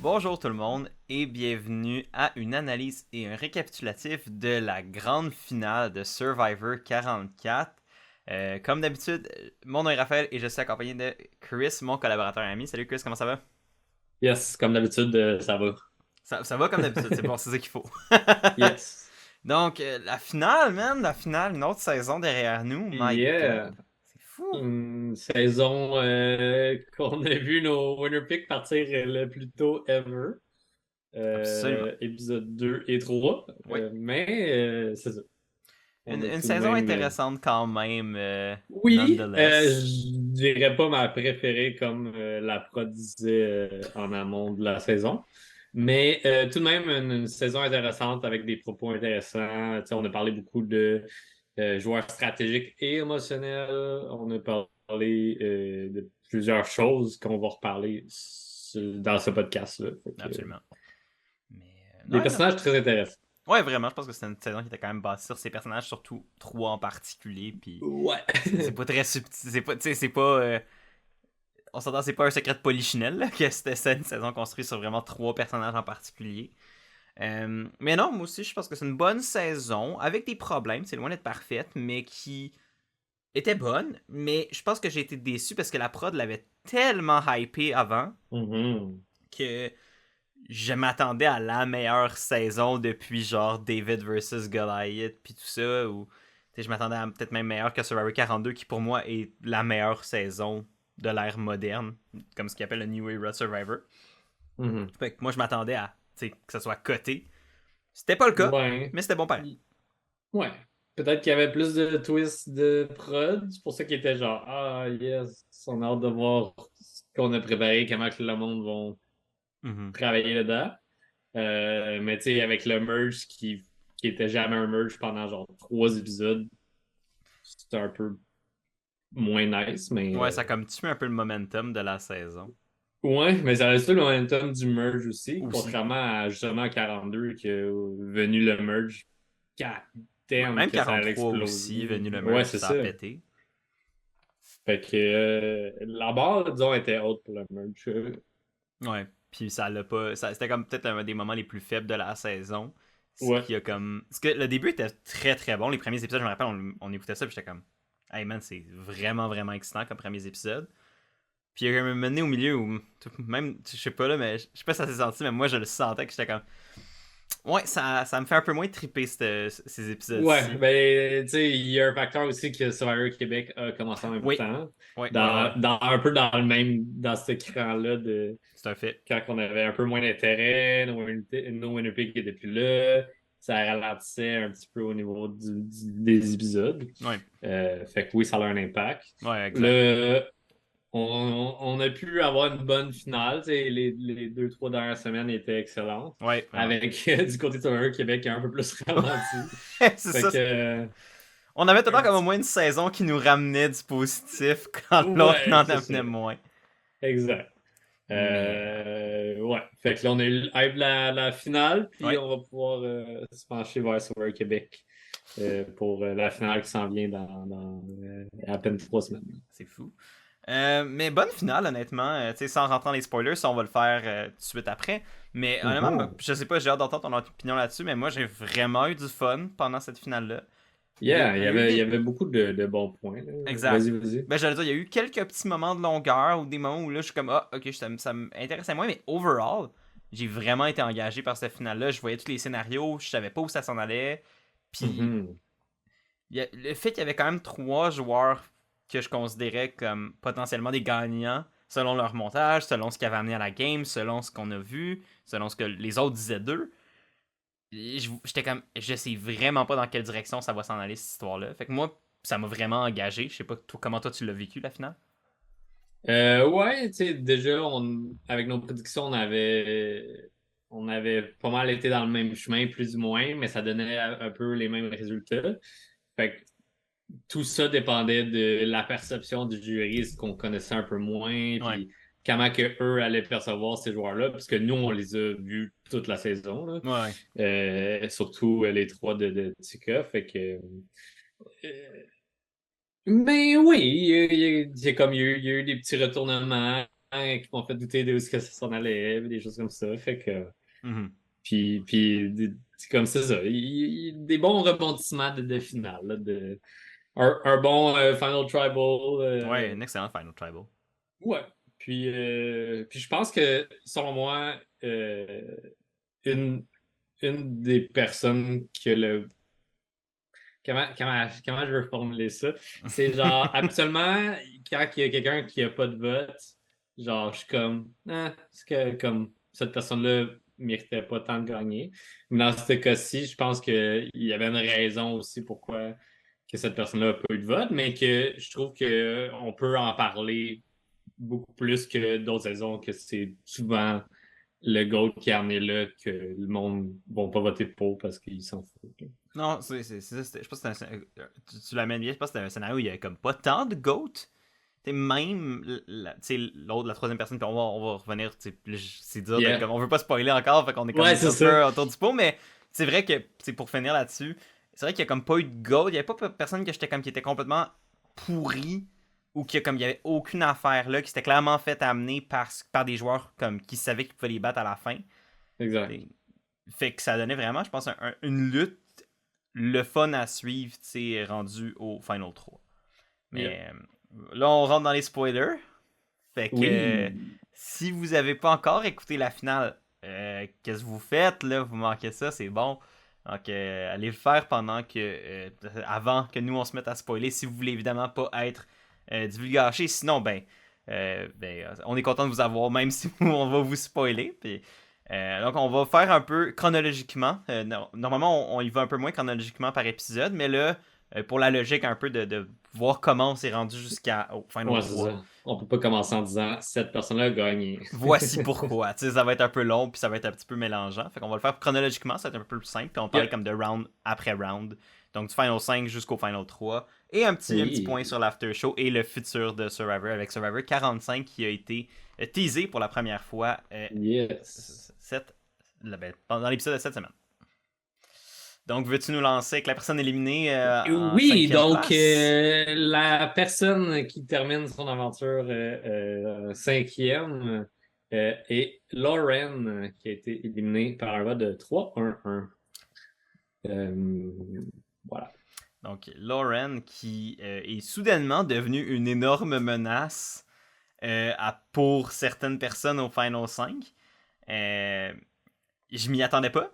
Bonjour tout le monde et bienvenue à une analyse et un récapitulatif de la grande finale de Survivor 44. Comme d'habitude, mon nom est Raphaël et je suis accompagné de Chris, mon collaborateur et ami. Salut Chris, comment ça va? Yes, comme d'habitude, ça va. Ça va comme d'habitude, c'est bon, c'est ça qu'il faut. Yes. Donc, la finale, man, la finale, une autre saison derrière nous, my Yeah. god. C'est fou. Une saison qu'on a vu nos winner picks partir le plus tôt ever. Absolument. Épisode 2 et 3. Oui. Mais c'est ça. On a Une tout de saison même. intéressante quand même, Oui, nonetheless. je dirais pas ma préférée comme la prod disait en amont de la saison. Mais tout de même, une saison intéressante avec des propos intéressants. Tu sais, on a parlé beaucoup de joueurs stratégiques et émotionnels. On a parlé de plusieurs choses qu'on va reparler dans ce podcast-là. Absolument. Mais, Des non. personnages très intéressants. Ouais, vraiment, je pense que c'était une saison qui était quand même bâtie sur ses personnages, surtout trois en particulier. Puis Ouais. c'est pas très subtil, c'est pas, tu sais, c'est pas, on s'entend, c'est pas un secret de polichinelle là, que c'était ça une saison construite sur vraiment trois personnages en particulier. Mais non, moi aussi, je pense que c'est une bonne saison avec des problèmes. C'est loin d'être parfaite, mais qui était bonne. Mais je pense que j'ai été déçu parce que la prod l'avait tellement hypé avant Mhm. que je m'attendais à la meilleure saison depuis genre David versus Goliath puis tout ça ou je m'attendais à peut-être même meilleur que Survivor 42 qui pour moi est la meilleure saison de l'ère moderne comme ce qu'ils appelle le New Era Survivor. Mhm. Fait que moi je m'attendais à que ça soit coté. C'était pas le cas, Ouais. mais c'était bon pareil. Ouais. Peut-être qu'il y avait plus de twists de prod. C'est pour ça qu'il était genre, ah, yes, on a hâte de voir ce qu'on a préparé, comment que le monde va Mhm. travailler dedans. Mais tu sais, avec le merge qui était jamais un merge pendant genre 3 épisodes, c'était un peu moins nice, mais Ouais, ça a comme tué un peu le momentum de la saison. ouais, mais ça reste le momentum du merge aussi, Aussi. contrairement à justement 42 qui est venu le merge. God damn, Même que ça allait 43 aussi, exploser. venu le Ouais, merge, c'est ça a ça. pété. Fait que la barre, disons, était haute pour le merge. Ouais. Puis ça l'a pas. C'était comme peut-être un des moments les plus faibles de la saison. Ce Ouais. qui a comme. Parce que le début était très très bon. Les premiers épisodes, je me rappelle, on écoutait ça, puis j'étais comme. Hey man, c'est vraiment vraiment excitant comme premiers épisodes. Puis il y a un moment donné au milieu où. Même, je sais pas là, mais je sais pas si ça s'est senti, mais moi je le sentais que j'étais comme. Ouais, ça me fait un peu moins triper ces Ouais, épisodes-ci. ben, tu sais, il y a un facteur aussi que Survivor Québec a commencé en même Oui, temps. ouais. Un peu dans le même, dans ce cran-là de C'est un fait. quand on avait un peu moins d'intérêt, nos winner picks n'étaient plus là, ça ralentissait un petit peu au niveau des épisodes. Ouais, Fait que oui, ça a un impact. ouais, exact. Là, on a pu avoir une bonne finale. Tu sais, les 2, 3 dernières semaines étaient excellentes. Ouais, vraiment. Avec du côté de Survivor Québec un peu plus ralenti. c'est Fait ça. que On avait tout le un temps comme au petit moins une saison qui nous ramenait du positif quand l'autre ouais, n'en c'est ça. amenait moins. Exact. Mais, Ouais. Fait que là, on a eu le hype de la finale, puis ouais, on va pouvoir se pencher vers Survivor Québec pour la finale qui s'en vient dans à peine 3 semaines. c'est fou. Mais bonne finale, honnêtement. Tu sais, sans rentrer dans les spoilers, ça, on va le faire tout de suite après. Mais honnêtement, Mhm. je sais pas, j'ai hâte d'entendre ton opinion là-dessus, mais moi, j'ai vraiment eu du fun pendant cette finale-là. Yeah, Il y a eu il y des. avait beaucoup de bons points, là. Exact. Vas-y, vas-y. Ben, j'allais dire, il y a eu quelques petits moments de longueur ou des moments où là, je suis comme, ah, ok, ça m'intéressait moins, mais overall, j'ai vraiment été engagé par cette finale-là. Je voyais tous les scénarios, je savais pas où ça s'en allait. Puis, Mhm. le fait qu'il y avait quand même trois joueurs que je considérais comme potentiellement des gagnants, selon leur montage, selon ce qu'ils avaient amené à la game, selon ce qu'on a vu, selon ce que les autres disaient d'eux. J'étais comme, je sais vraiment pas dans quelle direction ça va s'en aller cette histoire-là. Fait que moi, ça m'a vraiment engagé. Je sais pas comment toi tu l'as vécu la finale. Ouais, tu sais, déjà, avec nos prédictions, on avait pas mal été dans le même chemin, plus ou moins, mais ça donnait un peu les mêmes résultats. Fait que tout ça dépendait de la perception du jury, ce qu'on connaissait un peu moins, Ouais. puis comment que eux allaient percevoir ces joueurs-là, parce que nous, on les a vus toute la saison, là. Ouais, ouais. Surtout les trois de Tika. Fait que. Mais oui, c'est comme il y a eu des petits retournements. qui m'ont fait douter de où est-ce que ça s'en allait, des choses comme ça. Fait que. Mhm. Puis c'est comme ça. Des bons rebondissements de finale. Là, un bon Final Tribal. Ouais, un excellent Final Tribal. Ouais. Puis je pense que, selon moi, une, une des personnes qui a le. Comment je veux formuler ça? C'est genre, habituellement, quand il y a quelqu'un qui a pas de vote, genre, je suis comme, ah, est-ce que comme cette personne-là méritait pas tant de gagner? Mais dans ce cas-ci, je pense qu'il y avait une raison aussi pourquoi que cette personne-là a pas eu de vote, mais que je trouve qu'on peut en parler beaucoup plus que d'autres saisons, que c'est souvent le GOAT qui en est là, que le monde ne va pas voter pour parce qu'il s'en fout. Non, c'est ça. Je pense que tu l'amènes bien. Je pense que c'était un scénario où il y avait comme pas tant de GOAT. T'sais, même l'autre, la troisième personne, puis on va revenir. C'est dur de Yeah. comme. On veut pas spoiler encore, fait qu'on est comme Ouais, c'est un ça. peu autour du pot, mais c'est vrai que c'est pour finir là-dessus. C'est vrai qu'il y a comme pas eu de GOAT. Il y avait pas personne que j'étais comme qui était complètement pourri ou qui comme il y avait aucune affaire là, qui s'était clairement fait amener par des joueurs comme qui savaient qu'ils pouvaient les battre à la fin. Exact. T'sais, fait que ça donnait vraiment, je pense, une lutte, le fun à suivre, rendu au Final 3. Yeah. Mais là, on rentre dans les spoilers. Fait que Oui. si vous avez pas encore écouté la finale, qu'est-ce que vous faites là? Vous manquez ça, c'est bon. Donc allez le faire avant que nous on se mette à spoiler. Si vous voulez évidemment pas être divulgaché, sinon on est content de vous avoir, même si on va vous spoiler. Puis, donc on va faire un peu chronologiquement. Normalement on y va un peu moins chronologiquement par épisode, mais là pour la logique un peu de voir comment on s'est rendu jusqu'au Final Ouais, c'est 3. ça. On peut pas commencer en disant cette personne-là a gagné. Voici pourquoi. Tu sais, ça va être un peu long, puis ça va être un petit peu mélangeant. Fait qu'on va le faire chronologiquement, ça va être un peu plus simple, puis on va parler Yep. comme de round après round. Donc du Final 5 jusqu'au Final 3. Et un petit point Oui. sur l'after show et le futur de Survivor avec Survivor 45 qui a été teasé pour la première fois Yes. dans l'épisode de cette semaine. Donc veux-tu nous lancer avec la personne éliminée en Oui, cinquième donc place? la personne qui termine son aventure cinquième est Lauren, qui a été éliminée par un vote de 3-1-1. Voilà. Donc, Lauren qui est soudainement devenue une énorme menace pour certaines personnes au Final 5. Je m'y attendais pas.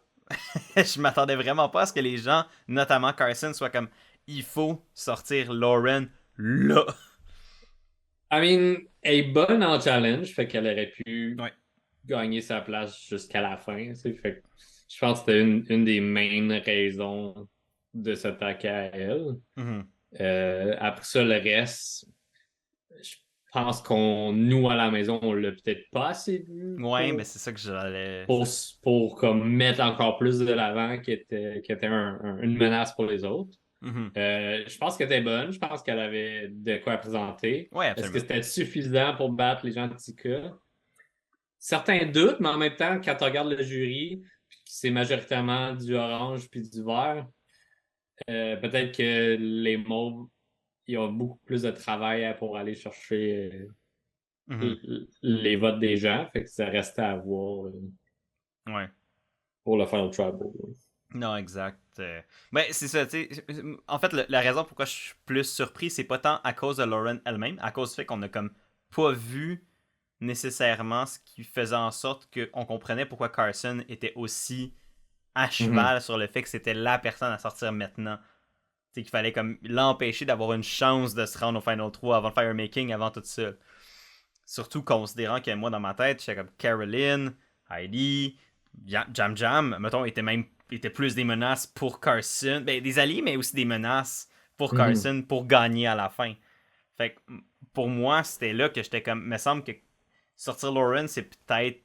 Je m'attendais vraiment pas à ce que les gens, notamment Carson, soient comme il faut sortir Lauren là. I mean, elle est bonne en challenge, fait qu'elle aurait pu Ouais. gagner sa place jusqu'à la fin. Tu sais, fait que je pense que c'était une des main raisons de s'attaquer à elle. Mhm. Après ça, le reste, je pense qu'on, nous, à la maison, on l'a peut-être pas assez vu Ouais, mais c'est ça que j'allais. pour comme mettre encore plus de l'avant qui était une menace pour les autres. Mhm. Je pense qu'elle était bonne. Je pense qu'elle avait de quoi présenter. Ouais, Est-ce que absolument. c'était suffisant pour battre les gens de Tika? Certains doutes, mais en même temps, quand tu regardes le jury, c'est majoritairement du orange puis du vert, peut-être que les mauves, ils ont beaucoup plus de travail pour aller chercher Mhm. les votes des gens. Fait que ça restait à voir Ouais. pour le Final Tribal. Non, exact. Ben, c'est ça, tu sais. En fait, la raison pourquoi je suis plus surpris, c'est pas tant à cause de Lauren elle-même, à cause du fait qu'on a comme pas vu nécessairement ce qui faisait en sorte qu'on comprenait pourquoi Carson était aussi à Mhm. cheval sur le fait que c'était la personne à sortir maintenant. Tu sais, qu'il fallait comme l'empêcher d'avoir une chance de se rendre au Final 3 avant de faire un making, avant tout ça. Surtout considérant que moi, dans ma tête, j'étais comme Caroline, Heidi, Jam Jam, mettons, étaient plus des menaces pour Carson. Ben, des alliés, mais aussi des menaces pour Mhm. Carson pour gagner à la fin. Fait que pour moi, c'était là que j'étais comme. Me semble que sortir Lauren, c'est peut-être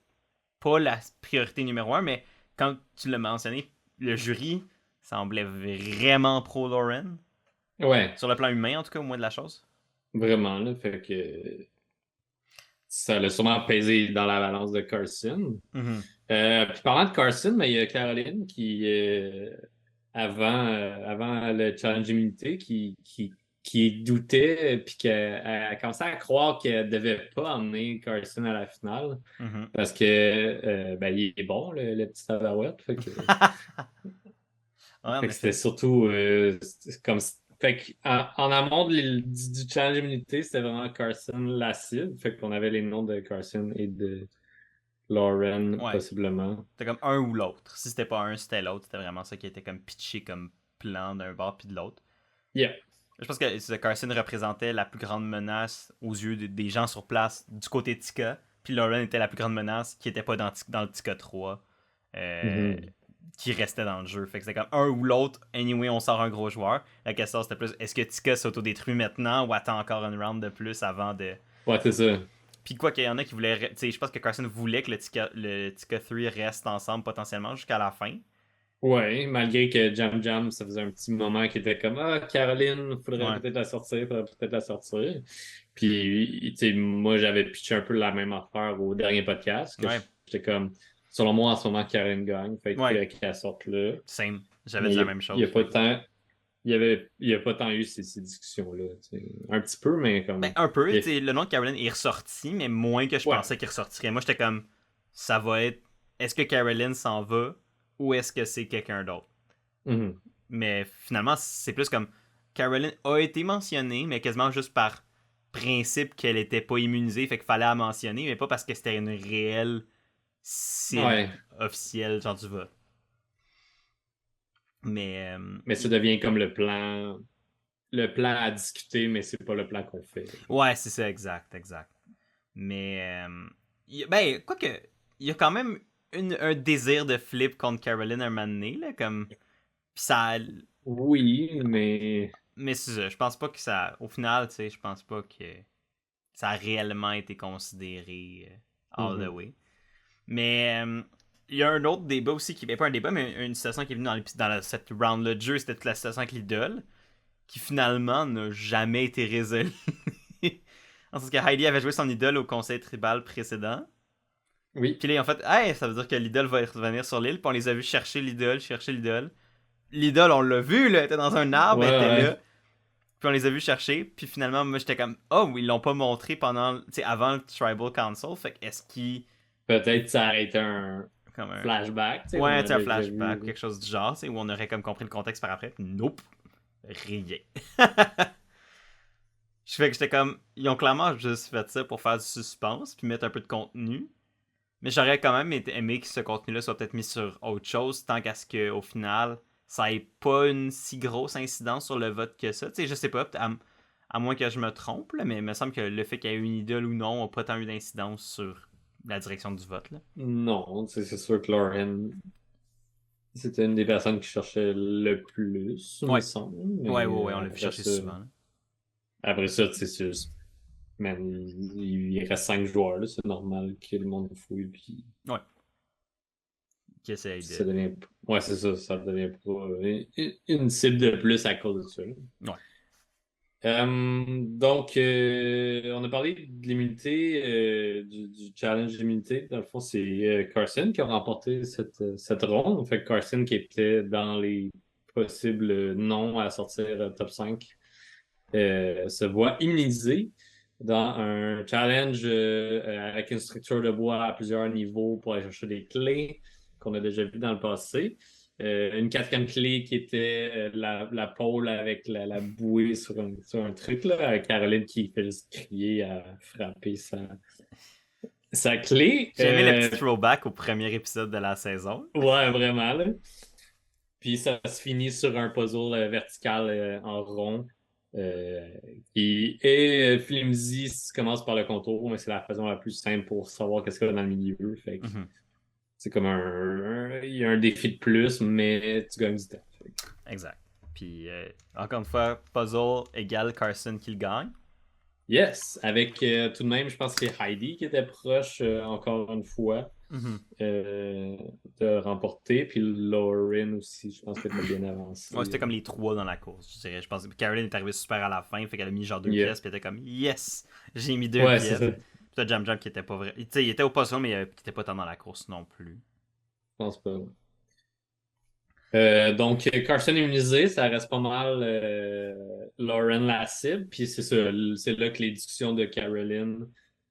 pas la priorité numéro un, mais quand tu l'as mentionné, le jury semblait vraiment pro Lauren. Ouais, Sur le plan humain, en tout cas, au moins de la chose. vraiment. Là, fait que ça l'a sûrement pesé dans la balance de Carson. Mhm. Puis parlant de Carson, mais il y a Caroline qui, avant le challenge immunité, qui qui doutait, puis qu'elle commençait à croire qu'elle devait pas emmener Carson à la finale, Mhm. parce que ben, il est bon, le petit tabarouette. Ouais, en Fait que c'était effet. surtout comme. Fait en amont du challenge immunité, c'était vraiment Carson la cible. Fait qu'on avait les noms de Carson et de Lauren, Ouais. possiblement. C'était comme un ou l'autre. Si c'était pas un, c'était l'autre. C'était vraiment ça qui était comme pitché comme plan d'un bord puis de l'autre. Yeah. Je pense que Carson représentait la plus grande menace aux yeux des gens sur place du côté de Tika. Puis Lauren était la plus grande menace qui était pas dans le Tika 3. euh, Mhm. qui restait dans le jeu. Fait que c'était comme un ou l'autre. Anyway, on sort un gros joueur. La question c'était plus est-ce que Tika s'autodétruit maintenant ou attend encore une round de plus avant de. Ouais, c'est ça. Puis quoi qu'il y en a qui voulaient. Tu sais, je pense que Carson voulait que le Tika 3 reste ensemble potentiellement jusqu'à la fin. Ouais, malgré que Jam Jam, ça faisait un petit moment qui était comme Ah, Caroline, faudrait Ouais. peut-être la sortir, faudrait peut-être la sortir. Puis, tu sais, moi, j'avais pitché un peu la même affaire au dernier podcast, que Ouais. j'étais comme, selon moi, en ce moment, Caroline gagne, fait qu'il Ouais. faudrait qu'elle sorte là. Same. J'avais Mais dit la même il y a chose. pas Fait de que. temps, il y a pas tant eu ces discussions-là. Tu sais. Un petit peu, mais Ben, comme. un peu. Tu il- sais, le nom de Caroline est ressorti, mais moins que je Ouais. pensais qu'il ressortirait. Moi, j'étais comme. Ça va être. Est-ce que Caroline s'en va ou est-ce que c'est quelqu'un d'autre? Mhm. Mais finalement, c'est plus comme Caroline a été mentionnée, mais quasiment juste par principe qu'elle était pas immunisée, fait qu'il fallait la mentionner, mais pas parce que c'était une réelle cible Ouais. officielle, genre du vote. Mais Mais ça devient comme le plan à discuter, mais c'est pas le plan qu'on fait. ouais, c'est ça, exact, exact. Mais ben, quoique, il y a quand même un désir de flip contre Caroline un moment donné, là, comme. Pis ça. Oui, mais. Mais c'est ça, je pense pas que ça. Au final, tu sais, je pense pas que ça a réellement été considéré all the Mhm. way. Mais il y a un autre débat aussi qui n'est pas un débat, mais une situation qui est venue cette round-là de jeu, c'était toute la situation avec l'idole, qui finalement n'a jamais été résolue. En sens que Heidi avait joué son idole au conseil tribal précédent. Oui. Puis là, en fait, hey, ça veut dire que l'idole va revenir sur l'île. Puis on les a vus chercher l'idole, chercher l'idole. L'idole, on l'a vu, là, elle était dans un Ouais, arbre, elle était là. ouais. Puis on les a vus chercher. Puis finalement, moi, j'étais comme, oh, ils l'ont pas montré pendant, tu sais, avant le Tribal Council. Fait que est-ce qu'ils. Peut-être que ça aurait été un Comme un. flashback, tu sais, qu'on Ouais, tu sais, un avait déjà flashback ou vu. quelque chose du genre, tu sais, où on aurait comme compris le contexte par après. Nope. Rien. Je fais que j'étais comme. Ils ont clairement juste fait ça pour faire du suspense. Puis mettre un peu de contenu. Mais j'aurais quand même aimé que ce contenu-là soit peut-être mis sur autre chose, tant qu'à ce qu'au final, ça ait pas une si grosse incidence sur le vote que ça. Tu sais, je sais pas, à moins que je me trompe, là, mais il me semble que le fait qu'il y ait une idole ou non n'a pas tant eu d'incidence sur la direction du vote. Là. Non, tu sais, c'est sûr que Lauren, c'était une des personnes qui cherchait le plus, me Ouais, semble. ouais, Mais ouais, ouais, on l'a vu chercher souvent. Là. après ça, tu sais, c'est juste, man, il reste 5 joueurs, là, c'est normal que le monde fouille, puis Ouais, qui essaye ça de. devient, ouais, c'est ça, ça devient pas une cible de plus à cause de ça. Ouais. Donc, on a parlé de l'immunité, du challenge d'immunité. Dans le fond, c'est Carson qui a remporté cette ronde. Fait que Carson qui était dans les possibles noms à sortir top 5 se voit immunisé dans un challenge avec une structure de bois à plusieurs niveaux pour aller chercher des clés qu'on a déjà vu dans le passé. Une quatrième clé qui était la pôle avec la bouée sur un truc, là, avec Caroline qui fait juste crier à frapper sa clé. J'ai aimé le petit throwback au premier épisode de la saison. Ouais, vraiment, là. Puis ça se finit sur un puzzle vertical en rond. Euh, qui est flimsy si tu commences par le contour, mais c'est la façon la plus simple pour savoir qu'est-ce qu'il y a dans le milieu. Fait que Mhm. c'est comme il y a un défi de plus, mais tu gagnes du temps. Exact. Puis, encore une fois, puzzle égale Carson qui le gagne. Yes, avec tout de même, je pense que c'est Heidi qui était proche encore une fois Mhm. euh, de remporter, puis Lauren aussi, je pense qu'elle était bien Ouais, c'était avancée. comme les trois dans la course, je dirais. Je pense que Caroline est arrivée super à la fin, fait qu'elle a mis genre deux Yeah. pièces, puis elle était comme yes, j'ai mis deux Ouais, c'est pièces. ça. Puis t'as Jam Jam qui était pas vrai. Tu sais, il était au puzzle, mais qui était pas tant dans la course non plus. Je pense pas. Donc, Carson immunisé, ça reste pas mal Lauren la cible, puis c'est ça, c'est là que les discussions de Caroline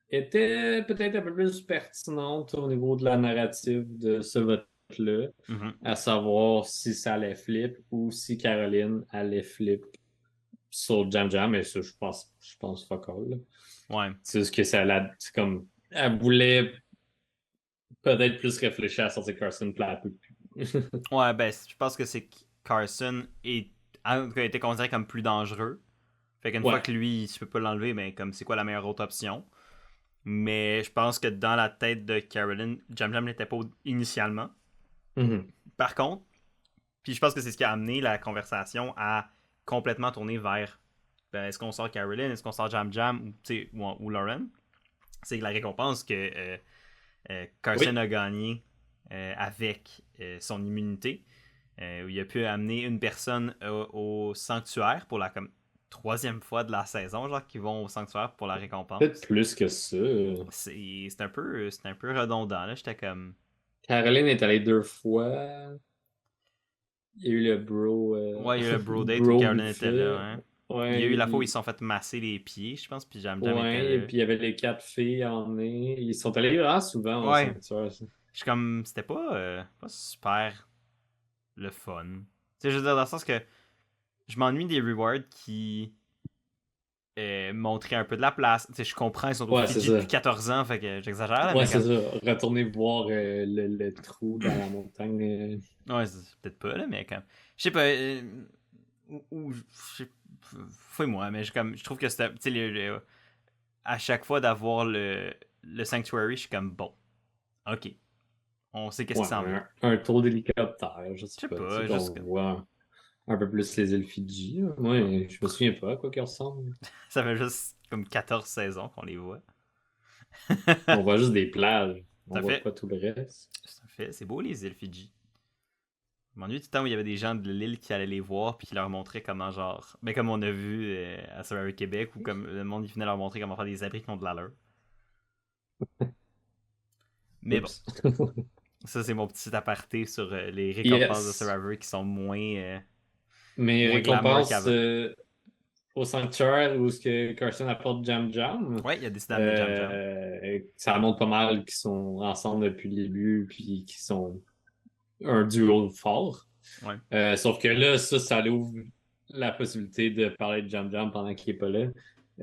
étaient peut-être un peu plus pertinentes au niveau de la narrative de ce vote-là, Mhm. à savoir si ça allait flip ou si Caroline allait flip sur Jam Jam, et ça, je pense fuck all, là. Ouais. C'est juste que c'est comme, elle voulait peut-être plus réfléchir à sortir Carson puis elle peut plus. Ouais, ben, je pense que c'est que Carson a été considéré comme plus dangereux. Fait qu'une fois Ouais. que lui, tu peux pas l'enlever, mais comme c'est quoi la meilleure autre option? Mais je pense que dans la tête de Caroline, Jam Jam n'était pas initialement. Mhm. Par contre, puis je pense que c'est ce qui a amené la conversation à complètement tourner vers ben, est-ce qu'on sort Caroline, est-ce qu'on sort Jam Jam ou Lauren? C'est la récompense que Carson Oui. a gagnée avec son immunité. Où il a pu amener une personne au sanctuaire pour la comme, troisième fois de la saison, genre, qui vont au sanctuaire pour la Peut-être récompense. plus que ça. C'est un peu redondant, là. J'étais comme. Caroline est allée 2 fois. Il y a eu le bro, Ouais, il y a eu le bro date où bro Caroline était là, buffet. hein. Il y a Ouais, eu la fois où ils se sont fait masser les pieds, je pense, puis Jam Jam était ouais, et là. puis il y avait les 4 filles à emmener. Ils sont allés vraiment souvent au Ouais, sanctuaire. je suis comme. C'était pas super le fun. Tu sais, je veux dire, dans le sens que je m'ennuie des rewards qui montrer un peu de la place. Tu sais, je comprends, ils sont au Ouais, c'est Fidji depuis ça. 14 ans, fait que j'exagère là, Ouais, mais c'est comme. ça. Retourner voir le trou dans la montagne. Ouais, c'est peut-être pas là, mais comme. Je sais pas. Je sais- Fouille-moi, mais je trouve que c'était. Tu sais, à chaque fois d'avoir le Sanctuary, je suis comme bon. Ok. On sait qu'est-ce Ouais, qui s'en vient. un tour d'hélicoptère, je sais Je sais pas. Tu sais, pas, qu'on juste comme. voit un peu plus les îles Fidji, là. Moi, je me souviens pas à quoi qu'ils ressemblent. Ça fait juste comme 14 saisons qu'on les voit. On voit juste des plages. On ça voit fait. pas tout le reste. Ça fait. C'est beau les îles Fidji. Je m'ennuie du temps où il y avait des gens de l'île qui allaient les voir puis qui leur montraient comment genre. Ben comme on a vu à Survivor Québec ou comme le monde il venait leur montrer comment faire des abris qui ont de l'allure. Mais bon, Oups. ça c'est mon petit aparté sur les récompenses de Yes. Survivor qui sont Mes moins glamour récompenses qu'avant. au sanctuaire où ce que Carson apporte Jam Jam, Ouais, il a décidé d'amener Jam Jam. ça montre pas mal qu'ils sont ensemble depuis le début puis qu'ils sont un duo fort. Ouais, Sauf que là, ça ouvre la possibilité de parler de Jam Jam pendant qu'il est pas là,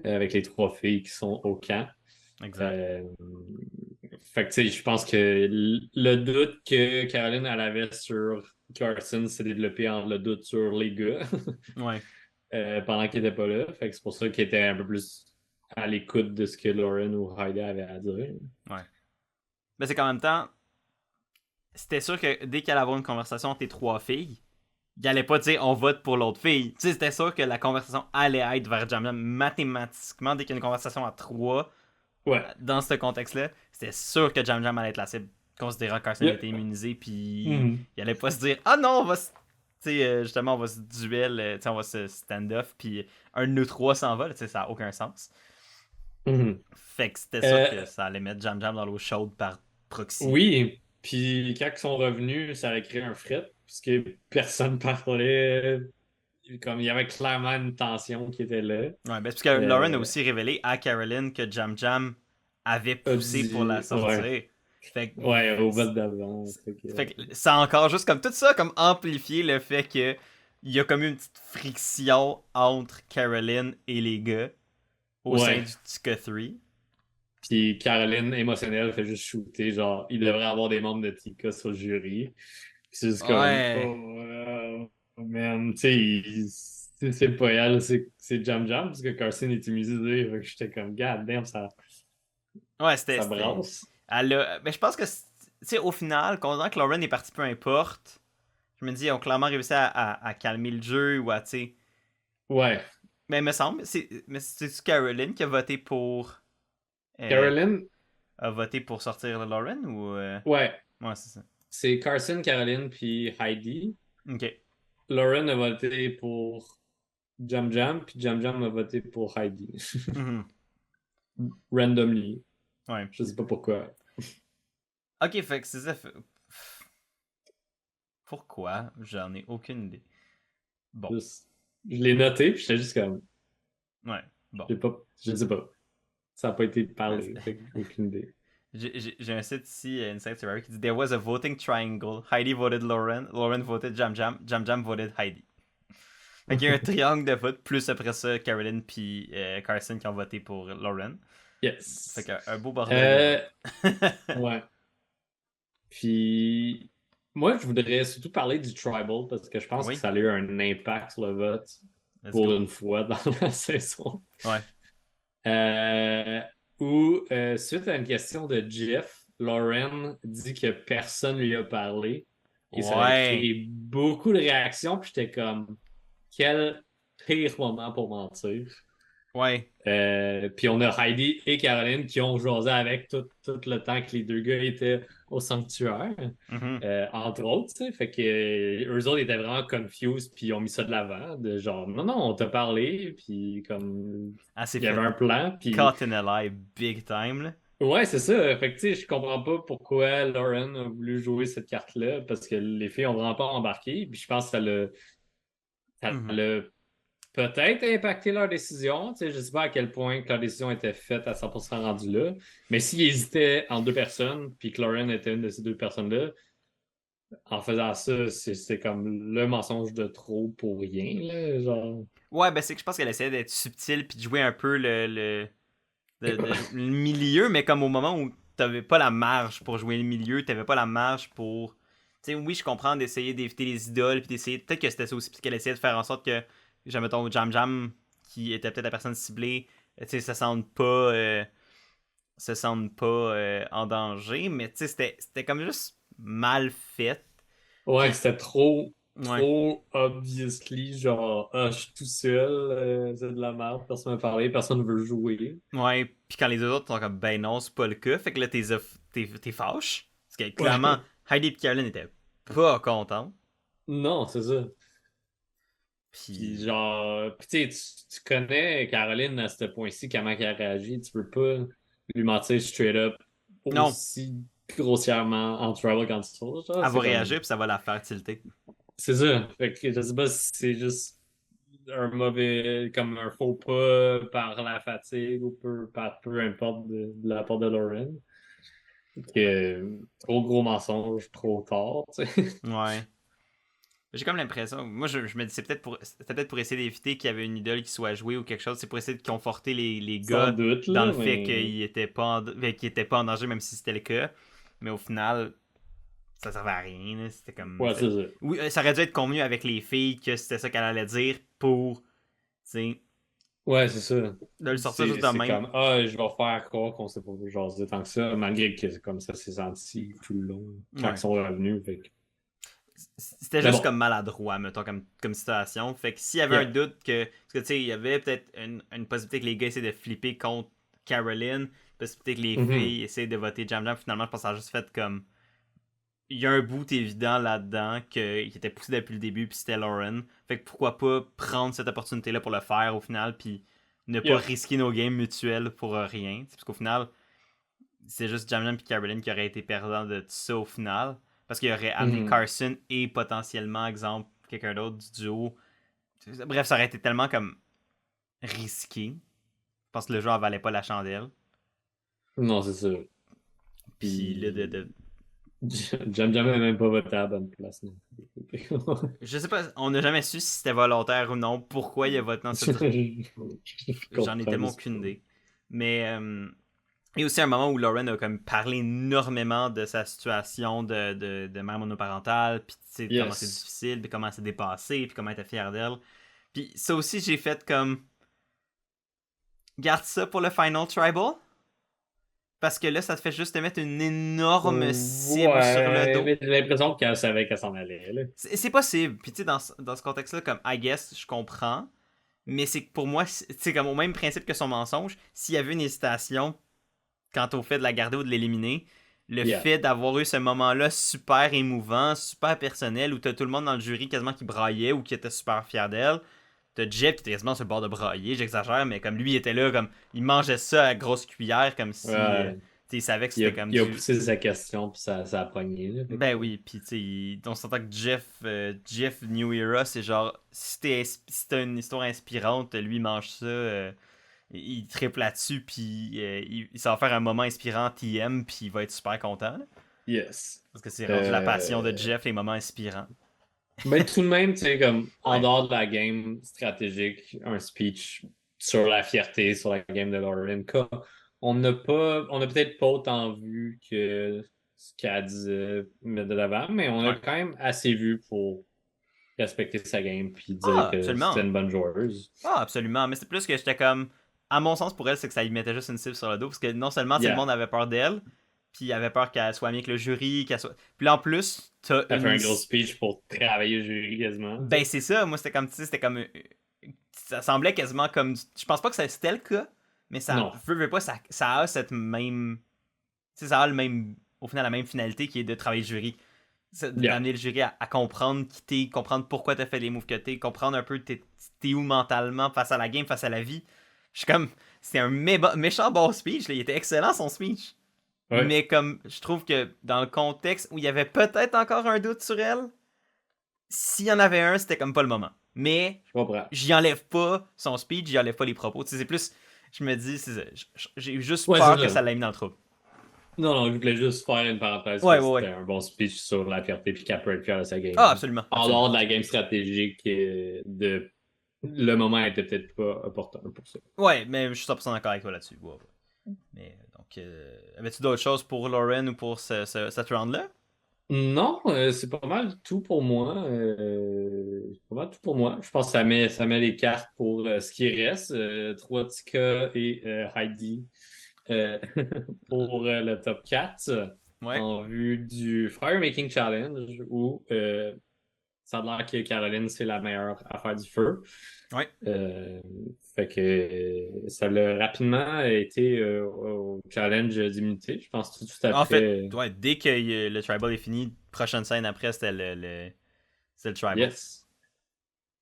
avec les 3 filles qui sont au camp. exact. Euh, Fait que, tu sais, je pense que le doute que Caroline elle avait sur Carson s'est développé en le doute sur les gars Ouais, pendant qu'il était pas là. Fait que c'est pour ça qu'il était un peu plus à l'écoute de ce que Lauren ou Heidi avaient à dire. ouais. Mais c'est qu'en même temps, c'était sûr que dès qu'il allait avoir une conversation entre les trois filles, il allait pas dire on vote pour l'autre fille. Tu sais, c'était sûr que la conversation allait être vers Jam Jam mathématiquement dès qu'il y a une conversation à trois. Ouais. Dans ce contexte-là, c'était sûr que Jam Jam allait être la cible, considérant que Carson était Yep. immunisé, puis Mhm. il allait pas se dire ah non, on va se. Tu sais, justement, on va se duel, on va se stand-off, puis un de nous trois s'en va, tu sais, ça a aucun sens. Mhm. Fait que c'était sûr que Euh, ça allait mettre Jam Jam dans l'eau chaude par proxy. oui, puis quand ils sont revenus, ça a créé un fret, parce que personne parlait. Comme il y avait clairement une tension qui était là. Ouais, ben, parce que Lauren a Euh, aussi révélé à Caroline que Jam Jam avait A poussé pour la dit, ouais, sortir. Fait que, ouais, au vote d'avant. fait que ça a encore juste comme tout ça comme amplifié le fait que il y a comme une petite friction entre Caroline et les gars au sein Ouais. du Tika 3. Puis Caroline, émotionnelle, fait juste shooter, genre, il devrait avoir des membres de Tika sur le jury. Puis c'est juste comme, Ouais. oh, man, tu sais, c'est pas elle, c'est Jam Jam, parce que Carson est immunisé. Fait que j'étais comme, god damn, Ouais, ça brasse. Mais je pense que, tu sais, au final, considérant que Lauren est parti peu importe, je me dis, ils ont clairement réussi à calmer le jeu ou à, tu sais. Ouais. Mais il me semble, mais c'est Caroline qui a voté pour. euh, Caroline, a voté pour sortir Lauren ou. ouais, Ouais, c'est ça. c'est Carson, Caroline, puis Heidi. Ok. Lauren a voté pour Jam Jam, puis Jam Jam a voté pour Heidi. Mhm. Randomly. Ouais. Je sais pas pourquoi. Ok, fait que c'est ça. Pourquoi? J'en ai aucune idée. Bon. Juste. Je l'ai noté, puis j'étais juste comme, Ouais, bon. je sais pas. Ça n'a pas été Ben, parlé, fait que j'ai aucune idée. J'ai un site ici, Inside Survivor, qui dit There was a voting triangle. Heidi voted Lauren, Lauren voted Jam Jam, Jam Jam voted Heidi. Fait qu'il y a un triangle de vote, plus après ça, Caroline puis Carson qui ont voté pour Lauren. Fait Yes. qu'un beau bordel de vote. Ouais. Puis, moi, je voudrais surtout parler du tribal parce que je pense que Oui, ça a eu un impact sur le vote let's pour go. une fois dans la saison. Ouais. Euh, Où, suite à une question de Jeff, Lauren dit que personne lui a parlé et ça a Ouais. créé beaucoup de réactions. Puis j'étais comme, quel pire moment pour mentir. Ouais. Puis on a Heidi et Caroline qui ont jasé avec tout le temps que les deux gars étaient au sanctuaire, Mhm. entre autres, tu sais. Fait que eux autres étaient vraiment confused, puis ils ont mis ça de l'avant, de genre, non, non, on t'a parlé, puis comme, Elle s'est il y avait fait un plan, puis caught in a lie big time, là. ouais, c'est ça. Fait que, tu sais, je comprends pas pourquoi Lauren a voulu jouer cette carte-là, parce que les filles ont vraiment pas embarqué, puis je pense que ça Mhm. l'a peut-être impacté leur décision. Tu sais, je ne sais pas à quel point que leur décision était faite à 100% rendue là. Mais s'ils hésitaient en deux personnes, puis que Lauren était une de ces deux personnes-là, en faisant ça, c'est comme le mensonge de trop pour rien. Là, genre. Ouais, ben c'est que je pense qu'elle essayait d'être subtile puis de jouer un peu le milieu, mais comme au moment où t'avais pas la marge pour jouer le milieu, t'avais pas la marge pour. Tu sais, oui, je comprends d'essayer d'éviter les idoles puis d'essayer. Peut-être que c'était ça aussi, parce qu'elle essayait de faire en sorte que, jamais ton Jam Jam, qui était peut-être la personne ciblée, tu sais, se sente pas en danger, mais tu sais, c'était comme juste mal fait. Ouais, Puis, c'était trop, ouais. trop obviously, genre, ah, je suis tout seul, c'est de la merde, personne ne veut parler, personne ne veut jouer. Ouais, puis quand les deux autres sont comme ben non, c'est pas le cas, fait que là t'es fâche. Parce que clairement, Ouais. Heidi et Caroline étaient pas contents. Non, c'est ça. Puis Puis genre, puis tu sais, tu connais Caroline à ce point-ci, comment elle a réagi. Tu peux pas lui mentir straight up non, aussi grossièrement en tribal council. Genre, elle va c'est réagir comme. puis ça va la faire tilter. C'est ça. Fait que je sais pas si c'est juste un mauvais, comme un faux pas par la fatigue ou par peu importe de la part de Lauren. Que trop gros mensonge, trop tard, tu sais. Ouais. J'ai comme l'impression, moi je me dis c'était peut-être pour essayer d'éviter qu'il y avait une idole qui soit jouée ou quelque chose, c'est pour essayer de conforter les Sans gars doute, dans là, le fait mais. qu'ils étaient pas en danger même si c'était le cas. Mais au final, ça servait à rien. Là. C'était comme. Ouais, c'est ça. Oui, ça aurait dû être convenu avec les filles que c'était ça qu'elle allait dire pour, tu sais, Ouais, c'est ça. de le sortir juste C'est de c'est même. comme, ah, je vais faire croire qu'on s'est pas jaser tant que ça, malgré que c'est comme ça s'est senti tout le long, quand ils Ouais. sont revenus. Fait que... C'était Mais juste bon, comme maladroit, mettons, comme situation. Fait que s'il y avait un yeah. doute que. Parce que tu sais, il y avait peut-être une possibilité que les gars essaient de flipper contre Caroline, possibilité que les Mhm. filles essaient de voter Jam Jam. Finalement, je pense que ça a juste fait comme. Il y a un bout évident là-dedans qui était poussé depuis le début, puis c'était Lauren. Fait que pourquoi pas prendre cette opportunité-là pour le faire au final, puis ne pas Yeah. risquer nos games mutuels pour rien. Parce qu'au final, c'est juste Jamie et Caroline qui auraient été perdants de tout ça au final. Parce qu'il aurait amené Mhm. Carson et potentiellement, exemple, quelqu'un d'autre du duo. Bref, ça aurait été tellement comme risqué. Je pense que le jeu en valait pas la chandelle. Non, c'est ça. Puis là, Puis, j'aime jamais même pas voter à la bonne place. Non. je sais pas, on n'a jamais su si c'était volontaire ou non, pourquoi il a voté dans cette. Je J'en ai comprends tellement juste aucune pas. idée. Mais il y a aussi un moment où Lauren a comme parlé énormément de sa situation de mère monoparentale, puis tu sais, comment c'est Yes. difficile, puis comment c'est dépassé, puis comment elle était fière d'elle. Puis ça aussi, j'ai fait comme. Garde ça pour le Final Tribal. Parce que là, ça te fait juste te mettre une énorme cible sur le Ouais, dos. mais j'ai l'impression qu'elle savait qu'elle s'en allait, là. C'est possible. Puis tu sais, dans ce contexte-là, comme I guess, je comprends. Mais c'est que pour moi, c'est comme au même principe que son mensonge. S'il y avait une hésitation quant au fait de la garder ou de l'éliminer, le Yeah. fait d'avoir eu ce moment-là super émouvant, super personnel, où t'as tout le monde dans le jury quasiment qui braillait ou qui était super fier d'elle. T'as Jeff qui était quasiment sur le bord de brailler, j'exagère, mais comme lui il était là, comme il mangeait ça à grosse cuillère, comme si Ouais. il savait que c'était comme Il a poussé sa question, puis ça a pogné. Là, Ben oui, puis tu sais, on s'entend que Jeff New Era, c'est genre, si t'as une histoire inspirante, lui il mange ça, il triple là-dessus, puis ça va faire un moment inspirant TM, puis il va être super content. Là. Yes. Parce que c'est rendu la passion de Jeff, les moments inspirants. Mais tout de même, tu sais, comme en Ouais. dehors de la game stratégique, un speech sur la fierté, sur la game de Lauren, on a peut-être pas autant vu que ce qu'elle disait mettre de l'avant, mais on a Ouais. quand même assez vu pour respecter sa game puis dire Ah, que c'était absolument. une bonne joueuse. Ah, absolument. Mais c'est plus que j'étais comme. À mon sens, pour elle, c'est que ça lui mettait juste une cible sur le dos. Parce que non seulement, le Yeah. monde avait peur d'elle, puis il avait peur qu'elle soit amie avec le jury, qu'elle soit. Puis là, en plus, t'as Elle fait une un gros mission. speech pour travailler le jury quasiment. Tu Ben, sais. c'est ça. Moi, c'était comme. Tu sais, c'était comme. Ça semblait quasiment comme. Je pense pas que c'était le cas, mais ça. Non. Veut pas, ça a cette même. Tu sais, ça a le même. Au final, la même finalité qui est de travailler le jury. Yeah. D'amener le jury à comprendre qui t'es, comprendre pourquoi t'as fait les moves que t'es, comprendre un peu t'es où mentalement face à la game, face à la vie. Je suis comme, c'est un méchant bon speech, là. Il était excellent son speech. Ouais. Mais comme, je trouve que dans le contexte où il y avait peut-être encore un doute sur elle, s'il y en avait un, c'était comme pas le moment. Mais Je comprends. j'y enlève pas son speech, j'y enlève pas les propos. Tu sais, c'est plus, je me dis, j'ai juste Ouais, peur c'est que ça. ça l'ait mis dans le trouble. Non, non, je voulais juste faire une parenthèse Ouais, que ouais, c'était ouais. un bon speech sur la fierté puis qu'elle peut être fière de sa game. Ah, absolument, En absolument. dehors de la game stratégique, le moment était peut-être pas opportun pour ça. Ouais, mais je suis 100% d'accord avec toi là-dessus. Ouais, ouais. Mais donc, avais-tu d'autres choses pour Lauren ou pour cette round-là? Non, c'est pas mal tout pour moi. C'est pas mal tout pour moi. Je pense que ça met les cartes pour ce qui reste. Troika et Heidi euh, pour le top 4 Ouais. en vue du Fire Making Challenge où ça a l'air que Caroline, c'est la meilleure à faire du feu. Ouais. Euh, fait que ça l'a rapidement été au challenge d'immunité. Je pense tout En fait, après. ouais, dès que le tribal est fini, prochaine scène après, c'était c'est le tribal. Yes,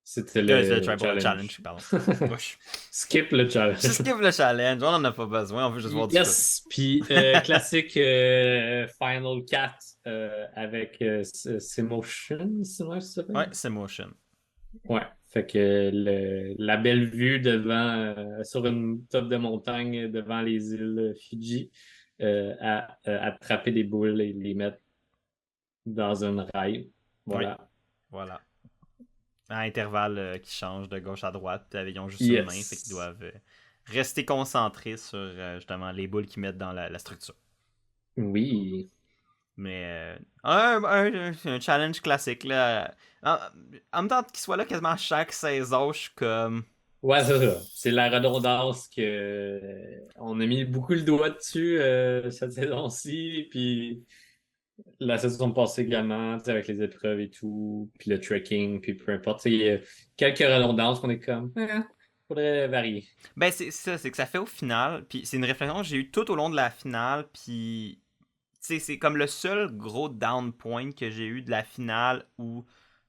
c'était C'est le le tribal, le challenge. challenge, pardon. Wesh. Skip le challenge. Je skip le challenge, on en a pas besoin, on veut juste voir du feu. Yes, puis classique Final 4 avec Semotion, c'est vrai que ça Ouais, s'appelle? c'est motion. Ouais, fait que la belle vue devant sur une top de montagne devant les îles Fidji à attraper des boules et les mettre dans une rail. Oui, Voilà. voilà. À intervalles qui changent de gauche à droite, ils ont juste une main, fait qu'ils Yes. doivent rester concentrés sur justement les boules qu'ils mettent dans la structure. Oui. Mais un challenge classique là. En même temps qu'il soit là quasiment à chaque saison, je suis comme. Ouais, c'est ça. C'est la redondance que on a mis beaucoup le doigt dessus cette saison-ci, puis la saison passée également, tu sais, avec les épreuves et tout, puis le trekking, puis peu importe. Tu sais, il y a quelques redondances qu'on est comme, faudrait varier. Ben c'est ça, c'est que ça fait au final, puis c'est une réflexion que j'ai eue tout au long de la finale, puis tu sais, c'est comme le seul gros down point que j'ai eu de la finale où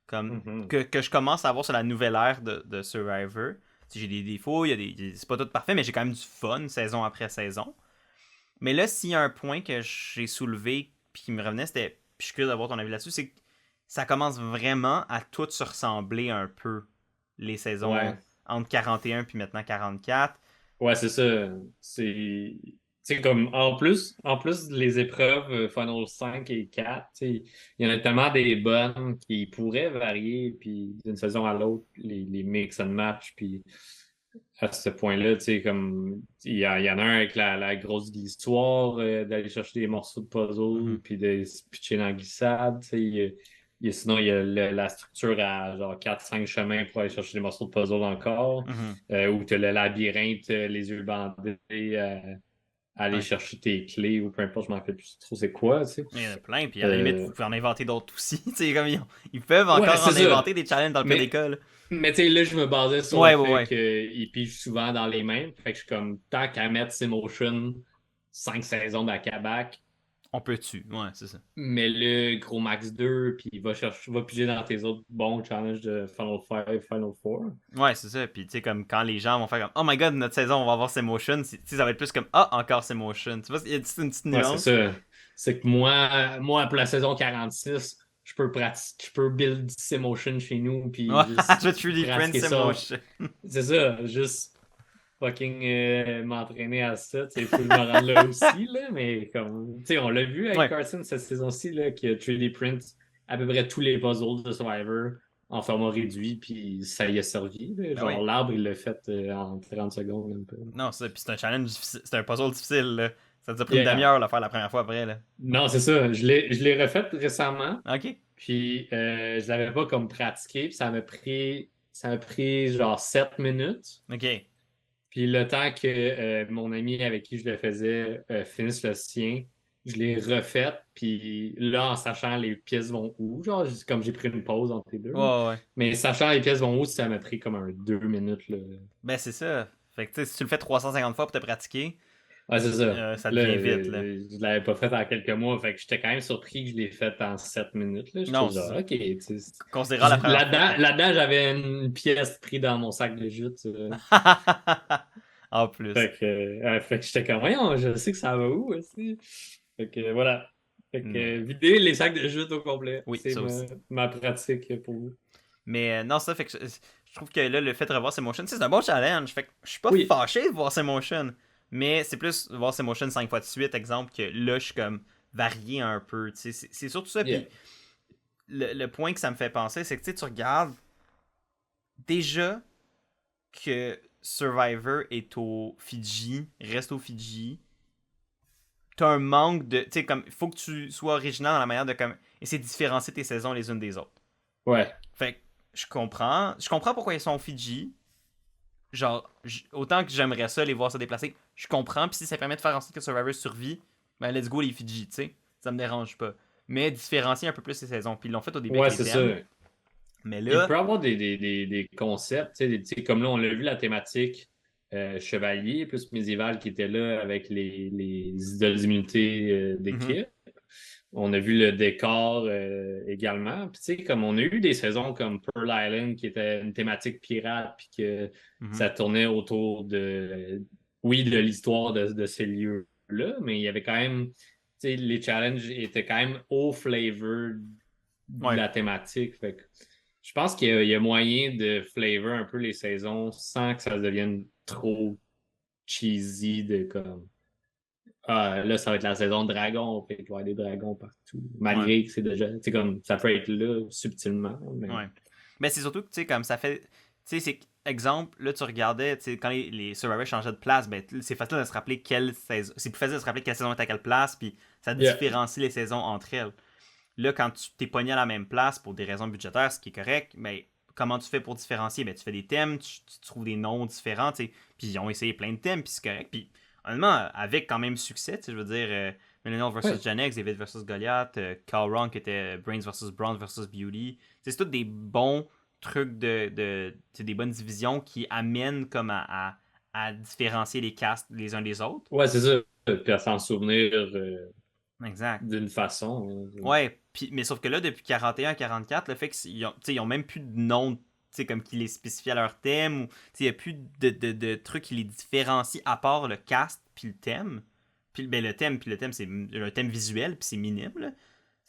comme Mhm. que je commence à avoir sur la nouvelle ère de Survivor. Tu sais, j'ai des défauts, c'est pas tout parfait, mais j'ai quand même du fun saison après saison. Mais là, s'il y a un point que j'ai soulevé puis qui me revenait, c'était. Puis je suis curieux d'avoir ton avis là-dessus, c'est que ça commence vraiment à tout se ressembler un peu. Les saisons Ouais. entre 41 puis maintenant 44. Ouais, c'est ça. C'est comme en plus les épreuves Final 5 et 4, tu sais, il y en a tellement des bonnes qui pourraient varier puis d'une saison à l'autre les mix and match puis à ce point-là, tu sais comme il y en a un avec la grosse glissade d'aller chercher des morceaux de puzzle Mhm. puis de se pitcher dans la glissade, tu sais, sinon il y a la structure à genre 4 5 chemins pour aller chercher des morceaux de puzzle encore Mhm. où tu as le labyrinthe, les yeux bandés, aller Ouais. chercher tes clés ou peu importe, je m'en rappelle plus trop c'est quoi, tu sais. Il y en a plein, puis à la limite, vous Euh, pouvez en inventer d'autres aussi. Tu sais, comme ils peuvent Ouais, encore c'est en ça. inventer des challenges dans le pire des Mais, cas. Là. mais tu sais, là, je me basais sur le Ouais, ouais, fait ouais. qu'ils pigent souvent dans les mêmes. Fait que je suis comme, tant qu'à mettre ces motions 5 saisons d'Akabac, On peut-tu, ouais, c'est ça. Mais le gros max 2, puis va piger dans tes autres bons challenges de Final 5, Final 4. Ouais, c'est ça. Puis, tu sais, comme quand les gens vont faire comme, oh my god, notre saison, on va avoir ces motions, tu sais, ça va être plus comme, ah, encore ces motions. Tu vois, il y a une petite Ouais, c'est nuance. ça. C'est que moi, pour la saison 46, je peux build Simotion chez nous, Ouais, puis juste je 3D print pratiquer ces ça. motions. C'est ça, juste fucking m'entraîner à ça. Il faut que je me rende là aussi, là, mais comme, tu sais, on l'a vu avec Ouais, Carson cette saison-ci, là, qui a 3D print à peu près tous les puzzles de Survivor en format réduit, puis ça y a servi. Là. ben oui. Genre, l'arbre, il l'a fait en 30 secondes, un peu. Non, ça, puis c'est un challenge difficile, c'est un puzzle difficile, là. Ça nous a pris une Yeah. demi-heure le faire la première fois après, là. Non, c'est ça. Je l'ai refait récemment. Ok, Puis je l'avais pas comme pratiqué, puis ça m'a pris genre 7 minutes. ok. Puis le temps que mon ami avec qui je le faisais finisse le sien, je l'ai refait. Puis là, en sachant les pièces vont où, genre comme j'ai pris une pause entre les deux. Ouais, Là. ouais, ouais. Mais sachant les pièces vont où, ça m'a pris comme un 2 minutes. Là. Ben, c'est ça. Fait que, tu sais, si tu le fais 350 fois pour te pratiquer, Ouais, c'est ça. ça Là, devient vite, là. je l'avais pas fait en quelques mois, fait que j'étais quand même surpris que je l'ai fait en 7 minutes. Là. Non, J'étais c'est genre, ça. OK. Tu sais, Considérant la première fois. là-dedans, j'avais une pièce prise dans mon sac de jute. En plus. Fait que j'étais comme, voyons, je sais que ça va où aussi. Fait que voilà. Fait que Mais, vider les sacs de jute au complet, oui, c'est ça aussi. ma pratique pour vous. Mais non, ça fait que je trouve que là, le fait de revoir ces motions, tu sais, c'est un bon challenge. Fait que je suis pas Oui, fâché de voir ces motions. Mais c'est plus voir ces motions 5 fois de suite, exemple, que là, je suis comme varié un peu. Tu sais, c'est surtout ça. yeah. Puis le point que ça me fait penser, c'est que tu sais, tu regardes déjà que Survivor est au Fidji, reste au Fidji. T'as un manque de. Tu sais, comme, il faut que tu sois original dans la manière de comme, essayer de différencier tes saisons les unes des autres. Ouais. Fait que je comprends. Je comprends pourquoi ils sont au Fidji. Genre, autant que j'aimerais ça, les voir se déplacer, je comprends. Puis si ça permet de faire en sorte que Survivor survit, ben let's go les Fidji, tu sais. Ça me dérange pas. Mais différencier un peu plus ces saisons. Puis ils l'ont fait au début Ouais, avec les c'est ça. thèmes. Mais Il là, peut y avoir des concepts, tu sais, comme là, on l'a vu la thématique chevalier, plus médiéval qui était là avec les idoles d'immunité mhm, d'équipe. On a vu le décor également. Puis, tu sais, comme on a eu des saisons comme Pearl Island, qui était une thématique pirate, puis que mhm, ça tournait autour oui, de l'histoire de ces lieux-là, mais il y avait quand même, tu sais, les challenges étaient quand même au flavor de ouais. la thématique. Fait que je pense qu'il y a moyen de flavor un peu les saisons sans que ça devienne trop cheesy de comme. Ah, là, ça va être la saison de dragon, fait qu'il va y avoir des dragons partout. Ouais. Malgré que c'est déjà. Tu sais, comme ça peut être là subtilement. Mais... Ouais. Mais c'est surtout que, tu sais, comme ça fait. Tu sais, c'est. Exemple, là, tu regardais, tu sais, quand les Survivors changeaient de place, ben, c'est facile de se rappeler quelle saison. C'est plus facile de se rappeler quelle saison est à quelle place, puis ça Yeah. différencie les saisons entre elles. Là, quand tu t'es pogné à la même place pour des raisons budgétaires, ce qui est correct, mais comment tu fais pour différencier? Ben, tu fais des thèmes, tu trouves des noms différents, tu sais. Puis ils ont essayé plein de thèmes, puis c'est correct. Puis honnêtement, avec quand même succès, tu sais, je veux dire, Millennial Ouais. vs. Gen X, David vs. Goliath, Carl Ron qui était Brains vs. Brawn vs. Beauty. C'est tous des bons trucs des bonnes divisions qui amènent comme à différencier les castes les uns des autres. Ouais, c'est ça. Puis à s'en souvenir Exact. d'une façon. Ouais, mais sauf que là, depuis 41-44, le fait qu'ils ont, ils ont même plus de nom comme qui les spécifie à leur thème, ou il n'y a plus de trucs qui les différencient à part le cast puis le thème. Puis ben, le thème, c'est un thème visuel, puis c'est minime. Là.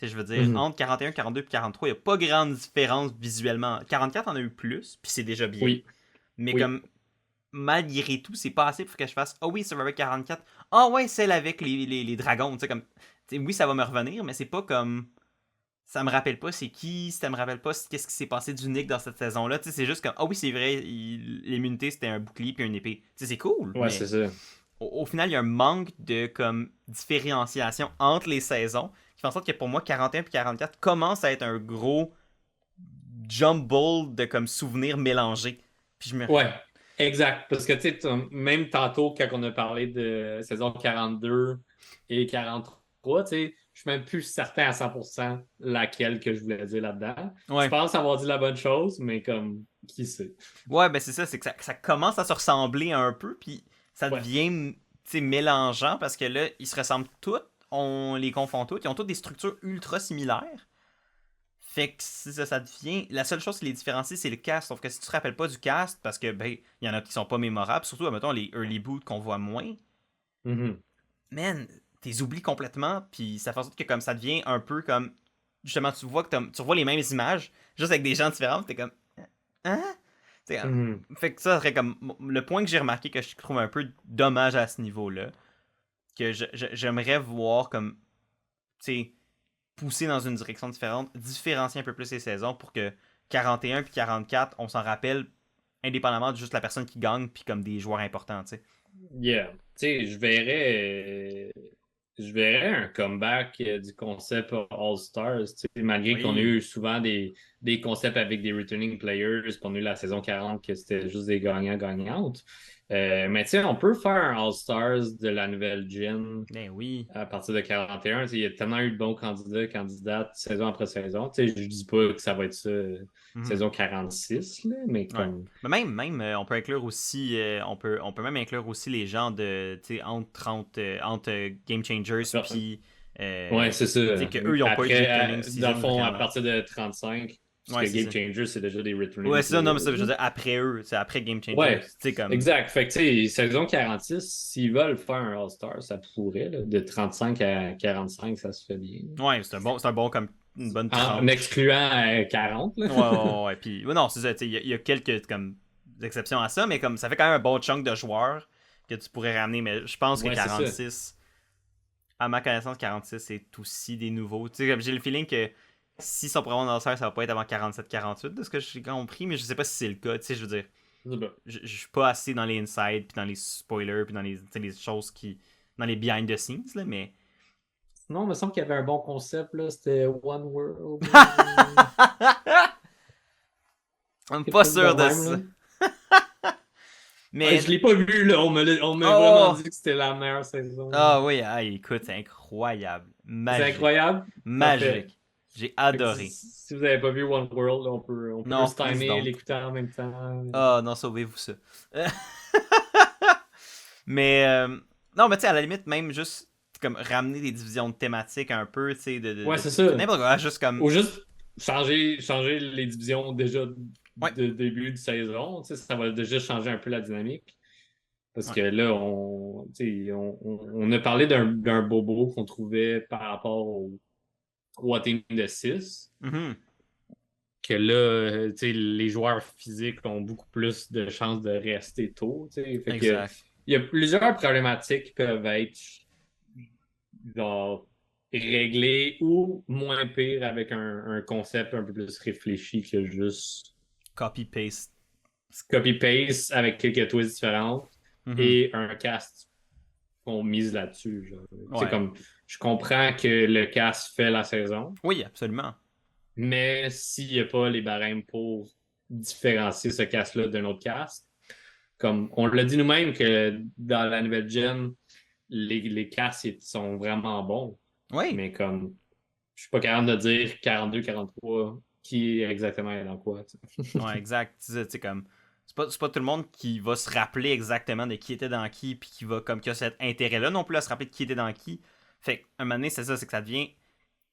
Je veux dire, Mhm. entre 41, 42 et 43, il n'y a pas grande différence visuellement. 44 en a eu plus, puis c'est déjà bien. Oui, Mais oui. comme, malgré tout, c'est pas assez pour que je fasse, oh oui, Survivor 44, ah ouais, celle avec les dragons, tu sais, comme, oui, ça va me revenir, mais c'est pas comme, ça me rappelle pas c'est qui, ça me rappelle pas qu'est-ce qui s'est passé d'unique dans cette saison-là, tu sais, c'est juste comme, ah oui, c'est vrai, l'immunité c'était un bouclier puis une épée, tu sais, c'est cool, Ouais, c'est mais ça. au final, il y a un manque de, comme, différenciation entre les saisons, qui fait en sorte que pour moi, 41 puis 44 commence à être un gros jumble de, comme, souvenirs mélangés. Puis je me, Ouais, exact. Parce que, tu sais, même tantôt, quand on a parlé de saison 42 et 43, tu sais, je suis même plus certain à 100% laquelle que je voulais dire là-dedans. Je ouais. pense avoir dit la bonne chose, mais comme, qui sait? Ouais, ben c'est ça, c'est que ça commence à se ressembler un peu, puis ça Ouais, devient, tu sais, mélangeant, parce que là, ils se ressemblent tous. on les confond toutes. Ils ont toutes des structures ultra similaires. Fait que ça devient. La seule chose qui les différencie, c'est le cast. Sauf que si tu te rappelles pas du cast, parce que ben, il y en a qui sont pas mémorables, surtout, mettons, les early boots qu'on voit moins, man, t'es oublies complètement, puis ça fait en sorte que comme ça devient un peu comme. Justement, tu vois que tu revois les mêmes images, juste avec des gens différents, t'es comme. Hein? Fait que ça serait comme. Le point que j'ai remarqué que je trouve un peu dommage à ce niveau-là, que j'aimerais voir comme. Tu sais, pousser dans une direction différente, différencier un peu plus les saisons pour que 41 puis 44, on s'en rappelle indépendamment de juste la personne qui gagne puis comme des joueurs importants, tu sais. Yeah. Tu sais, je verrais un comeback du concept All-Stars, tu sais, malgré qu'on a Oui. eu souvent des concepts avec des returning players, puis on a eu la saison 40 que c'était juste des gagnants-gagnantes. Mais tu sais, on peut faire un All-Stars de la nouvelle gen Ben oui. à partir de 41. Tu sais, il y a tellement eu de bons candidats, candidates, saison après saison. Tu sais, je dis pas que ça va être ça Mhm. saison 46, là, mais Ouais. comme. Mais même on peut inclure aussi, on peut même inclure aussi les gens de, tu sais, entre Game Changers puis, Ouais, c'est ça. tu sais, que eux ils ont pas eu de returning Après, dans le season fond, à vraiment. partir de 35, parce Ouais, que c'est Game ça. Changer, c'est déjà des returning Ouais, c'est ça, non, mais ça, players, je là. veux dire, après eux, c'est après Game Changers. Ouais, Tu sais, comme. exact. Fait que, tu sais, saison 46, s'ils veulent faire un All-Star, ça pourrait, là. De 35 à 45, ça se fait bien. Ouais, c'est un bon comme une bonne En tranche. excluant 40, là. Ouais, ouais, ouais, ouais. Puis, ouais, non, c'est ça, tu sais, il y a quelques comme, exceptions à ça, mais comme ça fait quand même un bon chunk de joueurs que tu pourrais ramener. Mais je pense que Ouais, c'est ça. 46, à ma connaissance, 46, c'est aussi des nouveaux. Tu sais, comme j'ai le feeling que si son programme d'annonceur, ça va pas être avant 47-48, de ce que j'ai compris, mais je sais pas si c'est le cas. Tu sais, je veux dire, Je sais pas. je suis pas assez dans les insides, puis dans les spoilers, puis dans les, tu sais, les choses qui. Dans les behind the scenes, là, mais. Non, il me semble qu'il y avait un bon concept, là. C'était One World. I'm Quelque pas chose de sûr de même, ça. là. Mais. Je l'ai pas vu, là. On m'a vraiment Oh! dit que c'était la meilleure saison. Ah oui, ah, écoute, c'est incroyable. C'est Magique. incroyable. Parfait. Magique. J'ai Fait que adoré. si vous n'avez pas vu One World, on peut Non, se please timer don't. l'écouter en même temps. Ah non, sauvez-vous ça. mais non, mais tu sais, à la limite, même juste comme ramener des divisions de thématiques un peu, tu sais, Ouais, c'est ça. n'importe quoi, juste comme. Ou juste changer les divisions déjà Ouais, de début de saison. Tu sais, ça va déjà changer un peu la dynamique. Parce ouais. que là, tu sais, on a parlé d'un bobo qu'on trouvait par rapport aux trois teams de 6. Mhm. Que là, tu sais, les joueurs physiques ont beaucoup plus de chances de rester tôt. Tu sais. Fait que Exact. il y a plusieurs problématiques qui peuvent être genre réglées ou moins pires avec un concept un peu plus réfléchi que juste Copy-paste. copy-paste avec quelques twists différentes Mhm. et un cast qu'on mise là-dessus. Genre. Tu sais, Ouais. comme je comprends que le cast fait la saison, Oui, absolument. mais s'il n'y a pas les barèmes pour différencier ce cast-là d'un autre cast, comme on l'a dit nous-mêmes que dans la nouvelle gen, les casts sont vraiment bons, Oui. mais comme je suis pas capable de dire 42-43 qui exactement est dans quoi. Tu sais. Ouais, exact. Tu sais, comme. C'est pas tout le monde qui va se rappeler exactement de qui était dans qui, puis qui va, comme, qui a cet intérêt-là non plus à se rappeler de qui était dans qui. Fait qu'à un moment donné, c'est ça, c'est que ça devient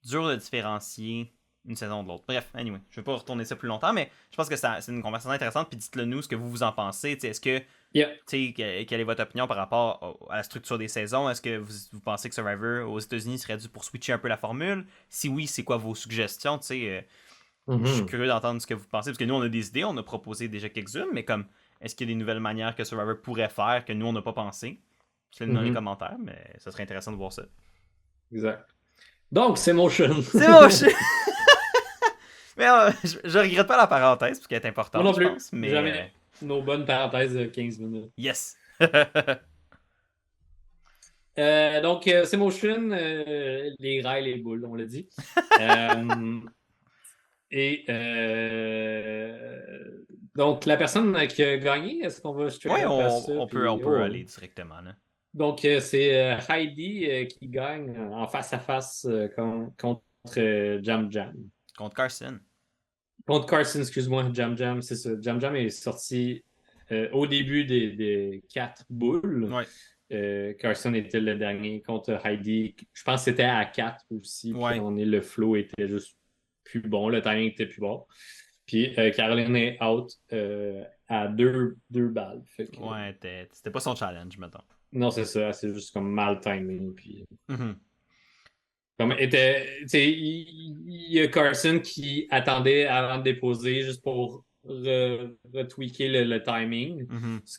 dur de différencier une saison de l'autre. Bref, anyway, je vais pas retourner ça plus longtemps, mais je pense que c'est une conversation intéressante, puis dites-le nous ce que vous en pensez. Est-ce que, Yeah. quelle est votre opinion par rapport à la structure des saisons? Est-ce que vous pensez que Survivor aux États-Unis serait dû pour switcher un peu la formule? Si oui, c'est quoi vos suggestions? Je suis Mhm. curieux d'entendre ce que vous pensez, parce que nous, on a des idées, on a proposé déjà quelques-unes, mais comme, est-ce qu'il y a des nouvelles manières que Survivor pourrait faire que nous, on n'a pas pensé? Dites-le dans les Mhm. commentaires, mais ça serait intéressant de voir ça. Exact. Donc, c'est Motion. C'est moche! Mais je regrette pas la parenthèse, parce qu'elle est Moi importante, non je plus. pense, mais Jamais. Nos bonnes parenthèses de 15 minutes. yes! Donc, c'est Motion, les rats et les boules, on l'a dit. Euh, et donc, la personne qui a gagné, est-ce qu'on va Ouais, straight up à on, ça? on peut, on Puis, peut oh. aller directement, là. Donc, c'est Heidi qui gagne en face à face contre Jam Jam. Contre Carson. Contre Carson, excuse-moi, Jam Jam, c'est ça. Jam Jam est sorti au début des 4 boules. Ouais. Carson était le dernier contre Heidi. Je pense que c'était à 4 aussi. Puis Ouais. le flow était juste plus bon. Le timing était plus bon. Puis Caroline est out à deux balles. Fait que, Ouais, c'était pas son challenge, mettons. non, c'est ça. C'est juste comme mal timing. Puis, Mhm. comme était, tu sais, il y a Carson qui attendait avant de déposer juste pour retweaker le timing. Mhm. Ce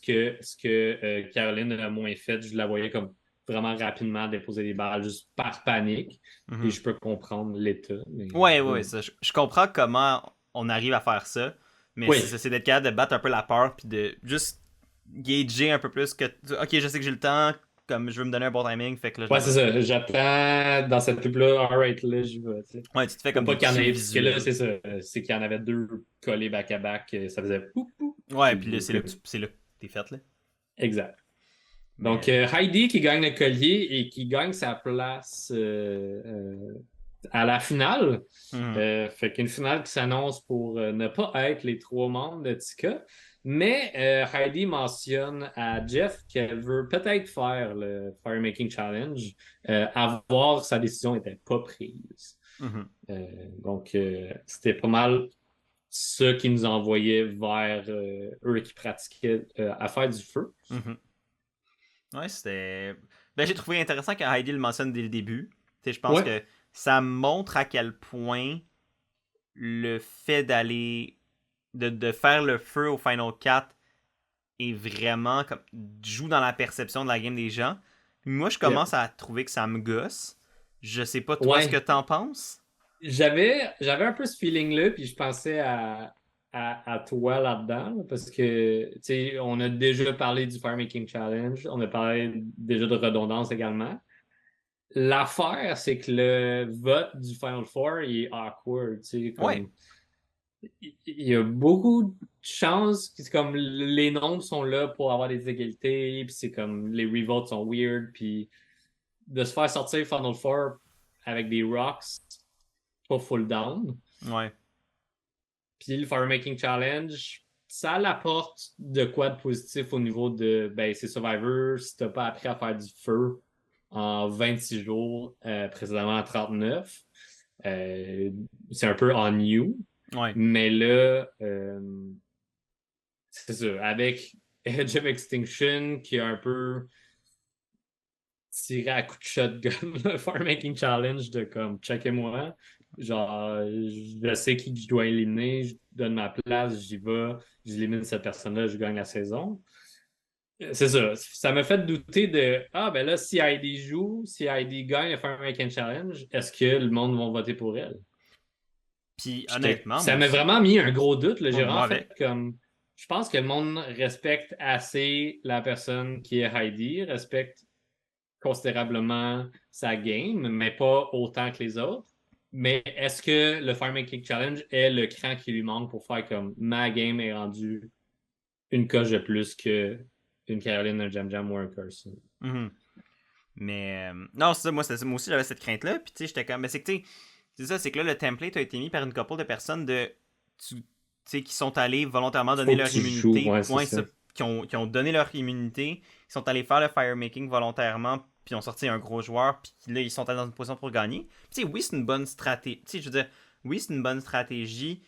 que Caroline a moins fait. Je la voyais comme vraiment rapidement déposer des balles juste par panique. Et Mhm. je peux comprendre l'état. Mais, Ouais, ouais, ouais. ça, je comprends comment on arrive à faire ça, mais Oui, c'est d'être capable de battre un peu la peur, puis de juste gager un peu plus que, ok, je sais que j'ai le temps, comme je veux me donner un bon timing, fait que là, je la ouais, c'est donne. ça. J'attends dans cette pub-là. Alright, là, j'y vais. Tu sais. Ouais, tu te fais Faut comme pas des qu'il y en cues ait. Parce que là, visuels. c'est ça. C'est qu'il y en avait 2 collés back-à-back. Ça faisait poup, poup. Ouais, puis là, Puis, c'est là que t'es fait, là. exact. Donc, Mais, Heidi qui gagne le collier et qui gagne sa place à la finale. mhm. Fait qu'une finale qui s'annonce pour ne pas être les 3 membres de Tika. Mais Heidi mentionne à Jeff qu'elle veut peut-être faire le Firemaking Challenge, à voir sa décision n'était pas prise. Mhm. Donc, c'était pas mal ça qui nous envoyait vers eux qui pratiquaient à faire du feu. Mhm. Ouais, c'était. Ben, j'ai trouvé intéressant que Heidi le mentionne dès le début. Tu sais, je pense Ouais, que ça montre à quel point le fait d'aller. De faire le feu au Final 4 est vraiment comme. Joue dans la perception de la game des gens. Moi, je yeah. commence à trouver que ça me gosse. Je sais pas toi ce que Ouais. t'en penses. J'avais un peu ce feeling-là, puis je pensais à toi là-dedans, là, parce que, tu sais, on a déjà parlé du Firemaking Challenge, on a parlé déjà de redondance également. L'affaire, c'est que le vote du Final Four il est awkward, tu sais, Ouais. comme, il y a beaucoup de chances, que c'est comme, les nombres sont là pour avoir des égalités, puis c'est comme, les revotes sont weird, puis de se faire sortir Final Four avec des rocks, pas full down. Ouais. Puis le Firemaking Challenge, ça l'apporte de quoi de positif au niveau de, ben, c'est Survivor, si t'as pas appris à faire du feu en 26 jours, précédemment en 39, euh, c'est un peu on you. Ouais. Mais là, c'est ça, avec Edge of Extinction qui a un peu tiré à coup de shotgun le Firemaking Challenge de comme, checkez-moi. Genre, je sais qui je dois éliminer, je donne ma place, j'y vais, j'élimine cette personne-là, je gagne la saison. C'est ça. Ça m'a fait douter de ah, ben là, si Heidi joue, si Heidi gagne le Firemaking Challenge, est-ce que le monde va voter pour elle? Puis honnêtement, moi Ça m'a aussi. vraiment mis un gros doute. Là. Ouais, J'ai moi vraiment fait avec. comme. Je pense que le monde respecte assez la personne qui est Heidi, respecte considérablement sa game, mais pas autant que les autres. Mais est-ce que le Firemaking Challenge est le cran qui lui manque pour faire comme ma game est rendue une coche de plus que une Caroline, un Jam Jam ou un Carson? Mhm. Mais non, c'est ça, moi aussi j'avais cette crainte-là. Puis tu sais, j'étais comme. Mais c'est que tu sais, c'est ça, c'est que là, le template a été mis par une couple de personnes tu sais, qui sont allés volontairement donner Faut que leur tu joues, immunité. ouais, c'est Ouais, ça. ça, qui ont donné leur immunité, qui sont allés faire le firemaking volontairement, puis ont sorti un gros joueur, puis là, ils sont allés dans une position pour gagner. Puis, tu sais, oui, c'est une bonne stratégie. Tu sais, je veux dire, oui, c'est une bonne stratégie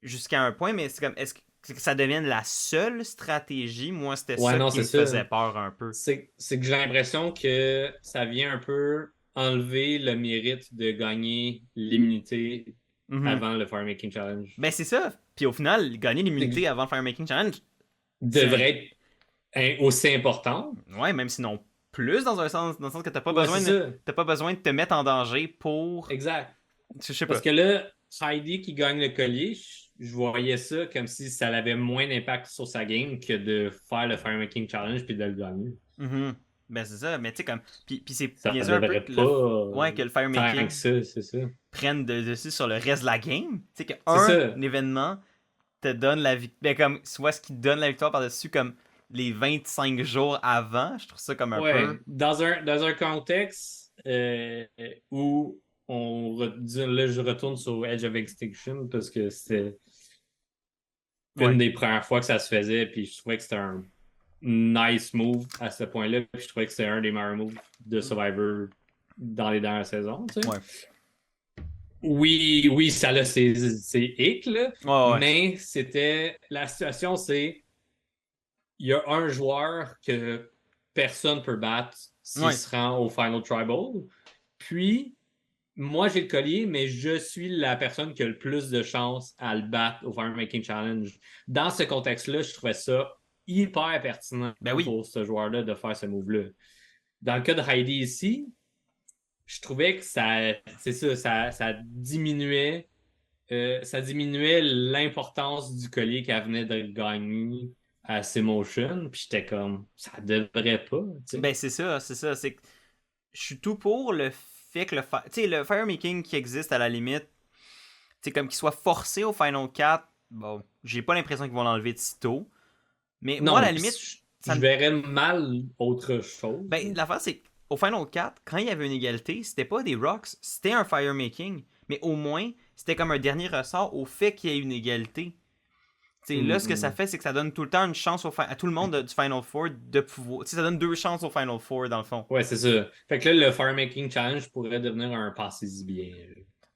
jusqu'à un point, mais c'est comme, est-ce que ça devienne la seule stratégie? Moi, c'était Ouais, ça non, qui c'est me ça. faisait peur un peu. C'est que j'ai l'impression que ça vient un peu enlever le mérite de gagner l'immunité Mhm. avant le Firemaking Challenge. Ben, c'est ça. Puis au final, gagner C'est que l'immunité avant le Firemaking Challenge, c'est un. devrait être aussi important. Ouais, même sinon plus dans le sens que Ouais, c'est ça. t'as pas besoin de te mettre en danger pour. Exact. Je sais Parce pas. que là, Heidi qui gagne le collier, je voyais ça comme si ça avait moins d'impact sur sa game que de faire le Firemaking Challenge puis de le gagner. Mhm. Ben, c'est ça. Mais tu sais, comme. Puis c'est Ça niaiseux un peu devrait que pas ouais, que le tant Firemaking que ça, c'est ça. prenne de dessus sur le reste de la game. Tu sais, C'est qu'un ça. événement te donne la victoire. Ben, comme, soit ce qui te donne la victoire par-dessus, comme les 25 jours avant. Je trouve ça comme un peu. Ouais, dans un contexte où là, je retourne sur Edge of Extinction parce que une des premières fois que ça se faisait, puis je trouvais que c'était un nice move à ce point-là, puis je trouvais que c'était un des meilleurs moves de Survivor dans les dernières saisons, tu sais. Ouais. Oui, oui, ça a ses hicks, là, Ouais. mais c'était... La situation, c'est... Il y a un joueur que personne peut battre s'il Ouais. se rend au Final Tribal, puis... Moi, j'ai le collier, mais je suis la personne qui a le plus de chances à le battre au Fire Making Challenge. Dans ce contexte-là, je trouvais ça hyper pertinent Ben oui. pour ce joueur-là de faire ce move-là. Dans le cas de Heidi ici, je trouvais que c'est ça diminuait l'importance du collier qu'elle venait de gagner à Motion. Puis j'étais comme, ça devrait pas, tu sais. Ben c'est ça. C'est que je suis tout pour le fait que le firemaking qui existe à la limite, comme qu'il soit forcé au Final 4, bon, j'ai pas l'impression qu'ils vont l'enlever de sitôt. Mais moi, à Non, la limite, ça je me. verrais mal autre chose. Ben, l'affaire, c'est qu'au Final 4, quand il y avait une égalité, c'était pas des rocks, c'était un firemaking. Mais au moins, c'était comme un dernier ressort au fait qu'il y ait une égalité. Là, ce que ça fait, c'est que ça donne tout le temps une chance à tout le monde du Final Four de pouvoir. Ça donne 2 chances au Final Four, dans le fond. Ouais, c'est ça. Fait que là, le Fire Making Challenge pourrait devenir un passez-y bien.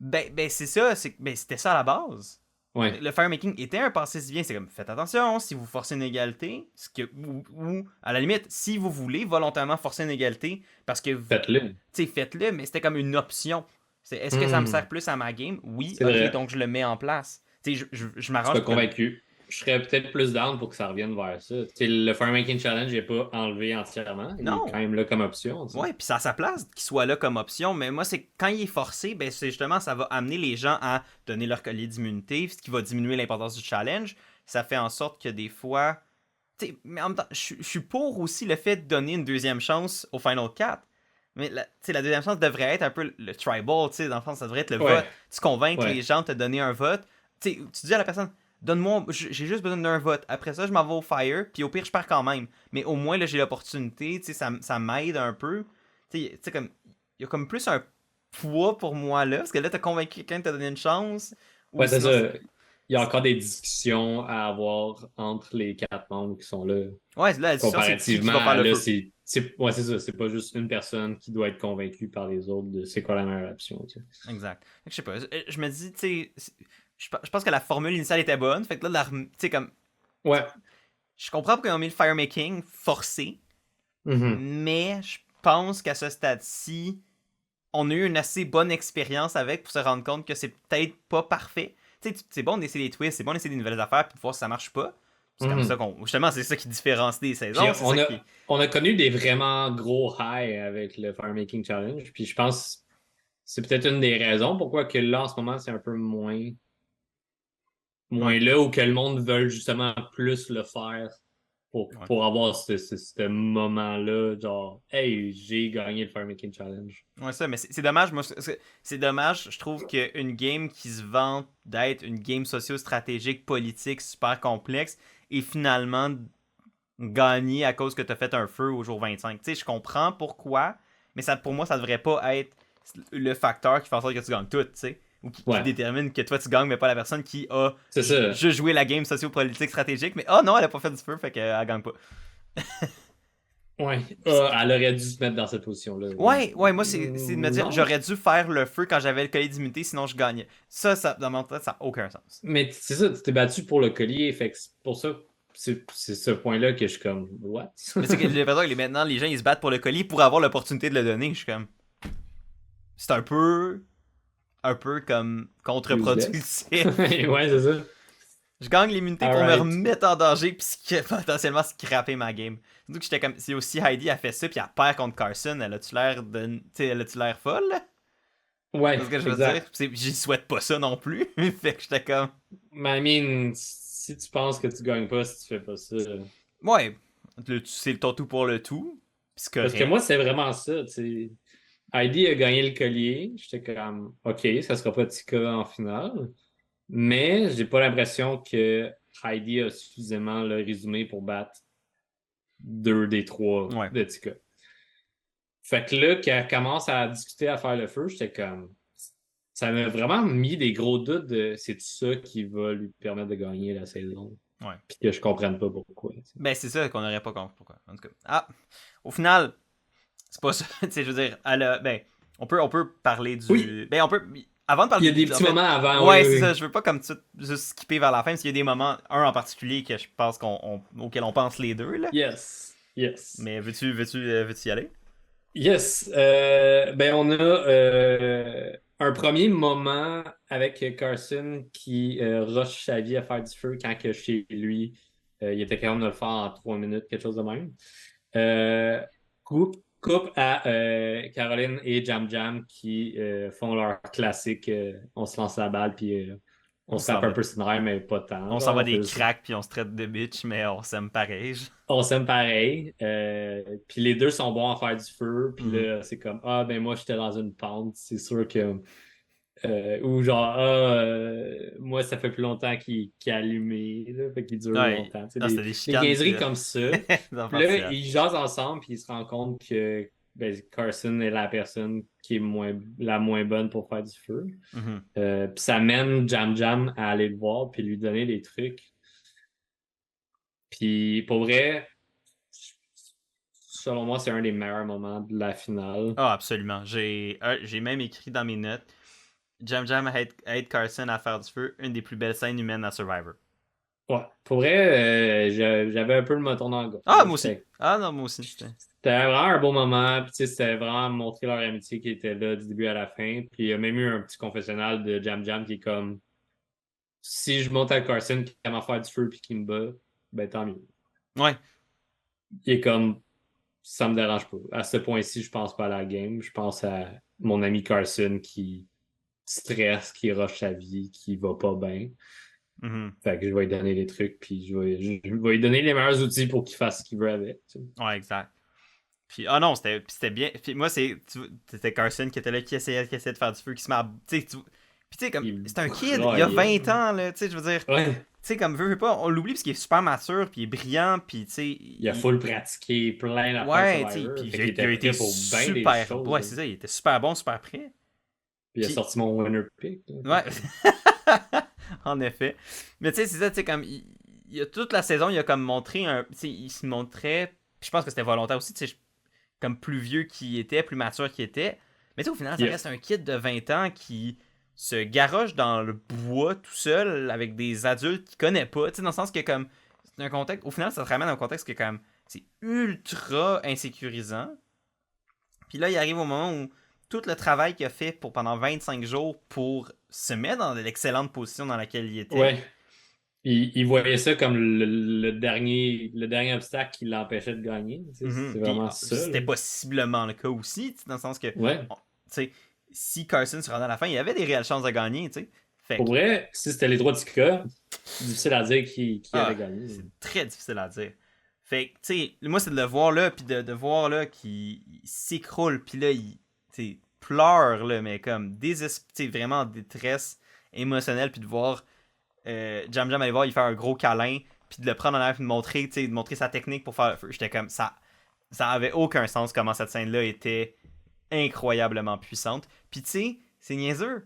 Ben c'est ça, c'était ça à la base. Ouais. Le firemaking était un passé si bien, c'est comme faites attention, si vous forcez une égalité, ou à la limite, si vous voulez volontairement forcer une égalité, parce que Faites-le. faites-le, mais c'était comme une option. Est-ce que ça me sert plus à ma game? Oui, C'est ok, vrai. donc je le mets en place. Je Je suis m'arrange pas pour que. convaincu. Je serais peut-être plus down pour que ça revienne vers ça. T'sais, le Fire Making Challenge n'est pas enlevé entièrement. Il est quand Non! même là comme option. T'sais. Ouais, puis ça a sa place qu'il soit là comme option, mais moi, c'est quand il est forcé, ben c'est justement, ça va amener les gens à donner leur collier d'immunité, ce qui va diminuer l'importance du challenge. Ça fait en sorte que des fois. Mais en même temps, je suis pour aussi le fait de donner une deuxième chance au Final 4. Mais la deuxième chance devrait être un peu le tribal, dans le fond, ça devrait être le vote. Ouais. Tu convaincs Ouais. les gens de te donner un vote. Tu dis à la personne, donne-moi, j'ai juste besoin d'un vote. Après ça, je m'en vais au fire, puis au pire, je perds quand même. Mais au moins, là, j'ai l'opportunité, ça m'aide un peu. Comme, il y a comme plus un poids pour moi là, parce que là, t'as convaincu quelqu'un de te donner une chance. Ou Ouais, c'est sinon, ça. Il y a encore des discussions à avoir entre les 4 membres qui sont là. ouais, là, la discussion, c'est qui Comparativement va faire à le là, feu. ouais, c'est ça. C'est pas juste une personne qui doit être convaincue par les autres de c'est quoi la meilleure option. T'sais. Exact. Fait que je sais pas. Je me dis, tu sais, je pense que la formule initiale était bonne. Fait que là, tu sais, comme. Ouais. Je comprends pourquoi ils ont mis le firemaking forcé, Mhm. mais je pense qu'à ce stade-ci, on a eu une assez bonne expérience avec pour se rendre compte que c'est peut-être pas parfait. Tu sais, c'est bon d'essayer des twists, c'est bon d'essayer des nouvelles affaires puis de voir si ça marche pas. C'est comme Mhm. ça qu'on. Justement, c'est ça qui différencie des Puis saisons. C'est ça qui. on a connu des vraiment gros highs avec le Fire Making Challenge. Puis je pense que c'est peut-être une des raisons pourquoi que là, en ce moment, c'est un peu moins Ouais. là où que le monde veut justement plus le faire Ouais. pour avoir ce moment-là, genre, hey, j'ai gagné le Fire Making Challenge. Ouais, ça, mais c'est dommage. Moi, c'est dommage. Je trouve qu'une game qui se vante d'être une game socio-stratégique, politique, super complexe, est finalement gagnée à cause que tu as fait un feu au jour 25. Tu sais, je comprends pourquoi, mais ça, pour moi, ça devrait pas être le facteur qui fait en sorte que tu gagnes tout, tu sais. Ou qui Ouais, détermine que toi tu gagnes, mais pas la personne qui a c'est ça. juste joué la game socio-politique stratégique, mais oh non, elle a pas fait du feu, fait qu'elle gagne pas. Ouais. Elle aurait dû se mettre dans cette position-là. Ouais, moi, c'est de me dire, Non, j'aurais dû faire le feu quand j'avais le collier d'immunité, sinon je gagnais. Ça, dans mon tête, ça n'a aucun sens. mais c'est ça, tu t'es battu pour le collier, fait que c'est pour ça, c'est ce point-là que je suis comme, what? Mais c'est que j'ai l'impression que maintenant, les gens, ils se battent pour le collier pour avoir l'opportunité de le donner. Je suis comme. C'est un peu comme Useless. contre-productif. Ouais, c'est ça. Je gagne l'immunité pour me Alright. remettre en danger puis potentiellement scraper ma game. Surtout que j'étais comme. Si aussi Heidi a fait ça puis elle perd contre Carson, elle a-tu l'air de. Tu sais, elle a-tu l'air folle, là? Ouais, C'est ce que je veux dire. exact. J'y souhaite pas ça non plus. Fait que j'étais comme. Mais I mean, si tu penses que tu gagnes pas si tu fais pas ça. Ouais, c'est le ton tout pour le tout. Pis c'est Parce que correct. moi, c'est vraiment ça, tu sais. Heidi a gagné le collier. J'étais comme, OK, ça sera pas Tika en finale. Mais j'ai pas l'impression que Heidi a suffisamment le résumé pour battre 2 des 3 Ouais. de Tika. Fait que là, qu'elle commence à discuter, à faire le feu, j'étais comme. Ça m'a vraiment mis des gros doutes de c'est ça qui va lui permettre de gagner la saison. Ouais. Puis que je comprenne pas pourquoi. Ben, c'est ça qu'on n'aurait pas compris pourquoi. En tout cas. Ah, au final, c'est pas ça. Tu sais, je veux dire, ben, on peut parler Oui, du. Ben, on peut. Avant de il y parler a des en petits fait. moments avant, oui, Ouais, oui, c'est ça. oui. Je veux pas comme ça juste skipper vers la fin, parce qu'il y a des moments, un en particulier, que je pense auquel on pense les deux, là. Yes, yes. Mais veux-tu y aller? Yes. Ben, on a un premier moment avec Carson qui rush sa vie à faire du feu quand que chez lui, il était capable de le faire en 3 minutes, quelque chose de même. Coupe à Caroline et Jam Jam qui font leur classique on se lance la balle puis on On se s'en tape un va. peu sur le nerf, mais pas tant. On Genre, s'envoie on fait des juste cracks, puis on se traite de bitch, mais on s'aime pareil. on s'aime pareil. Puis les deux sont bons à faire du feu. Puis Mhm. là, c'est comme ah ben moi j'étais dans une pente, c'est sûr que ou genre moi ça fait plus longtemps qu'il a allumé, là, fait qu'il dure Ouais, longtemps. Tu sais, non, c'était des des chicanes niaiseries pures. comme ça. Des enfants Puis là, de ils jasent ensemble, puis ils se rendent compte que ben, Carson est la personne qui est la moins bonne pour faire du feu. Mhm. Puis ça mène Jam Jam à aller le voir, puis lui donner des trucs. Puis pour vrai, selon moi, c'est un des meilleurs moments de la finale. Ah, absolument. J'ai même écrit dans mes notes Jam Jam aide Carson à faire du feu, une des plus belles scènes humaines à Survivor. Ouais, pour vrai, j'avais un peu le moton dans le gars. Ah, moi aussi. Ah, non, moi aussi. C'était vraiment un beau moment, puis tu sais, c'était vraiment montrer leur amitié qui était là du début à la fin. Puis il y a même eu un petit confessionnal de Jam Jam qui est comme si je monte à Carson qui aime faire du feu puis qui me bat, ben tant mieux. Ouais. Il est comme ça me dérange pas. À ce point-ci, je pense pas à la game. Je pense à mon ami Carson qui stresse, qui rush sa vie, qui va pas bien. Mhm. Fait que je vais lui donner des trucs, puis je vais lui donner les meilleurs outils pour qu'il fasse ce qu'il veut avec. Tu sais. Ouais, exact. Puis, ah non, c'était bien. Puis moi, c'était Carson qui était là, qui essayait de faire du feu, qui se met à. Puis tu sais, comme. Il C'est un kid, il y a braillait. 20 ans, là. Tu sais, je veux dire. Ouais. Tu sais, comme veut pas, on l'oublie parce qu'il est super mature, puis il est brillant, puis tu sais. Il a full pratiqué plein d'affaires Ouais, tu sais, Survivor. puis Fait il a, qu'il il a était été prêt pour bien des super. choses. Ouais, Là. c'est ça, il était super bon, super prêt. Puis il a Puis, sorti mon winner pick. Là. ouais. En effet. Mais tu sais, c'est ça, tu sais, comme. Il a toute la saison, il a comme montré un. Tu sais, il se montrait. Puis je pense que c'était volontaire aussi, tu sais, comme plus vieux qu'il était, plus mature qu'il était. Mais tu sais, au final, ça Yeah. reste un kid de 20 ans qui se garoche dans le bois tout seul avec des adultes qu'il connaît pas. Tu sais, dans le sens que, comme, c'est un contexte. Au final, ça te ramène à un contexte que, comme, c'est ultra insécurisant. Puis là, il arrive au moment où tout le travail qu'il a fait pour pendant 25 jours pour se mettre dans l'excellente position dans laquelle il était. Ouais. Il voyait ça comme le dernier obstacle qui l'empêchait de gagner. Tu sais, Mhm. c'est Puis vraiment ça. c'était Là. possiblement le cas aussi, tu sais, dans le sens que, tu Ouais. sais, si Carson se rendait à la fin, il avait des réelles chances de gagner, tu sais. Fait Pour que, vrai, si c'était les droits du cas, difficile à dire qui allait ah, gagner. c'est très difficile à dire. Fait que, tu sais, moi, c'est de le voir là, puis de voir là qu'il s'écroule, puis là, il pleure, là, mais comme vraiment en détresse émotionnelle, puis de voir Jam Jam aller voir, il faire un gros câlin, puis de le prendre en l'air, puis de montrer sa technique pour faire le feu. J'étais comme ça avait aucun sens comment cette scène-là était incroyablement puissante. Puis tu sais, c'est niaiseux,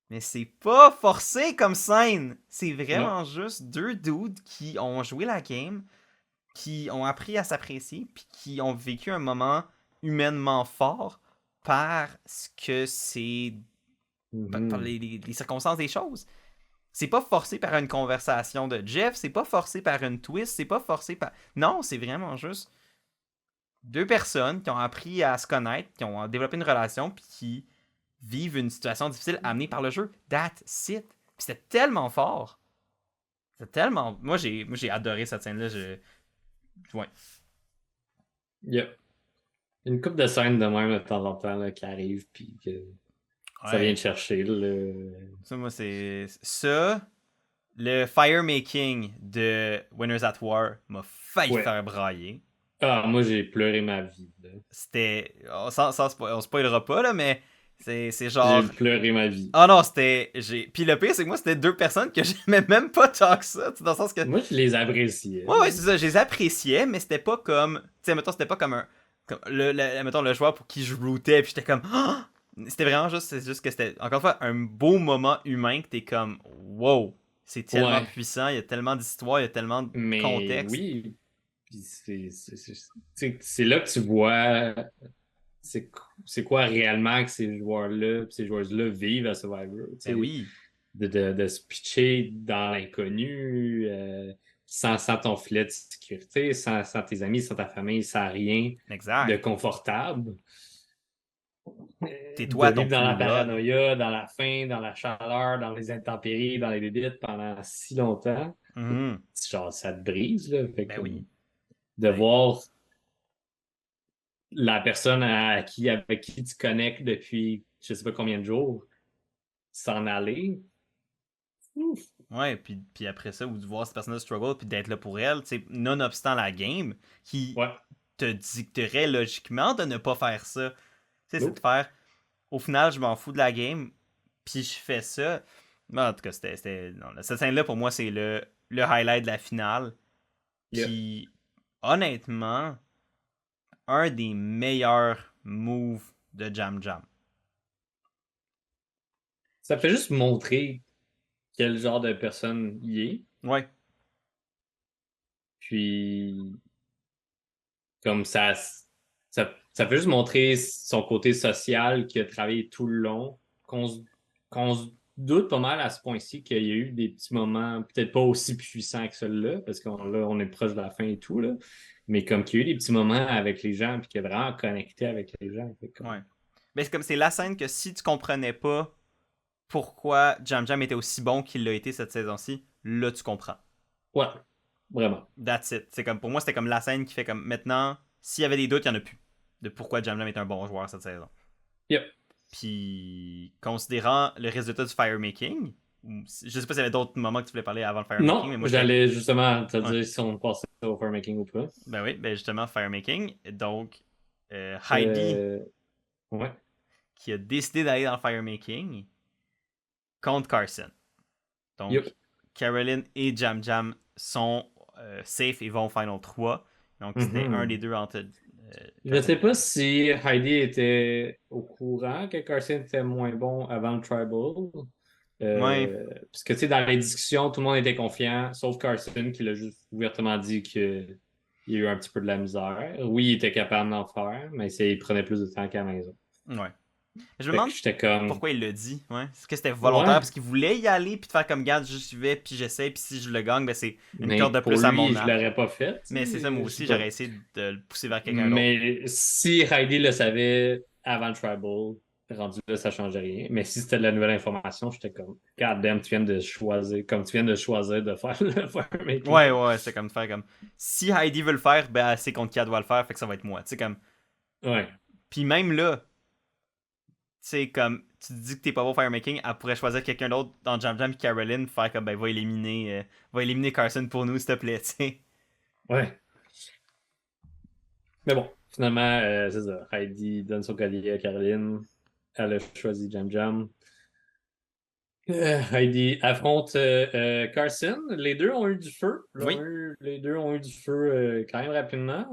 mais c'est pas forcé comme scène. C'est Non. vraiment juste deux dudes qui ont joué la game, qui ont appris à s'apprécier, puis qui ont vécu un moment humainement fort parce que c'est par Mhm. les circonstances des choses. C'est pas forcé par une conversation de Jeff, c'est pas forcé par une twist, c'est pas forcé par. Non, c'est vraiment juste deux personnes qui ont appris à se connaître, qui ont développé une relation, puis qui vivent une situation difficile amenée par le jeu. That's it. Puis c'était tellement fort. C'était tellement. Moi, j'ai adoré cette scène-là. Ouais. Yep. Une coupe de scènes de même de temps en temps là, qui arrive puis que ça vient Ouais. te chercher. Là. Ça, moi, c'est. Ça, le firemaking de Winners at War m'a failli Ouais. faire brailler. Ah, moi j'ai pleuré ma vie. Là. C'était. On spoilera pas, là, mais c'est genre. J'ai pleuré ma vie. Ah non, c'était. Puis le pire, c'est que moi, c'était deux personnes que j'aimais même pas tant que ça. Dans le sens que. Moi je les appréciais. Ouais, ouais, c'est ça. Je les appréciais, mais c'était pas comme. Tu sais, mettons, c'était pas comme un. Comme mettons, le joueur pour qui je rootais, puis j'étais comme. C'était vraiment juste. C'est juste que c'était, encore une fois, un beau moment humain que t'es comme. Wow. C'est tellement Ouais, puissant, il y a tellement d'histoires, il y a tellement de mais contexte. oui. Puis c'est là que tu vois c'est c'est quoi réellement que ces joueurs-là, ces joueuses-là vivent à Survivor. Tu Ben sais, oui, de se pitcher dans l'inconnu, sans ton filet de sécurité, sans tes amis, sans ta famille, sans rien de exact. confortable. T'es De toi à ton vivre dans plus la raw. paranoïa, dans la faim, dans la chaleur, dans les intempéries, dans les bébites pendant si longtemps, Mhm. genre, ça te brise, là. Fait Ben que, oui. de Ben, voir la personne avec qui tu connectes depuis je sais pas combien de jours s'en aller. Ouf. ouais, puis après ça, ou de voir cette personne-là struggle, puis d'être là pour elle, tu sais, nonobstant la game, qui Ouais. te dicterait logiquement de ne pas faire ça. Tu sais, c'est de Nope. faire, au final, je m'en fous de la game, puis je fais ça. Mais en tout cas, non, cette scène-là, pour moi, c'est le highlight de la finale. Yeah. Puis, honnêtement, un des meilleurs moves de Jam Jam. Ça fait juste montrer quel genre de personne il est. Ouais, Puis, comme ça fait juste montrer son côté social qui a travaillé tout le long, qu'on se doute pas mal à ce point-ci qu'il y a eu des petits moments, peut-être pas aussi puissants que celui-là, parce qu'on là, on est proche de la fin et tout, là, mais comme qu'il y a eu des petits moments avec les gens, puis qu'il a vraiment connecté avec les gens. Fait ouais. comme... Mais c'est comme c'est la scène que si tu comprenais pas pourquoi Jam Jam était aussi bon qu'il l'a été cette saison-ci, là tu comprends. Ouais, vraiment. That's it. C'est comme pour moi c'était comme la scène qui fait comme maintenant s'il y avait des doutes, il y en a plus de pourquoi Jam Jam est un bon joueur cette saison. Yep. Puis considérant le résultat du firemaking, je sais pas s'il y avait d'autres moments que tu voulais parler avant le firemaking, Non, mais moi j'étais j'allais justement te ouais. dire si on passait au farmaking ou pas. Ben oui, ben justement firemaking. Donc Heidi Euh, ouais. qui a décidé d'aller dans le firemaking contre Carson. Donc, Yep. Caroline et Jam Jam sont safe et vont au Final 3. Donc, c'était un des Mhm. deux entre Je Carson sais et pas Jam. si Heidi était au courant que Carson était moins bon avant le Tribal. Ouais, Parce que tu sais, dans les discussions, tout le monde était confiant, sauf Carson qui l'a juste ouvertement dit qu'il y a eu un petit peu de la misère. Oui, il était capable d'en faire, mais il prenait plus de temps qu'à la maison. ouais. Je me Fait que demande j'étais comme, pourquoi il l'a dit. Ouais. Est-ce que c'était volontaire ouais, parce qu'il voulait y aller puis de faire comme garde, je vais puis j'essaie puis si je le gagne, ben c'est une mais corde de pour plus à mon lui, je arc. l'aurais pas fait. Mais Tu c'est ça, moi sais, je sais aussi, pas. j'aurais essayé de le pousser vers quelqu'un d'autre. Mais si Heidi le savait avant le Tribal, rendu là, ça changeait rien. Mais si c'était de la nouvelle information, j'étais comme, God damn, tu viens de choisir, comme tu viens de choisir de faire le Ouais, firemaking. ouais, c'est comme de faire comme. Si Heidi veut le faire, ben c'est contre qui elle doit le faire, fait que ça va être moi. Tu sais, comme. Ouais, Puis même là, sais, comme tu te dis que t'es pas bon au firemaking, elle pourrait choisir quelqu'un d'autre dans Jam Jam et Caroline, faire comme ben va éliminer Carson pour nous, s'il te plaît, tu sais. ouais. Mais bon, finalement, c'est ça. Heidi donne son collier à Caroline. Elle a choisi Jam Jam. Heidi affronte Carson. Les deux ont eu du feu. Oui, Les deux ont eu du feu quand même rapidement.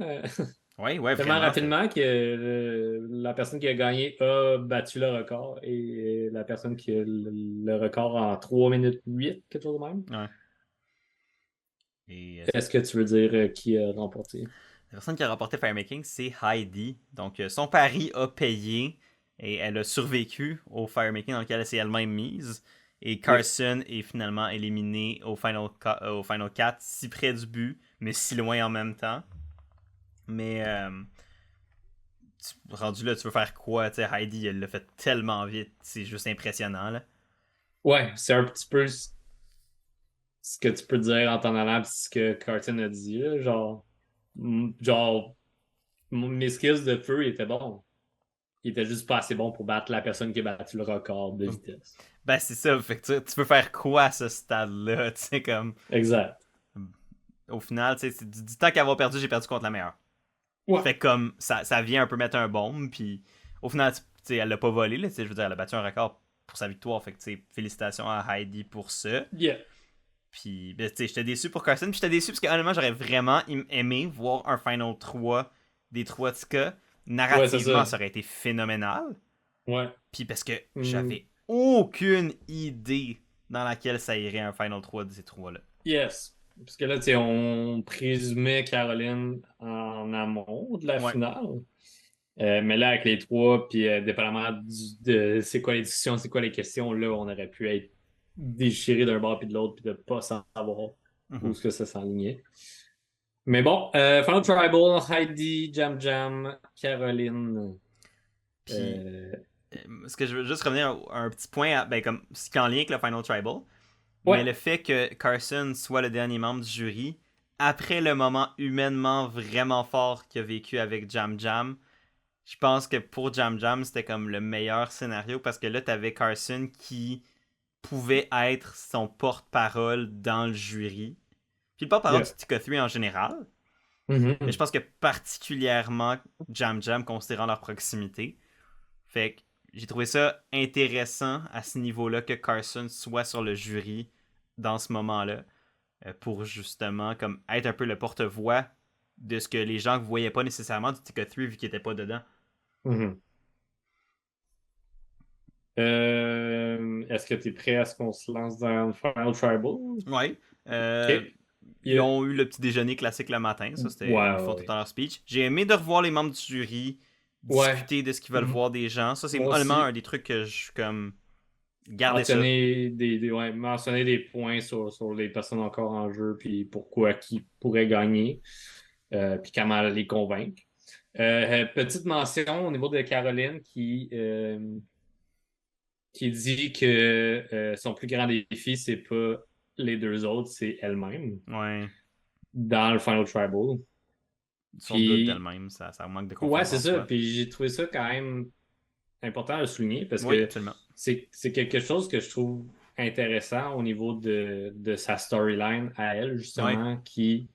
oui, ouais, Tellement vraiment, c'était. rapidement que la personne qui a gagné a battu le record et la personne qui a le record en 3 minutes 8, quelque chose de même. Ouais. Et c'est Est-ce ça. que tu veux dire qui a remporté? La personne qui a remporté firemaking, c'est Heidi. Donc son pari a payé et elle a survécu au firemaking dans lequel elle s'est elle-même mise. Et Yep. Carson est finalement éliminé au final 4, si près du but, mais si loin en même temps. Mais rendu là, tu veux faire quoi? T'sais, Heidi, elle l'a fait tellement vite. C'est juste impressionnant, là. Ouais, c'est un petit peu ce que tu peux dire en t'en allant, pis ce que Carton a dit. Là, genre, mes skills de feu étaient bons. Ils étaient juste pas assez bons pour battre la personne qui a battu le record de vitesse. Ben, c'est ça. Fait que tu veux faire quoi à ce stade-là? Tu sais, comme. Exact. Au final, tu sais, du temps qu'avoir perdu, j'ai perdu contre la meilleure. Ouais. Fait que comme ça vient un peu mettre un bombe, puis au final, tu sais, elle l'a pas volé, là. Je veux dire, elle a battu un record pour sa victoire. Fait que, tu sais, félicitations à Heidi pour ça. Yeah. Puis, ben, tu sais, j'étais déçu pour Carson. Puis j'étais déçu parce que, honnêtement, j'aurais vraiment aimé voir un Final 3 des Troika. Ouais, c'est Narrativement, ça. ça aurait été phénoménal. Ouais. Puis parce que Hmm. j'avais aucune idée dans laquelle ça irait un Final 3 de ces trois-là. Yes. Parce que là, tu sais, on présumait Caroline en amont de la Ouais. finale. Mais là, avec les trois, puis dépendamment de c'est quoi les discussions, c'est quoi les questions, là, on aurait pu être déchiré d'un bord puis de l'autre, puis de pas savoir où Mhm. est-ce que ça s'enlignait. Mais bon, Final Tribal, Heidi, Jam Jam, Caroline. Puis, euh, ce que je veux juste revenir à un petit point, ben, comme ce qui est en lien avec le Final Tribal, mais ouais, le fait que Carson soit le dernier membre du jury, après le moment humainement vraiment fort qu'il a vécu avec Jam Jam, je pense que pour Jam Jam, c'était comme le meilleur scénario parce que là, t'avais Carson qui pouvait être son porte-parole dans le jury. Puis le porte-parole du yeah. TK3 en général, mais je Mhm. pense que particulièrement Jam Jam considérant leur proximité. Fait que j'ai trouvé ça intéressant à ce niveau-là que Carson soit sur le jury dans ce moment-là pour justement comme être un peu le porte-voix de ce que les gens ne voyaient pas nécessairement du TK3 vu qu'il n'était pas dedans. Mhm. Est-ce que tu es prêt à ce qu'on se lance dans le Final Tribal? Ouais. Euh, OK. Ils ont eu le petit déjeuner classique le matin. Ça, c'était, ils Ouais, le font tout ouais, dans leur speech. J'ai aimé de revoir les membres du jury, ouais. discuter de ce qu'ils veulent Mhm. voir des gens. Ça, c'est Moi honnêtement un aussi, des trucs que je suis comme. Gardez ça. mentionner des points sur les personnes encore en jeu, puis pourquoi qui pourraient gagner, puis comment les convaincre. Petite mention au niveau de Caroline qui dit que son plus grand défi, c'est pas les deux autres, c'est elle-même Ouais. dans le Final Tribal. Son doute Puis, d'elle-même, ça manque de ouais, confiance c'est en ça. soi. Puis j'ai trouvé ça quand même important à souligner parce Oui, que absolument. c'est quelque chose que je trouve intéressant au niveau de sa storyline à elle, Ouais. justement, qui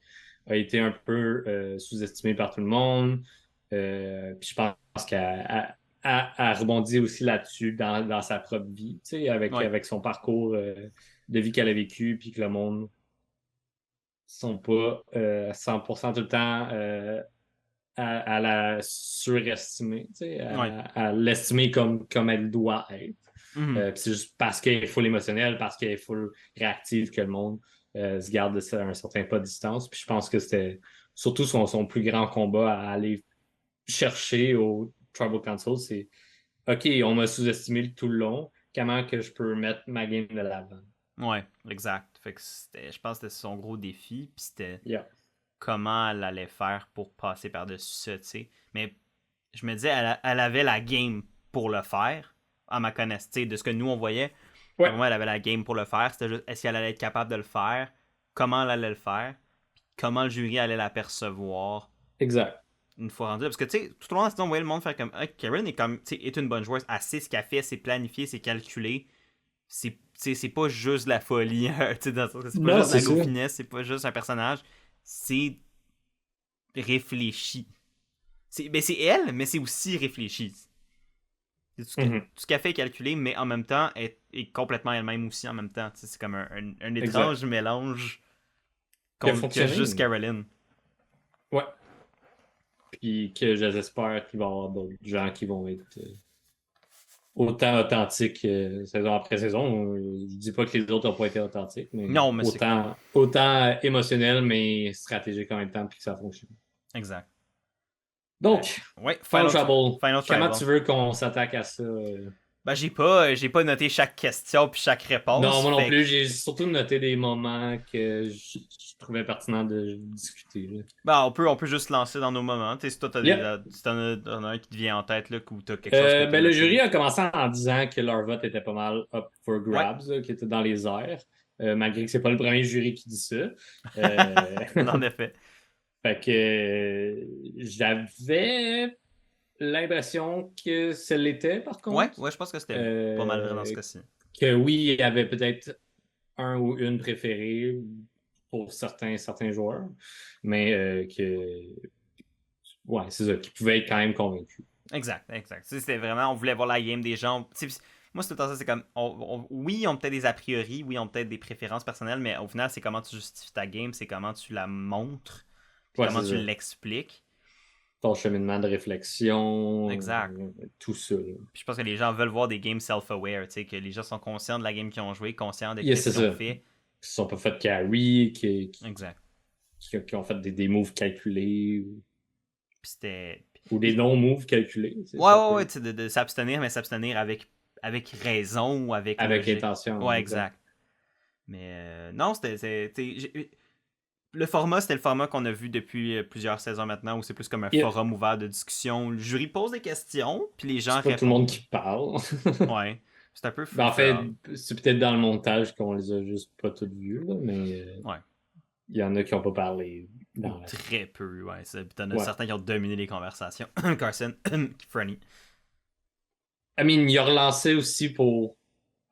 a été un peu sous-estimée par tout le monde. Puis je pense qu'elle rebondit aussi là-dessus dans sa propre vie, tu sais, Ouais. avec son parcours de vie qu'elle a vécu, puis que le monde sont pas 100% tout le temps à la surestimer, tu sais, Ouais. à l'estimer comme elle doit être. Mhm. Puis c'est juste parce qu'elle est full émotionnelle, parce qu'elle est full réactive que le monde se garde de ça à un certain pas de distance. Puis je pense que c'était surtout son plus grand combat à aller chercher au Tribal Council, c'est OK, on m'a sous-estimé tout le long, comment que je peux mettre ma game de l'avant? Ouais, exact. Fait que je pense que c'était son gros défi. Puis c'était Yeah. comment elle allait faire pour passer par-dessus ça, tu sais. Mais je me disais, elle avait la game pour le faire, à ma connaissance, tu sais, de ce que nous on voyait. Ouais, Vraiment, elle avait la game pour le faire. C'était juste, est-ce qu'elle allait être capable de le faire? Comment elle allait le faire? Puis comment le jury allait la percevoir exact. une fois rendue. Parce que, tu sais, tout au long de la saison, on voyait le monde faire comme, ah, Karen est, comme, est une bonne joueuse. Elle sait ce qu'elle fait, c'est planifié, c'est calculé. C'est pas juste de la folie. C'est pas Non, juste de c'est la ça. goofiness, c'est pas juste un personnage. C'est réfléchi. C'est elle, mais c'est aussi réfléchi. Tout Mhm. ce qu'elle fait est calculé, mais en même temps, elle est complètement elle-même aussi en même temps. C'est comme un Exact. étrange mélange Qui a que juste fonctionné. Caroline. Ouais. Puis que j'espère qu'il va y avoir d'autres gens qui vont être autant authentiques saison après saison. Je dis pas que les autres n'ont pas été authentiques, mais Non, mais c'est clair. autant émotionnel, mais stratégique en même temps, puis que ça fonctionne. Exact. Donc, Ouais, Final Trouble, Final comment Tribal. tu veux qu'on s'attaque à ça? Ben, j'ai pas noté chaque question puis chaque Non, réponse. moi non Fait plus, que, j'ai surtout noté des moments que je trouvais pertinent de discuter, là. ben, on peut juste lancer dans nos moments. T'sais, si toi, Yep. si t'en as un qui te vient en tête, là, ou t'as quelque chose que t'as Ben, le jury noté. a commencé en disant que leur vote était pas mal up for Ouais. grabs, là, qui était dans les airs, malgré que c'est pas le premier jury qui dit ça. Euh, En effet. fait que j'avais l'impression que ce l'était, par Ouais, contre. ouais, je pense que c'était pas mal vrai dans ce Euh, cas-ci. que oui, il y avait peut-être un ou une préférée pour certains joueurs, mais ouais, c'est ça, qui pouvait être quand même convaincu. Exact, exact. C'était vraiment, on voulait voir la game des gens. Moi, c'est tout le temps ça, c'est comme, oui, ils ont peut-être des a priori, oui, ils ont peut-être des préférences personnelles, mais au final, c'est comment tu justifies ta game, c'est comment tu la montres, puis Ouais, comment c'est tu ça. l'expliques. ton cheminement de réflexion, Exact. tout ça. Là. Puis je pense que les gens veulent voir des games self-aware, tu sais, que les gens sont conscients de la game qu'ils ont joué, conscients de Yes, qu'est-ce c'est qu'ils ont ça. fait. Qui sont pas fait carry, Exact. qui ont fait des moves calculés Puis c'était. ou des Puis- non-moves calculés. Ouais, Ça ouais, ouais, peut tu sais, de s'abstenir, mais s'abstenir avec raison ou avec avec logique. intention, Ouais, exact. exact. Mais non, le format, c'était le format qu'on a vu depuis plusieurs saisons maintenant, où c'est plus comme un Yeah. forum ouvert de discussion. Le jury pose des questions, puis les gens C'est pas tout le monde répondent. qui parle. Ouais. C'est un peu Ben, free en for fait, all. c'est peut-être dans le montage qu'on les a juste pas toutes vues, là, mais Ouais. il y en a qui ont pas parlé Ou dans la... très peu, ouais. Puis t'en as Ouais. certains qui ont dominé les conversations. Carson, Franny. I mean, il a relancé aussi pour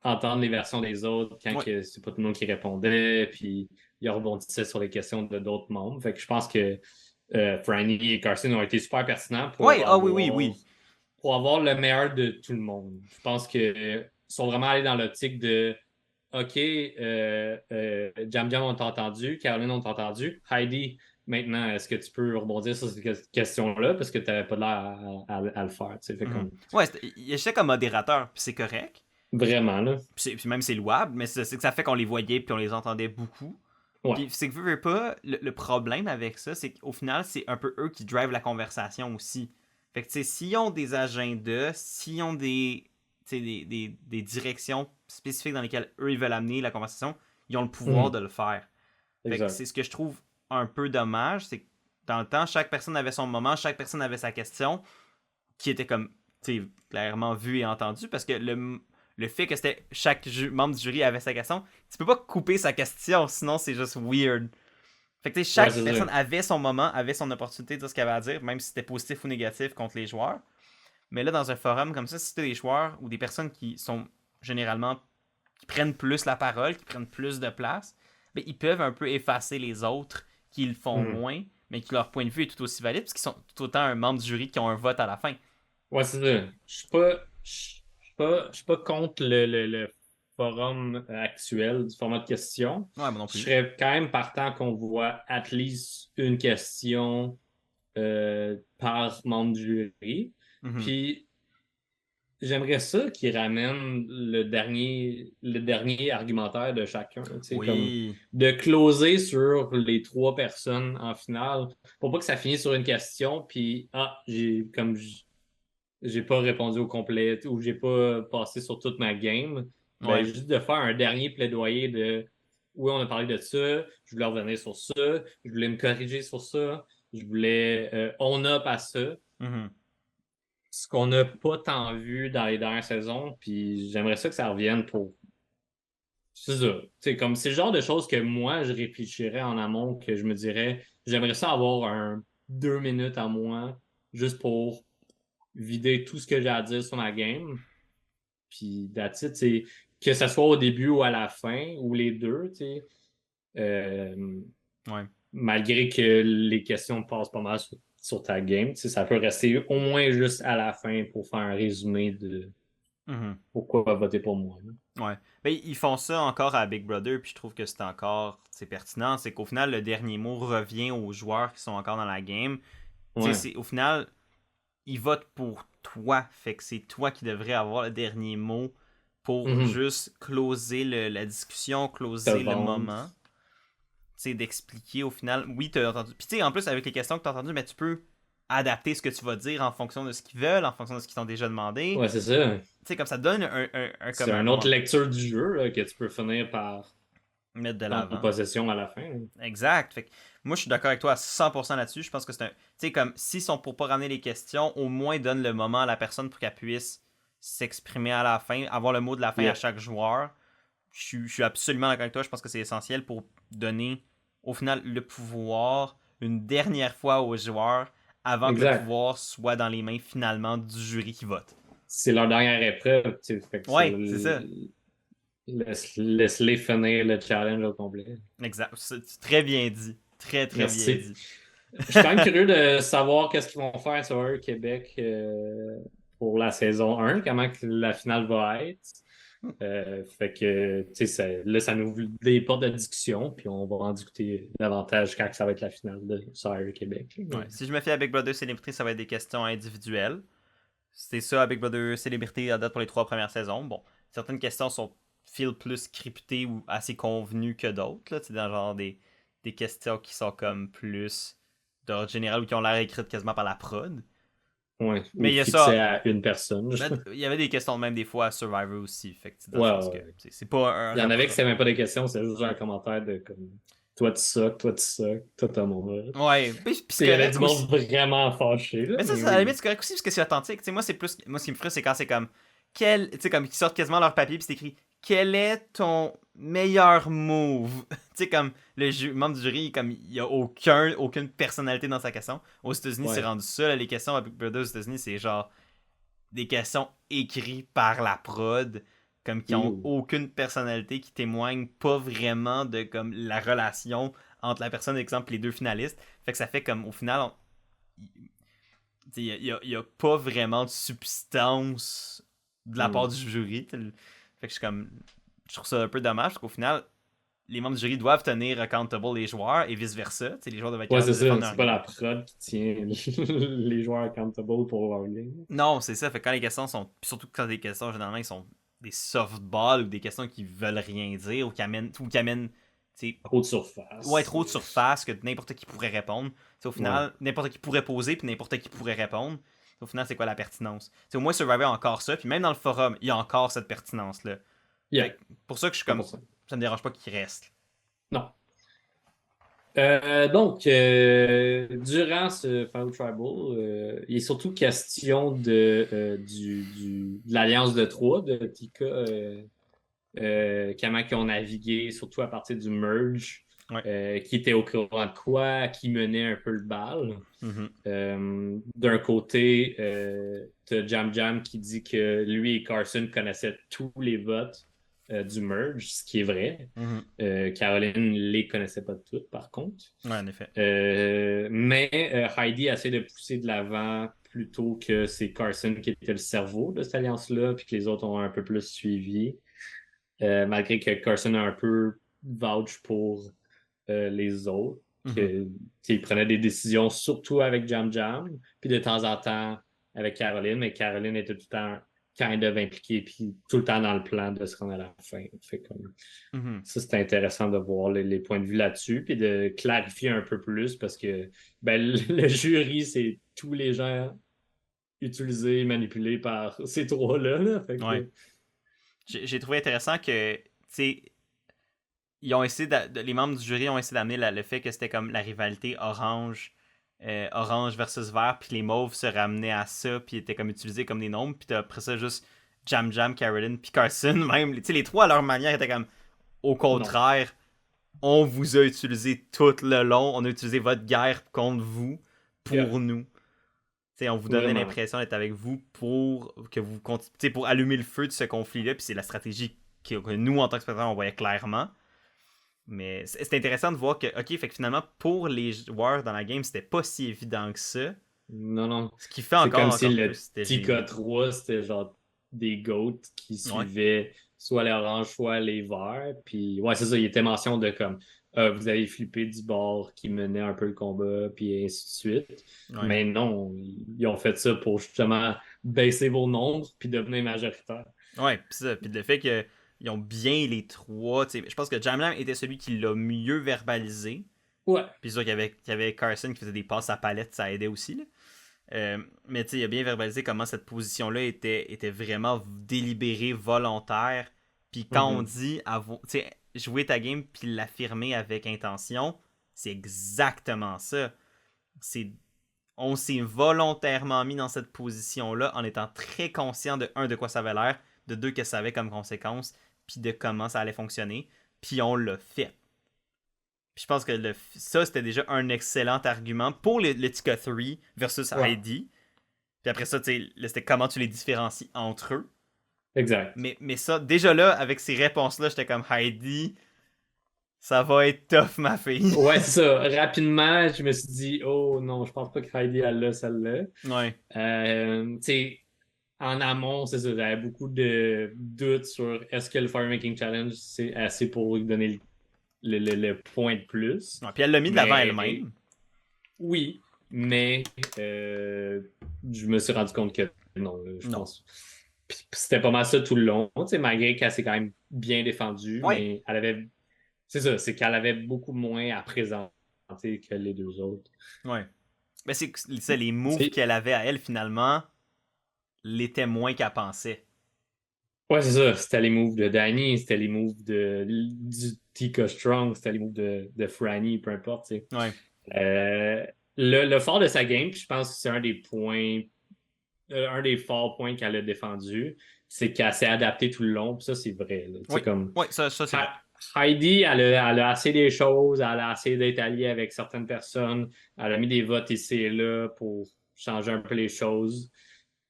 entendre les versions des autres quand Ouais. que c'est pas tout le monde qui répondait, puis il rebondissait sur les questions de d'autres membres. Fait que je pense que Franny et Carson ont été super pertinents Ouais, ah oui, oui, oui. pour avoir le meilleur de tout le monde. Je pense que sont vraiment allés dans l'optique de OK, Jam Jam, on t'a entendu, Caroline, on t'a entendu. Heidi, maintenant, est-ce que tu peux rebondir sur cette question-là parce que tu n'avais pas l'air à le faire? Fait comme... Ouais, il était comme modérateur, puis c'est correct. Vraiment, là. Puis même c'est louable, mais c'est que ça fait qu'on les voyait puis on les entendait beaucoup. Ouais. Puis c'est que veux pas, le problème avec ça, c'est qu'au final, c'est un peu eux qui drivent la conversation aussi. Fait que tu sais, s'ils ont des agendas, s'ils ont des directions spécifiques dans lesquelles eux ils veulent amener la conversation, ils ont le pouvoir de le faire. Fait que Exact. c'est ce que je trouve un peu dommage, c'est que dans le temps, chaque personne avait son moment, chaque personne avait sa question, qui était comme, tu sais, clairement vue et entendue, parce que le fait que c'était chaque membre du jury avait sa question, tu peux pas couper sa question, sinon c'est juste weird. Fait que tu sais, chaque personne avait son moment, avait son opportunité de dire ce qu'elle avait à dire, même si c'était positif ou négatif contre les joueurs. Mais là, dans un forum comme ça, si c'était des joueurs ou des personnes qui sont généralement qui prennent plus la parole, qui prennent plus de place, ben, ils peuvent un peu effacer les autres qui le font moins, mais qui leur point de vue est tout aussi valide, parce qu'ils sont tout autant un membre du jury qui ont un vote à la fin. Ouais, c'est ça. Je suis pas contre le forum actuel du format de questions. Ouais, moi non Je plus. serais quand même partant qu'on voit at least une question par membre du jury. Puis j'aimerais ça qu'ils ramènent le dernier argumentaire de chacun. Comme de closer sur les trois personnes en finale pour pas que ça finisse sur une question, puis j'ai pas répondu au complet ou j'ai pas passé sur toute ma game. Ben, juste de faire un dernier plaidoyer de oui, on a parlé de ça, je voulais revenir sur ça, je voulais me corriger sur ça, je voulais on up à ça. Ce qu'on n'a pas tant vu dans les dernières saisons, puis j'aimerais ça que ça revienne pour. C'est ça. C'est comme c'est le genre de choses que moi je réfléchirais en amont, que je me dirais, j'aimerais ça avoir 2 minutes à moi, juste pour vider tout ce que j'ai à dire sur ma game. Puis that's it, que ce soit au début ou à la fin, ou les deux, tu sais. Malgré que les questions passent pas mal sur ta game, ça peut rester au moins juste à la fin pour faire un résumé de pourquoi voter pour moi. Là. Ouais. Ben, ils font ça encore à Big Brother, puis je trouve que c'est pertinent. C'est qu'au final, le dernier mot revient aux joueurs qui sont encore dans la game. Ouais. Au final, ils votent pour toi. Fait que c'est toi qui devrais avoir le dernier mot pour juste closer la discussion, closer le moment. D'expliquer au final. Oui, t'as entendu. Puis en plus, avec les questions que t'as entendues, mais tu peux adapter ce que tu vas dire en fonction de ce qu'ils veulent, en fonction de ce qu'ils t'ont déjà demandé. Ouais, c'est ça. Comme ça donne c'est une autre lecture du jeu là, que tu peux finir par mettre de l'avant. En possession à la fin. Là. Exact. Fait que moi, je suis d'accord avec toi à 100% là-dessus. Je pense que c'est un... Tu sais, comme, s'ils sont pour pas ramener les questions, au moins donne le moment à la personne pour qu'elle puisse s'exprimer à la fin, avoir le mot de la fin à chaque joueur. Je suis absolument d'accord avec toi. Je pense que c'est essentiel pour donner, au final, le pouvoir une dernière fois aux joueurs avant que le pouvoir soit dans les mains, finalement, du jury qui vote. C'est leur dernière épreuve. Ouais, c'est ça. Laisse-les finir le challenge au complet. Exact. C'est très bien dit. Très, très Merci. bien dit. Je suis quand même curieux de savoir qu'est-ce qu'ils vont faire sur Québec pour la saison 1, comment la finale va être. Fait que, tu sais, là, ça nous ouvre des portes de discussion, puis on va en discuter davantage quand ça va être la finale de Sire Québec. Ouais. Si je me fie à Big Brother Célébrité, ça va être des questions individuelles. C'est ça à Big Brother Célébrité à date pour les 3 premières saisons. Bon, certaines questions sont feel plus cryptées ou assez convenues que d'autres. C'est dans genre des questions qui sont comme plus d'ordre général ou qui ont l'air écrites quasiment par la prod. Ouais, ou Mais il y a fixé ça. à une personne. Il y avait des questions même des fois à Survivor aussi. Fait que dans le Ouais, sens que ouais. c'est pas un Il y en avait que reproche. c'était même pas des questions, c'était juste un commentaire de comme toi tu sucks, toi t'as mon rôle. Ouais, puis c'est Il y avait du correct monde aussi. vraiment fâché, là, Mais ça, mais à la oui. limite, c'est correct aussi parce que c'est authentique. Moi, c'est plus. Moi, ce qui me frustre, c'est quand c'est comme. Tu sais, comme ils sortent quasiment leur papier puis c'est écrit quel est ton meilleur move? Tu sais, comme membre du jury, comme il n'y a aucune personnalité dans sa question. Aux États-Unis, c'est Ouais. rendu ça. Là, les questions à Big Brother aux États-Unis, c'est genre des questions écrites par la prod, comme qui ont Ew. aucune personnalité, qui témoignent pas vraiment de comme la relation entre la personne, exemple, et les deux finalistes. Fait que ça fait comme au final, il n'y a pas vraiment de substance de la part Hmm. du jury. Fait que je trouve ça un peu dommage parce qu'au final, les membres du jury doivent tenir accountable les joueurs et vice-versa. Les joueurs doivent être Ouais, capables c'est de ça. défendre C'est leur pas game. la prod qui tient les joueurs accountable pour leur game. Non, c'est ça. Fait que quand les questions sont. Surtout quand les questions, généralement, ils sont des softballs ou des questions qui veulent rien dire ou qui amènent Trop de ouais, surface. trop de surface que n'importe qui pourrait répondre. Au Ouais. final, n'importe qui pourrait poser puis n'importe qui pourrait répondre. Au final, c'est quoi la pertinence? Au moins, Survivor a encore ça, puis même dans le forum, il y a encore cette pertinence-là. Yeah, Fait que pour ça que je suis comme. 100%. Ça me dérange pas qu'il reste. Non. Donc, durant ce Final Tribal, il est surtout question de l'Alliance de Trois, de Tika, comment ils ont navigué, surtout à partir du merge, Ouais. qui était au courant de quoi, qui menait un peu le bal. Mhm. D'un côté, t'as Jam Jam qui dit que lui et Carson connaissaient tous les votes du merge, ce qui est vrai. Mhm. Caroline les connaissait pas toutes, par contre. Ouais, en effet. Mais Heidi essaie de pousser de l'avant plutôt que c'est Carson qui était le cerveau de cette alliance-là, puis que les autres ont un peu plus suivi. Malgré que Carson a un peu vouch pour les autres. Mhm. Que, il prenait des décisions surtout avec Jam Jam, puis de temps en temps avec Caroline, mais Caroline était tout le temps kind of impliquée, puis tout le temps dans le plan de se rendre à la fin. Fait comme, Mhm. ça, c'est intéressant de voir les points de vue là-dessus, puis de clarifier un peu plus, parce que ben, le jury, c'est tous les gens utilisés, manipulés par ces trois-là. Là. Fait Ouais. que, J'ai trouvé intéressant que, tu sais, ils ont essayé les membres du jury ont essayé d'amener le fait que c'était comme la rivalité orange versus vert, puis les mauves se ramenaient à ça, puis étaient comme utilisés comme des nombres, puis après ça, juste Jam Jam, Caroline, puis Carson, même, tu sais, les trois à leur manière étaient comme, au non. contraire, on vous a utilisé tout le long, on a utilisé votre guerre contre vous, Yeah, pour nous. T'sais, on vous donnait vraiment. l'impression d'être avec vous pour que vous pour allumer le feu de ce conflit-là, puis c'est la stratégie que nous, en tant que spectateurs, on voyait clairement. Mais c'est intéressant de voir que, ok, fait que finalement, pour les joueurs dans la game, c'était pas si évident que ça. Non, non. Ce qui fait C'est comme si encore plus le c'était génial. TK3, c'était genre des goats qui Ouais. suivaient soit les oranges, soit les verts. Puis, ouais, c'est ça, il était mention de comme vous avez flippé du bord qui menait un peu le combat, puis ainsi de suite. Ouais. Mais non, ils ont fait ça pour justement baisser vos nombres puis devenir majoritaire. Ouais, pis ça. Puis le fait qu'ils ont bien les trois. Je pense que Jamlam était celui qui l'a mieux verbalisé. Ouais. Puis c'est sûr qu'il y avait Carson qui faisait des passes à palette, ça aidait aussi. Là. Mais il a bien verbalisé comment cette position-là était vraiment délibérée, volontaire. Puis quand on Mhm. dit jouer ta game puis l'affirmer avec intention, c'est exactement ça. On s'est volontairement mis dans cette position-là en étant très conscient de un, de quoi ça avait l'air, de deux, que ça avait comme conséquence, puis de comment ça allait fonctionner. Puis on l'a fait. Puis je pense que ça, c'était déjà un excellent argument pour le Tika 3 versus Ouais. Heidi. Puis après ça, c'était comment tu les différencies entre eux. Exact. Mais ça, déjà là, avec ces réponses-là, j'étais comme Heidi, ça va être tough, ma fille. Ouais, c'est ça. Rapidement, je me suis dit, oh non, je pense pas que Heidi elle l'a celle-là. Ouais. Tu sais, en amont, c'est ça, j'avais beaucoup de doutes sur est-ce que le Fire Making Challenge, c'est assez pour lui donner le point de plus. Ouais, puis elle l'a mis de l'avant Mais elle-même. oui, mais je me suis rendu compte que non, là, je Non. pense. Puis c'était pas mal ça tout le long, tu sais, malgré qu'elle s'est quand même bien défendue, Ouais. mais elle avait. C'est ça, c'est qu'elle avait beaucoup moins à présenter que les deux autres. Ouais. Mais c'est ça, les moves C'est- qu'elle avait à elle, finalement, l'étaient moins qu'elle pensait. Ouais, c'est ça. C'était les moves de Danny, c'était les moves du Tika Strong, c'était les moves de Franny, peu importe, tu sais. Ouais. Euh, le fort de sa game, puis je pense que c'est un des points, un des forts points qu'elle a défendu, c'est qu'elle s'est adaptée tout le long, puis ça, c'est vrai, là. Tu Oui. sais, comme Oui, ça c'est vrai. Heidi, elle a assez des choses, elle a assez d'être alliée avec certaines personnes, elle a mis des votes ici et là pour changer un peu les choses.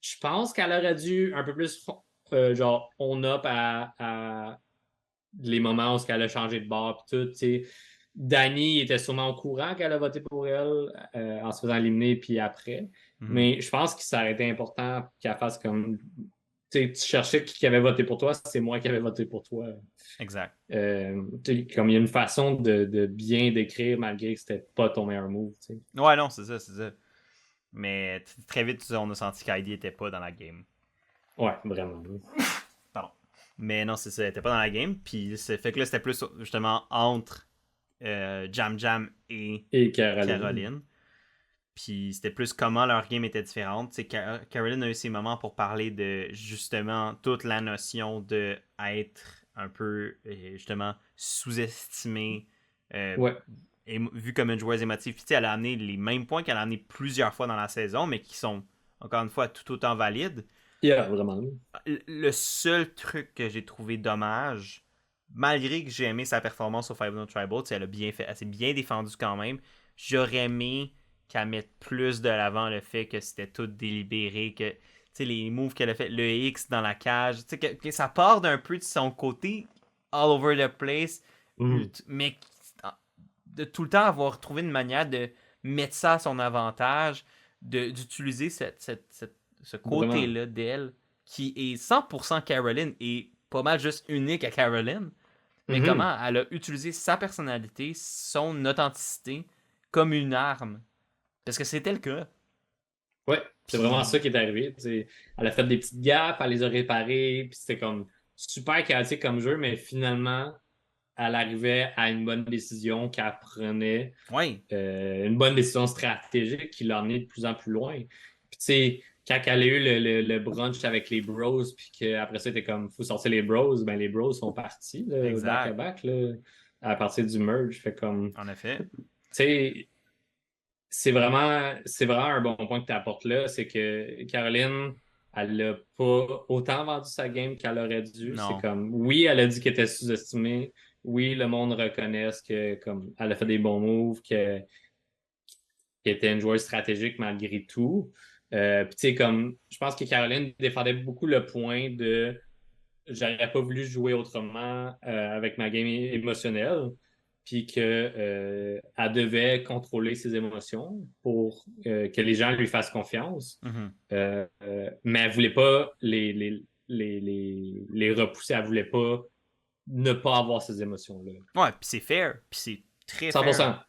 Je pense qu'elle aurait dû un peu plus genre on up à les moments où elle a changé de bord puis tout. T'sais. Danny était sûrement au courant qu'elle a voté pour elle en se faisant éliminer puis après. Mhm. Mais je pense que ça aurait été important qu'elle fasse comme tu cherchais qui avait voté pour toi, c'est moi qui avais voté pour toi. Exact. Comme il y a une façon de bien décrire malgré que c'était pas ton meilleur move. T'sais. Ouais, non, c'est ça, c'est ça. Mais très vite, on a senti qu'Heidi était pas dans la game. Ouais, vraiment. Pardon. Mais non, c'est ça, elle était pas dans la game. Puis ça fait que là, c'était plus justement entre Jam Jam et Et Caroline. Caroline. Puis c'était plus comment leur game était différente. C'est Caroline a eu ses moments pour parler de justement toute la notion de être un peu justement sous-estimé, euh, Ouais. vu comme une joueuse émotive. Puis elle a amené les mêmes points qu'elle a amené plusieurs fois dans la saison, mais qui sont encore une fois tout autant valides. Yeah, vraiment. Le seul truc que j'ai trouvé dommage, malgré que j'ai aimé sa performance au Five No Tribal, elle a bien fait, elle s'est bien défendue quand même. J'aurais aimé qu'elle mette plus de l'avant le fait que c'était tout délibéré, que les moves qu'elle a fait, le X dans la cage, que ça part d'un peu de son côté all over the place, mais de tout le temps avoir trouvé une manière de mettre ça à son avantage, d'utiliser ce Vraiment. côté-là d'elle qui est 100% Caroline et pas mal juste unique à Caroline, mais Mhm. comment elle a utilisé sa personnalité, son authenticité comme une arme. Parce que c'était le cas. Ouais, c'est vraiment ça Puis, qui est arrivé. T'sais. Elle a fait des petites gaffes, elle les a réparées, puis c'était comme super chaotique comme jeu, mais finalement, elle arrivait à une bonne décision qu'elle prenait, ouais, une bonne décision stratégique qui l'a emmenée de plus en plus loin. Puis tu sais, quand elle a eu le brunch avec les bros, puis qu'après ça, c'était comme, faut sortir les bros, ben les bros sont partis, là, back à exact. back, là, à partir du merge. Fait comme, tu En effet. sais, c'est vraiment un bon point que tu apportes là, c'est que Caroline, elle n'a pas autant vendu sa game qu'elle aurait dû. C'est Non. comme, oui, elle a dit qu'elle était sous-estimée. Oui, le monde reconnaisse que comme elle a fait des bons moves, qu'elle était une joueuse stratégique malgré tout. Puis tu sais, comme, je pense que Caroline défendait beaucoup le point de j'aurais pas voulu jouer autrement avec ma game émotionnelle, puis que elle devait contrôler ses émotions pour que les gens lui fassent confiance. Mhm. Mais elle voulait pas les repousser, elle voulait pas ne pas avoir ces émotions-là. Ouais, puis c'est fair. Puis c'est très fair. 100%.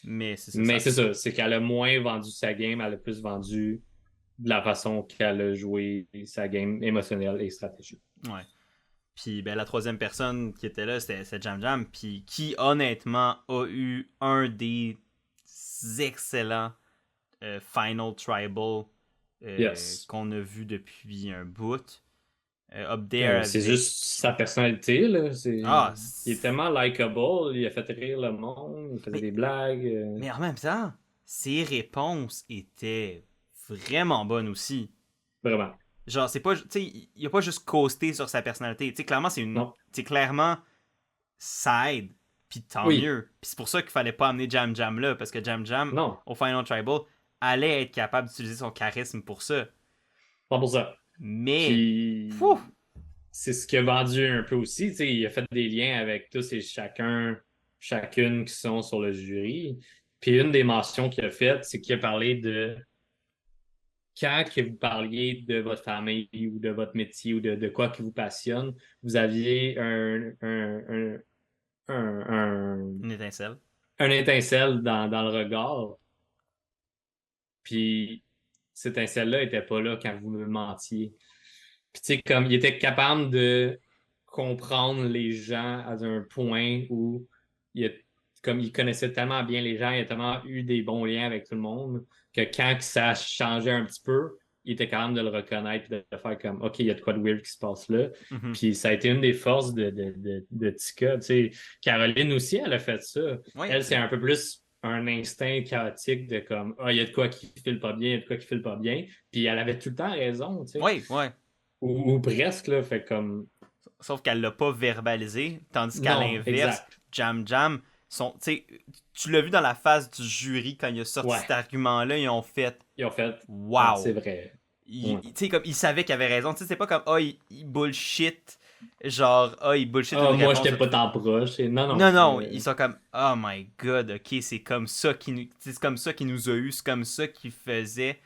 Mais c'est ça, Mais c'est ça, c'est qu'elle a moins vendu sa game, elle a plus vendu de la façon qu'elle a joué sa game émotionnelle et stratégique. Ouais. Puis ben, la troisième personne qui était là, c'était Jam Jam. Puis qui, honnêtement, a eu un des excellents Final Tribal Yes. qu'on a vu depuis un bout. Up there C'est avec. juste sa personnalité, là. Ah, Il est tellement likable, il a fait rire le monde, il faisait mais, des blagues. mais en même temps, ses réponses étaient vraiment bonnes aussi. Vraiment. Genre, c'est pas. Tu sais, il a pas juste coasté sur sa personnalité. Tu sais, clairement, c'est une. Non. Tu sais, clairement, ça aide. Puis tant Oui. mieux. Puis c'est pour ça qu'il fallait pas amener Jam Jam là. Parce que Jam Jam, Non. au Final Tribal, allait être capable d'utiliser son charisme pour ça. 100%. Mais. Puis, Fou! c'est ce qui a vendu un peu aussi. Tu sais, il a fait des liens avec tous et chacune qui sont sur le jury. Puis, une des mentions qu'il a faites, c'est qu'il a parlé de quand que vous parliez de votre famille ou de votre métier ou de quoi qui vous passionne, vous aviez un, Une étincelle. un étincelle dans le regard. Puis cette étincelle-là n'était pas là quand vous me mentiez. Puis tu sais, comme il était capable de comprendre les gens à un point où il, a- comme il connaissait tellement bien les gens, il a tellement eu des bons liens avec tout le monde que quand ça changeait un petit peu, il était capable de le reconnaître et de faire comme OK, il y a de quoi de weird qui se passe là. Mhm. Puis ça a été une des forces de Tika. Tu sais, Caroline aussi, elle a fait ça. Oui, Elle, c'est un peu plus un instinct chaotique de comme il y a de quoi qui file pas bien, il y a de quoi qui file pas bien. Puis elle avait tout le temps raison, tu sais. oui, oui. Ou presque, là, fait comme. Sauf qu'elle l'a pas verbalisé, tandis qu'à Non, l'inverse, exact. Jam Jam, tu l'as vu dans la face du jury quand il a sorti Ouais, cet argument-là, ils ont fait ils ont fait. Ah, c'est wow. vrai. Ouais. Comme, il savait qu'il avait raison. Tu sais, c'est pas comme, il bullshit. Genre, il bullshit Ah, une moi, réponse. j'étais pas tant proche. Non, non. Non, non, ils sont comme, oh my god, ok, c'est comme ça c'est comme ça qu'il nous a eu, c'est comme ça qu'il faisait.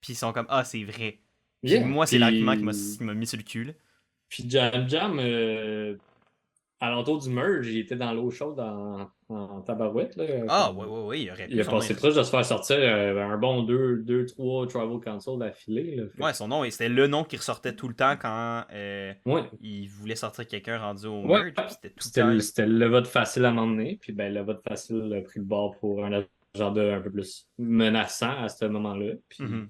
Puis ils sont comme, ah, c'est vrai. Puis Yeah. moi, c'est l'argument Puis, qui m'a mis sur le cul, là. puis Jam Jam, à l'entour du merge, il était dans l'eau chaude en tabarouette. Là, Ah, ouais, comme. ouais, ouais, il aurait Il pu, a son nom. passé proche de se faire sortir un bon deux, trois Tribal Council d'affilée. Là, Ouais, son nom, c'était le nom qui ressortait tout le temps quand ouais. il voulait sortir quelqu'un rendu au Ouais. merge. Puis c'était tout le C'était temps. c'était le vote facile à m'emmener. Puis ben, le vote facile a pris le bord pour un agenda un peu plus menaçant à ce moment-là. Puis Mhm.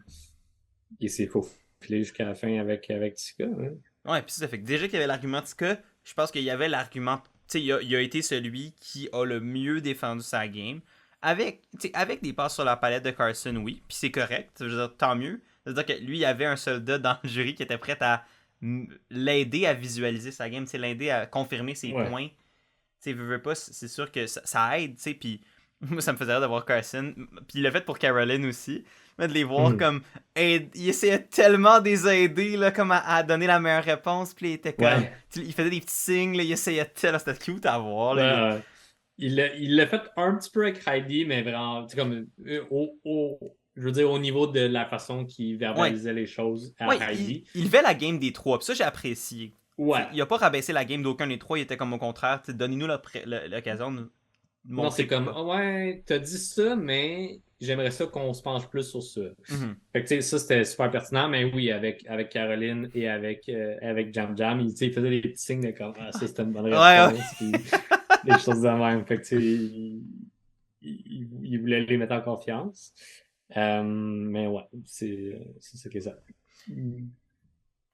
il s'est faufilé jusqu'à la fin avec Tika. Hein. Ouais, puis ça fait que déjà qu'il y avait l'argument Tika, je pense qu'il y avait l'argument. Tu sais, il a été celui qui a le mieux défendu sa game. Avec des passes sur la palette de Carson, oui, puis c'est correct. Je veux dire, tant mieux. C'est-à-dire que lui, il y avait un soldat dans le jury qui était prêt à l'aider à visualiser sa game, l'aider à confirmer ses Ouais. points. Tu sais, veux pas, c'est sûr que ça aide, tu sais, puis moi, ça me faisait rire de voir Carson, puis il l'a fait pour Caroline aussi, mais de les voir Mhm. comme, il essayait tellement de les aider, là, comme à donner la meilleure réponse, puis il était comme, Ouais. il faisait des petits signes, là, il essayait tellement, c'était cute à voir, là, Ouais. Il l'a fait un petit peu avec Heidi, mais vraiment, tu sais, comme je veux dire, au niveau de la façon qu'il ouais, verbalisait les choses ouais, à Heidi. il levait la game des trois, puis ça, j'ai apprécié. T'sais, Ouais. il a pas rabaissé la game d'aucun des trois, il était comme au contraire, donnez-nous l'occasion de Non, montrer c'est comme, pourquoi. ouais, t'as dit ça, mais j'aimerais ça qu'on se penche plus sur ça. Mhm. Fait que, tu sais, ça, c'était super pertinent, mais oui, avec Caroline et avec Jam Jam, tu sais, il faisait des petits signes de comme, ah, ça, c'était une bonne Ouais, ouais. réponse, puis des choses de même. Fait que, tu sais, il voulait les mettre en confiance. Mais ouais, c'est ça qui est ça.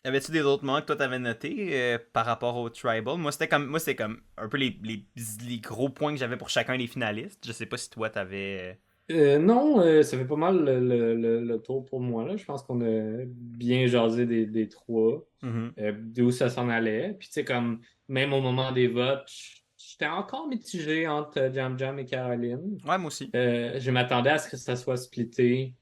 Avais-tu des autres moments que toi t'avais notés par rapport au Tribal? Moi c'était comme un peu les gros points que j'avais pour chacun des finalistes. Je sais pas si toi t'avais. Non, ça fait pas mal le tour pour moi, là. Je pense qu'on a bien jasé des trois, Mhm. d'où ça s'en allait. Puis, tu sais, comme, même au moment des votes, j'étais encore mitigé entre Jam Jam et Caroline. Ouais, moi aussi. Je m'attendais à ce que ça soit splitté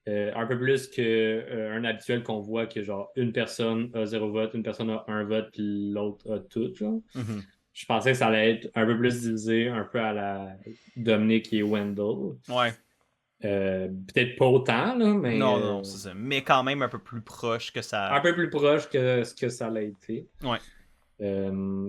un peu plus qu'un habituel qu'on voit que, genre, une personne a zéro vote, une personne a un vote, puis l'autre a tout, genre. Mhm. Je pensais que ça allait être un peu plus divisé, un peu à la Dominic et Wendell. Ouais. Peut-être pas autant, là, Non, mais non, c'est ça. Mais quand même un peu plus proche que un ça. peu plus proche que ce que ça l'a été. Ouais.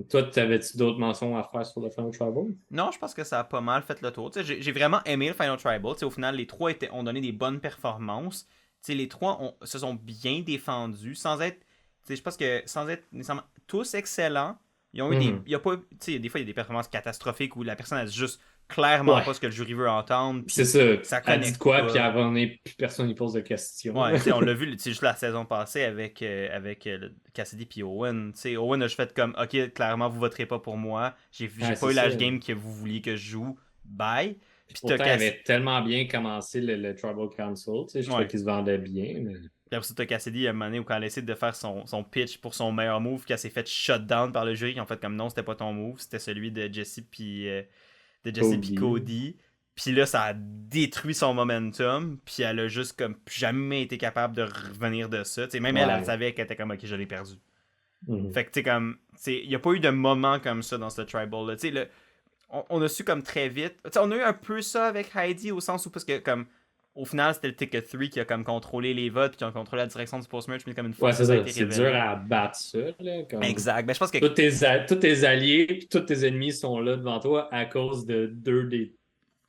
Toi, t'avais-tu d'autres mentions à faire sur le Final Travel? Non, je pense que ça a pas mal fait le tour. Tu sais, j'ai vraiment aimé le Final Tribal. Tu sais, au final, les trois ont donné des bonnes performances. Tu sais, les trois se sont bien défendus sans être. Tu sais, je pense que sans être nécessairement tous excellents, ils ont eu des. Mhm. Il y a pas. Tu sais, des fois, il y a des performances catastrophiques où la personne a juste clairement Ouais, pas ce que le jury veut entendre, c'est puis ça. ça Elle dit de connecte quoi, puis pas. avant, plus personne n'y pose de questions. Ouais, tu sais, on l'a vu, tu sais, juste la saison passée avec Cassidy puis Owen. Tu sais, Owen a juste fait comme, ok, clairement, vous voterez pas pour moi. J'ai Ouais, pas c'est eu ça. l'âge game que vous vouliez que je joue. Bye. Puis t'as Pourtant, il Cassidy. avait tellement bien commencé le Tribal Council. Tu sais, je trouvais Ouais. qu'il se vendait bien. Mais... Puis après ça, t'as Cassidy à un moment donné où quand elle a essayé de faire son pitch pour son meilleur move, qu'elle s'est fait shutdown par le jury, qui ont fait comme non, c'était pas ton move, c'était celui de Jesse puis Cody. Cody. Puis là, ça a détruit son momentum. Puis elle a juste comme jamais été capable de revenir de ça. T'sais, même elle Ouais. savait qu'elle était comme ok, je l'ai perdu. Mhm. Fait que tu sais comme, il n'y a pas eu de moment comme ça dans ce tribal là. On a su comme très vite. T'sais, on a eu un peu ça avec Heidi au sens où parce que comme au final, c'était le Ticket 3 qui a comme contrôlé les votes, puis qui a contrôlé la direction du post-merge, mais comme une fois Ouais, que c'est ça a ça. été C'est révélé. dur à battre ça, là. Comme... Exact. Ben, je pense que Tous tes alliés et tous tes ennemis sont là devant toi à cause de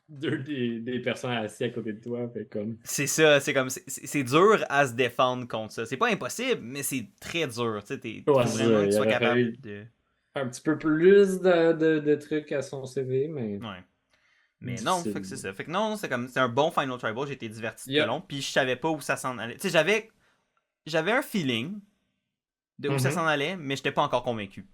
des personnes assises à côté de toi. Fait comme... c'est ça, c'est comme c'est dur à se défendre contre ça. C'est pas impossible, mais c'est très dur. Tu sais, Ouais, faut c'est vraiment ça. que tu Il sois aurait capable fallu de. un petit peu plus de trucs à son CV, mais Ouais. Mais non, fait que c'est difficile. ça. Fait que non, c'est un bon Final Tribal, j'ai été diverti tout le Yep. long, puis je savais pas où ça s'en allait. Tu sais, j'avais un feeling de où ça s'en Mhm. allait, mais j'étais pas encore convaincu.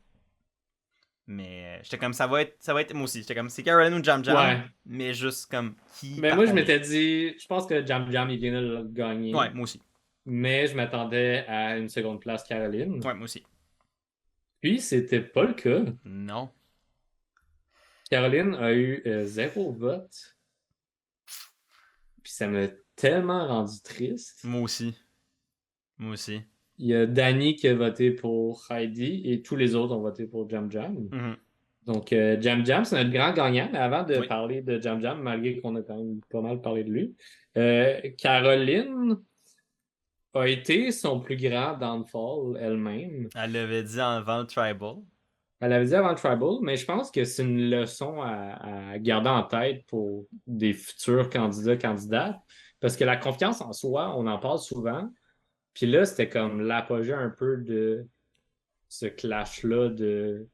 Mais j'étais comme ça va être moi aussi, j'étais comme c'est Caroline ou Jam Jam, Ouais. mais juste comme qui Mais par moi, je combien. m'étais dit, je pense que Jam Jam, il vient de le Ouais, gagner, moi aussi. mais je m'attendais à une seconde place Caroline. Ouais, moi aussi. Puis, c'était pas le cas. Non. Caroline a eu 0 vote. Puis ça m'a tellement rendu triste. Moi aussi. Moi aussi. Il y a Danny qui a voté pour Heidi et tous les autres ont voté pour Jam Jam. Mhm. Donc, Jam Jam, c'est notre grand gagnant. Mais avant de Oui. parler de Jam Jam, malgré qu'on a quand même pas mal parlé de lui, Caroline a été son plus grand downfall elle-même. Elle l'avait dit avant le Tribal. Elle avait dit avant le Tribal, mais je pense que c'est une leçon à garder en tête pour des futurs candidates. Parce que la confiance en soi, on en parle souvent. Puis là, c'était comme l'apogée un peu de ce clash-là de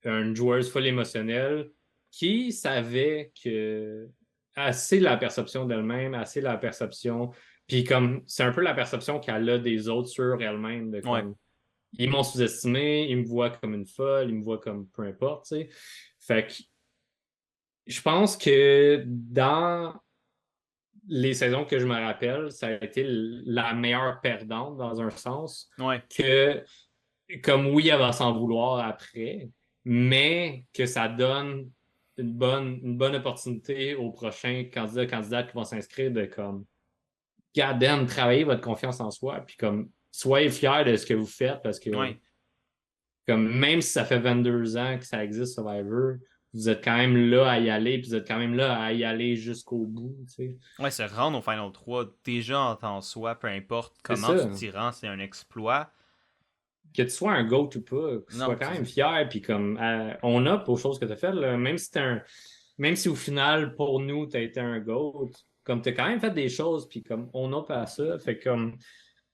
une joueuse full émotionnelle qui savait que assez la perception d'elle-même, assez la perception. Puis comme c'est un peu la perception qu'elle a des autres sur elle-même, de Ouais. comme ils m'ont sous-estimé, ils me voient comme une folle, ils me voient comme peu importe, tu sais. Fait que je pense que dans les saisons que je me rappelle, ça a été la meilleure perdante dans un sens Ouais. que, comme oui, elle va s'en vouloir après, mais que ça donne une bonne opportunité aux prochains candidats qui vont s'inscrire de comme, God damn, travaillez votre confiance en soi, puis comme, soyez fiers de ce que vous faites parce que Ouais. comme même si ça fait 22 ans que ça existe, Survivor, vous êtes quand même là à y aller, puis vous êtes quand même là à y aller jusqu'au bout, tu sais. Ouais, se rendre au Final 3, déjà en soi, peu importe C'est comment tu ça. t'y rends, c'est un exploit. Que tu sois un GOAT ou pas, que tu sois Non, quand c'est même ça. fier, puis comme on a aux choses que tu as faites, là, même si au final, pour nous, tu as été un GOAT, comme tu as quand même fait des choses, puis comme on n'a pas ça, fait comme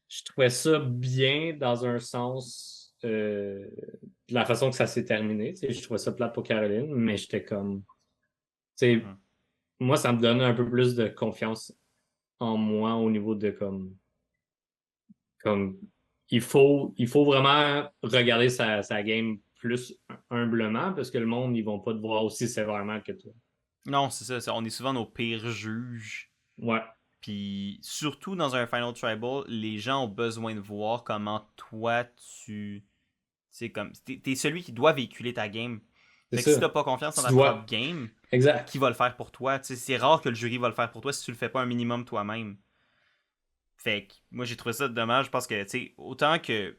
je trouvais ça bien dans un sens de la façon que ça s'est terminé. Tu sais, je trouvais ça plate pour Caroline, mais j'étais comme, tu sais, Mhm. moi, ça me donne un peu plus de confiance en moi au niveau de comme il faut vraiment regarder sa game plus humblement parce que le monde, ils vont pas te voir aussi sévèrement que toi. Non, c'est ça, on est souvent nos pires juges. Ouais, Puis surtout dans un Final Tribal, les gens ont besoin de voir comment toi tu. C'est comme. T'es celui qui doit véhiculer ta game. c'est Fait que si ça. t'as pas confiance en Tu ta propre dois. game, Exact. qui va le faire pour toi? Tu sais, c'est rare que le jury va le faire pour toi si tu le fais pas un minimum toi-même. Fait que moi j'ai trouvé ça dommage parce que, tu sais, autant que.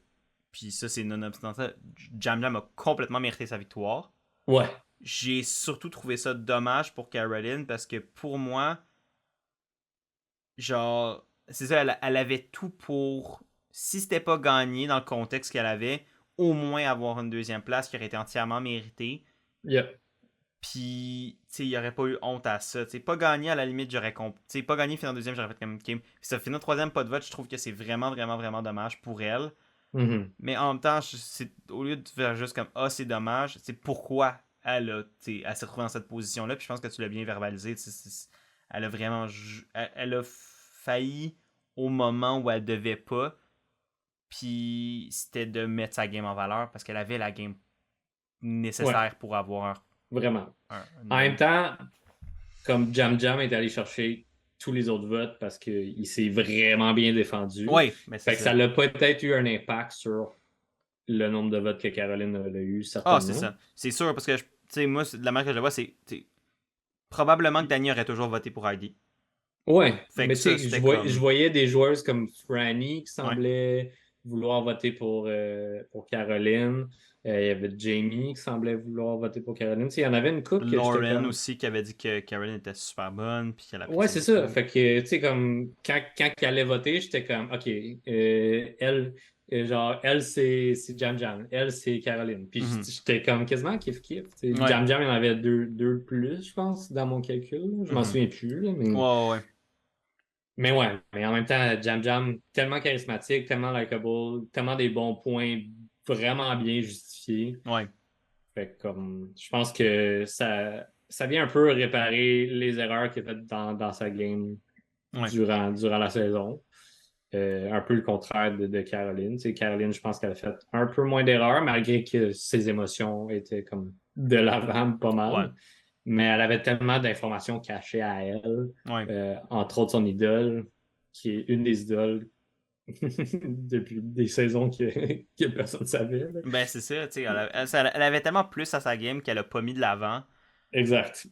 Puis ça, c'est nonobstant ça, Jam Jam a complètement mérité sa victoire. Ouais. J'ai surtout trouvé ça dommage pour Caroline parce que pour moi, genre, c'est ça, elle avait tout pour, si c'était pas gagné dans le contexte qu'elle avait, au moins avoir une deuxième place qui aurait été entièrement méritée. Yep. Puis, tu sais, il n'y aurait pas eu honte à ça. Tu sais, pas gagné, à la limite, j'aurais compris. Tu sais, pas gagné, finir deuxième, j'aurais fait comme game. Puis ça, finir troisième, pas de vote, je trouve que c'est vraiment, vraiment, vraiment dommage pour elle. Mhm. Mais en même temps, au lieu de faire juste comme, ah, c'est dommage, c'est pourquoi elle s'est retrouvée dans cette position-là. Puis je pense que tu l'as bien verbalisé. Elle a vraiment. Elle a failli au moment où elle devait pas. Puis c'était de mettre sa game en valeur parce qu'elle avait la game Ouais, nécessaire pour avoir vraiment. une En même bonne. temps, comme Jam Jam est allé chercher tous les autres votes parce qu'il s'est vraiment bien défendu. Oui, mais c'est Fait que ça. ça n'a peut-être eu un impact sur le nombre de votes que Caroline a eu, Ah, c'est certainement. ça. C'est sûr parce que, tu sais, moi, de la manière que je le vois, c'est. Probablement que Danny aurait toujours voté pour Heidi. Ouais, Fait mais que tu ça, sais, c'était je comme. voyais des joueuses comme Franny qui Ouais. semblaient vouloir voter pour Caroline. Il y avait Jamie qui semblait vouloir voter pour Caroline. Tu sais, il y en avait une couple que j'étais Lauren comme. aussi qui avait dit que Caroline était super bonne, puis qu'elle Ouais, appréciait c'est ça. beaucoup. Fait que, tu sais, comme, quand elle allait voter, j'étais comme, OK, elle, genre, elle, c'est Jam Jam. Elle, c'est Caroline. Puis Mhm. j'étais comme quasiment kiff-kiff. Tu sais, Ouais. Jam Jam, il y en avait deux de plus, je pense, dans mon calcul, là. Je m'en Mhm. souviens plus, là, Ouais, ouais, ouais. mais ouais, mais en même temps, Jam Jam, tellement charismatique, tellement likable, tellement des bons points vraiment bien justifiés. Ouais. Fait que comme, je pense que ça vient un peu réparer les erreurs qu'il a faites dans sa game Ouais. durant la saison. Un peu le contraire de Caroline. Tu sais, Caroline, je pense qu'elle a fait un peu moins d'erreurs, malgré que ses émotions étaient comme de l'avant pas Ouais. mal. Mais elle avait tellement d'informations cachées à elle, Ouais. entre autres son idole, qui est une des idoles depuis des saisons que personne ne savait. Là. Ben, c'est ça, tu sais. Elle avait tellement plus à sa game qu'elle a pas mis de l'avant. Exact.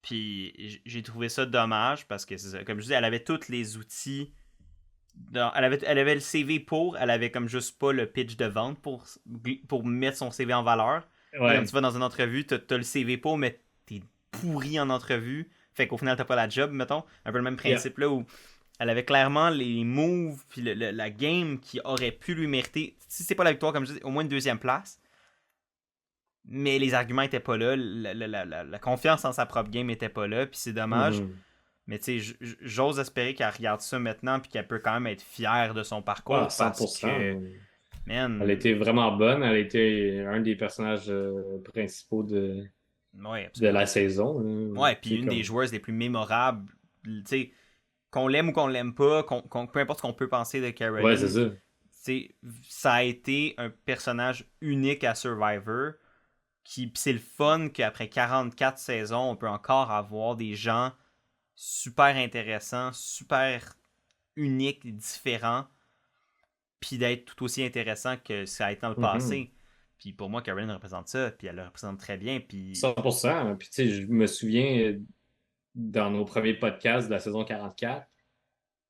Puis j'ai trouvé ça dommage parce que, c'est ça, comme je dis, elle avait tous les outils. Elle avait le CV pour, elle avait comme juste pas le pitch de vente pour mettre son CV en valeur. Tu sais, comme tu Ouais. vas dans une entrevue, t'as le CV pour, mais t'es pourri en entrevue. Fait qu'au final, t'as pas la job, mettons. Un peu le même Yeah. principe là où elle avait clairement les moves puis la game qui aurait pu lui mériter, si c'est pas la victoire, comme je dis, au moins une deuxième place. Mais les arguments étaient pas là. La confiance en sa propre game était pas là. Puis c'est dommage. Mhm. Mais tu sais, j'ose espérer qu'elle regarde ça maintenant. Puis qu'elle peut quand même être fière de son Ah, parcours. Parce 100%. que, Elle a man. été vraiment bonne. Elle a été un des personnages principaux Ouais, de absolument. la saison. Hein. Ouais, puis C'est une des comme. joueuses les plus mémorables. Tu sais, qu'on l'aime ou qu'on l'aime pas, peu importe ce qu'on peut penser de Ouais, c'est Caroline, ça. ça a été un personnage unique à Survivor. Pis c'est le fun qu'après 44 saisons, on peut encore avoir des gens super intéressants, super uniques, différents, puis d'être tout aussi intéressant que ça a été dans le Mhm. passé. Puis pour moi, Caroline représente ça, puis elle le représente très bien. Puis 100%. Puis, tu sais, je me souviens dans nos premiers podcasts de la saison 44,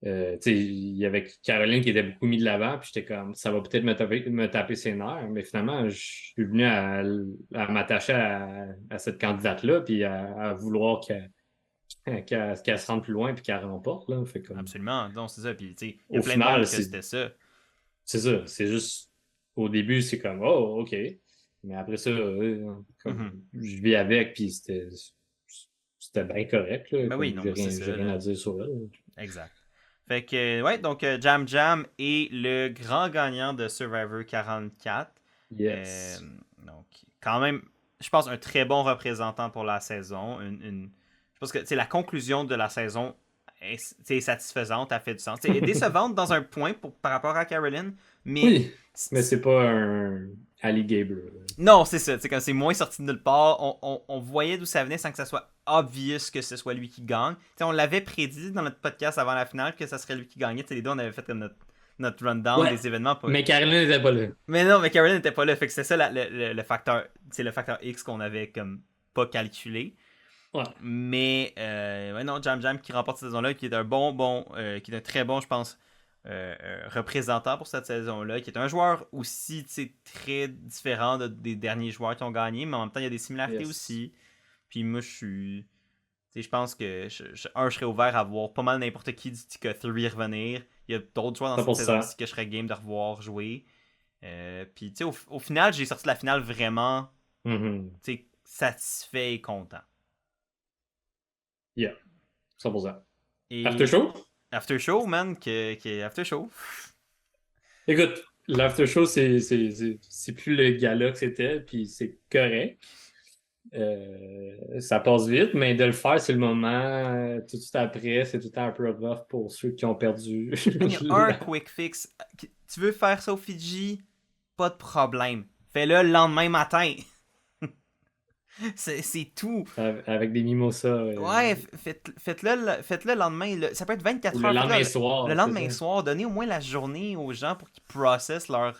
tu sais, il y avait Caroline qui était beaucoup mis de l'avant, puis j'étais comme, ça va peut-être me taper ses nerfs, mais finalement, je suis venu à m'attacher à cette candidate-là, puis à vouloir qu'elle se rende plus loin, puis qu'elle remporte, là. Fait comme, absolument, donc c'est ça. Puis tu sais, il y a au plein de monde final, que c'est c'était ça. c'est ça, c'est juste, au début, c'est comme, oh, OK. Mais après ça, comme, Mhm. je vis avec, puis c'était bien correct, là. Ben oui, Comme, non, c'est j'ai ça, rien là. à dire sur elle. Exact. Fait que, ouais, donc Jam Jam est le grand gagnant de Survivor 44. Euh, Yes. donc, quand même, je pense un très bon représentant pour la saison. Je pense que la conclusion de la saison est satisfaisante, a fait du sens. Elle est décevante dans un point par rapport à Caroline, mais Oui, mais c'est pas un Ali Gaber. non, c'est ça. Quand c'est moins sorti de nulle part, on voyait d'où ça venait sans que ça soit obvious que ce soit lui qui gagne. On l'avait prédit dans notre podcast avant la finale que ça serait lui qui gagnait. Les deux, on avait fait comme notre rundown Ouais, des événements. mais Caroline n'était pas là. Mais non, mais Caroline n'était pas là. Fait que c'est ça le facteur. C'est le facteur X qu'on avait comme pas calculé. Ouais. Mais ouais, non, Jam Jam qui remporte cette saison-là, qui est un qui est un très bon, je pense, représentant pour cette saison-là, qui est un joueur aussi très différent des derniers joueurs qui ont gagné, mais en même temps, il y a des similarités Yes. aussi. Puis moi, je pense que je serais ouvert à voir pas mal n'importe qui du Tika 3 revenir. Il y a d'autres joueurs dans cette 100%. saison-ci que je serais game de revoir jouer. Puis, au final, j'ai sorti la finale vraiment Mhm. satisfait et content. Yeah, 100%. After Et show? After Show, man, qui est After Show. Écoute, l'after show, c'est plus le gala que c'était, puis c'est correct. Ça passe vite, mais de le faire, c'est le moment. Tout de suite après, c'est tout le temps un peu rough pour ceux qui ont perdu. Man, il y a un quick fix. Tu veux faire ça au Fidji? Pas de problème. Fais-le le lendemain matin. C'est tout. Avec des mimosas. Ouais, faites-le le lendemain. Ça peut être Ou 24 le heures. lendemain Le soir, c'est lendemain ça. soir. Donnez au moins la journée aux gens pour qu'ils processent leur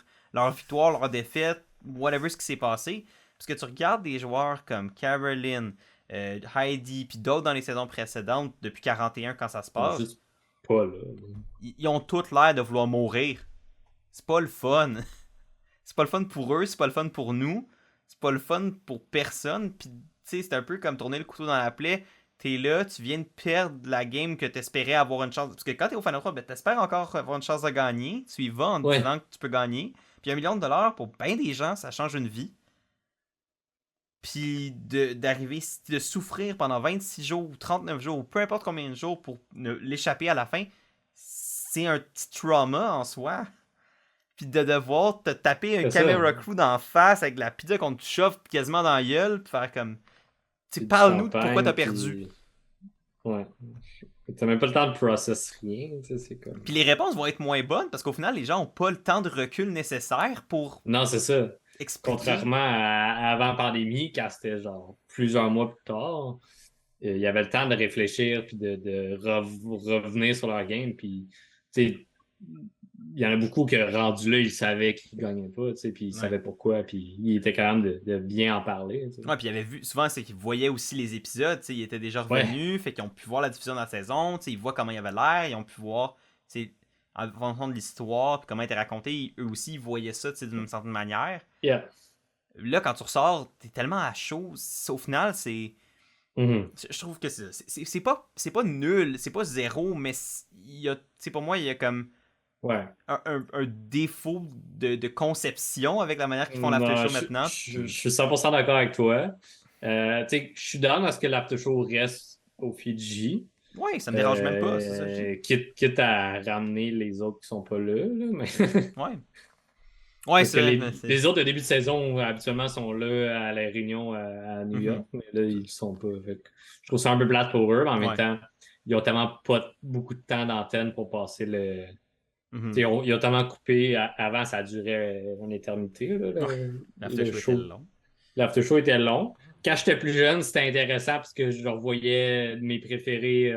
victoire, leur défaite, whatever ce qui s'est passé. Parce que tu regardes des joueurs comme Caroline, Heidi, puis d'autres dans les saisons précédentes, depuis 41 quand ça se Ils sont passe, juste pas là. ils ont tous l'air de vouloir mourir. c'est pas le fun. C'est pas le fun pour eux, c'est pas le fun pour nous, c'est pas le fun pour personne. Puis, tu sais, c'est un peu comme tourner le couteau dans la plaie. T'es là, tu viens de perdre la game que t'espérais avoir une chance. Parce que quand t'es au Final 3, ben, t'espères encore avoir une chance de gagner. Tu y vas en te Ouais, disant que tu peux gagner. Puis 1 million de dollars, pour bien des gens, ça change une vie. Puis d'arriver, de souffrir pendant 26 jours ou 39 jours, ou peu importe combien de jours pour l'échapper à la fin, c'est un petit trauma en soi. Puis de devoir te taper un c'est ça. camera crew d'en face avec la pizza qu'on te chauffe quasiment dans la gueule, puis faire comme. Tu sais, Puis du parle-nous de pourquoi t'as champagne, perdu. puis... Ouais. T'as même pas le temps de process rien, tu sais, c'est comme... Puis les réponses vont être moins bonnes parce qu'au final, les gens ont pas le temps de recul nécessaire pour Non, c'est ça. expliquer. Contrairement à avant pandémie, quand c'était genre plusieurs mois plus tard, il y avait le temps de réfléchir puis de revenir sur leur game. Puis, tu sais, il y en a beaucoup qui, rendu là, ils savaient qu'ils ne gagnaient pas, tu sais, puis ils Ouais. savaient pourquoi, puis ils étaient quand même de bien en parler, tu sais. Ouais, puis il avait vu, souvent, c'est qu'ils voyaient aussi les épisodes, tu sais, ils étaient déjà Ouais, revenus, fait qu'ils ont pu voir la diffusion de la saison, tu sais, ils voient comment il avait l'air, ils ont pu voir, tu sais, en fonction de l'histoire, puis comment il était raconté, eux aussi, ils voyaient ça, tu sais, d'une certaine manière. yeah. Là, quand tu ressors, t'es tellement à chaud, au final, c'est. Mhm. Je trouve que c'est pas nul, c'est pas zéro, mais il y a, tu sais, pour moi, il y a comme Ouais. un défaut de conception avec la manière qu'ils font l'after Non, show maintenant, je puis. suis 100% d'accord avec toi. Tu sais, je suis d'accord à ce que l'after show reste au Fidji. Ouais, ça me dérange même pas, c'est ça que je dis. Quitte à ramener les autres qui sont pas là, mais Ouais. Ouais, parce que c'est vrai, mais c'est. les autres de début de saison habituellement sont là à la réunion à New Mhm. York, mais là ils sont pas. Fait que je trouve ça un peu plate pour eux, mais en même Ouais. temps, ils ont tellement pas beaucoup de temps d'antenne pour passer le. Tu sais, Mhm. ils ont tellement coupé. Avant, ça durait une éternité, là, Ouais. L'after le show était show. long. L'after show était long. Quand j'étais plus jeune, c'était intéressant parce que je revoyais mes préférés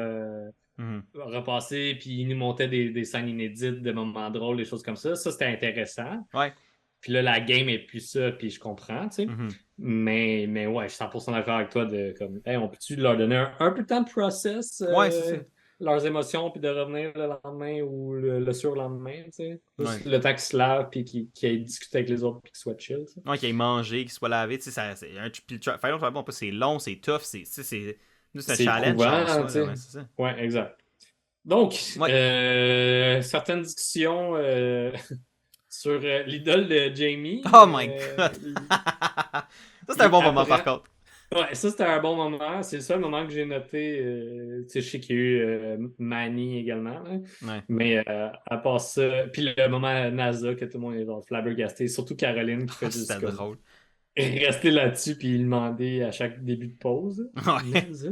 Mhm. repasser, puis ils nous montaient des scènes inédites, des moments drôles, des choses comme ça. Ça, c'était intéressant. Ouais. Puis là, la game est plus ça, puis je comprends, tu sais. Mhm. Mais ouais, je suis 100% d'accord avec toi de comme, hey, on peut-tu leur donner un peu de temps de process Ouais, c'est ça. leurs émotions, puis de revenir le lendemain ou le surlendemain, tu sais. Ouais. Juste le temps qu'ils se lavent, puis qu'ils aillent discuter avec les autres, puis qu'ils soient chill, tu sais. Ouais, qu'il ait mangé, qu'il soit lavé, tu sais, puis Final Tribal, c'est long, c'est tough, c'est un C'est challenge en éprouvant, tu soi, là, sais. ouais, c'est ça. Ouais, exact. Donc, Ouais. certaines discussions sur l'idole de Jamie, Oh my god! Ça, c'est un qui bon moment, par apprend. contre. Ouais, ça c'était un bon moment. C'est le seul moment que j'ai noté. Tu sais, je sais qu'il y a eu Manny également, là. Ouais. Mais à part ça, puis le moment NASA que tout le monde est genre flabbergasté, surtout Caroline qui Oh, fait juste c'était comme drôle. rester là-dessus puis demander à chaque début de pause. Ouais. NASA.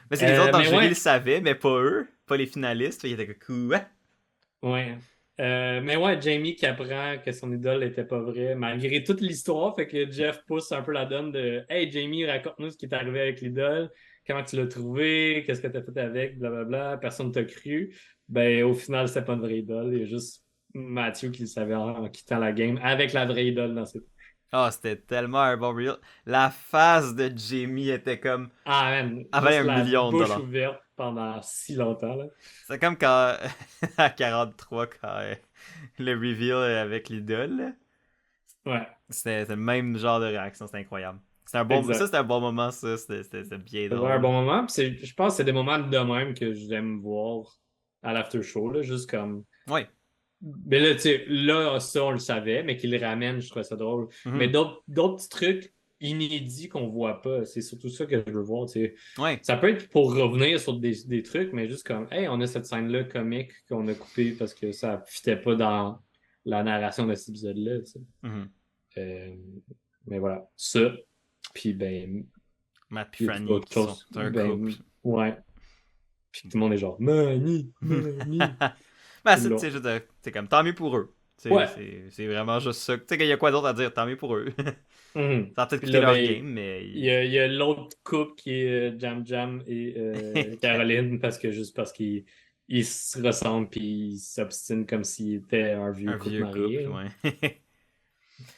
Parce que les autres dans le Mais jury le ouais, savaient, mais pas eux, pas les finalistes, fait qu'ils étaient comme, quoi? ouais. Mais ouais, Jamie qui apprend que son idole n'était pas vrai, malgré toute l'histoire, fait que Jeff pousse un peu la donne de Hey Jamie, raconte-nous ce qui est arrivé avec l'idole, comment tu l'as trouvé, qu'est-ce que tu as fait avec, blablabla, personne t'a cru. Ben au final, c'était pas une vraie idole, il y a juste Matthew qui le savait en quittant la game avec la vraie idole dans ses. Ah, c'était tellement un bon reel. La face de Jamie était comme, Ah man, avait juste un la million de bouche dollars. ouverte pendant si longtemps là. C'est comme quand, à 43, quand le reveal avec l'idole, là. Ouais, C'était le même genre de réaction, c'était incroyable. Ça, exact. c'était un bon moment, ça, c'était bien C'est un drôle. bon moment. Puis je pense que c'est des moments de même que j'aime voir à l'after show, là, juste comme. Ouais. Mais là, tu sais, là, ça, on le savait, mais qu'il le ramène, je trouvais ça drôle. Mais Mhm. d'autres petits trucs inédits qu'on voit pas, c'est surtout ça que je veux voir, tu sais. Ouais. Ça peut être pour revenir sur des trucs, mais juste comme, hey, on a cette scène-là comique qu'on a coupée parce que ça fitait pas dans la narration de cet épisode-là, tu sais. Mhm. Euh, mais voilà, ça. Puis, ben, Matt et il y a Franny d'autres qui sont choses. un couple. Ben, ouais. Puis tout le monde est genre, Money, Money. Ben, Tout le c'est long. juste, c'est comme, tant mieux pour eux. Ouais. C'est vraiment juste ça. Tu sais qu'il y a quoi d'autre à dire, tant mieux pour eux. Mhm. Ça va peut-être Puis coûter là, leur ben, game, mais. il y a l'autre couple qui est Jam Jam et Caroline, juste parce qu'ils se ressemblent puis ils s'obstinent comme s'ils étaient un vieux Un couple vieux couple, marié. ouais.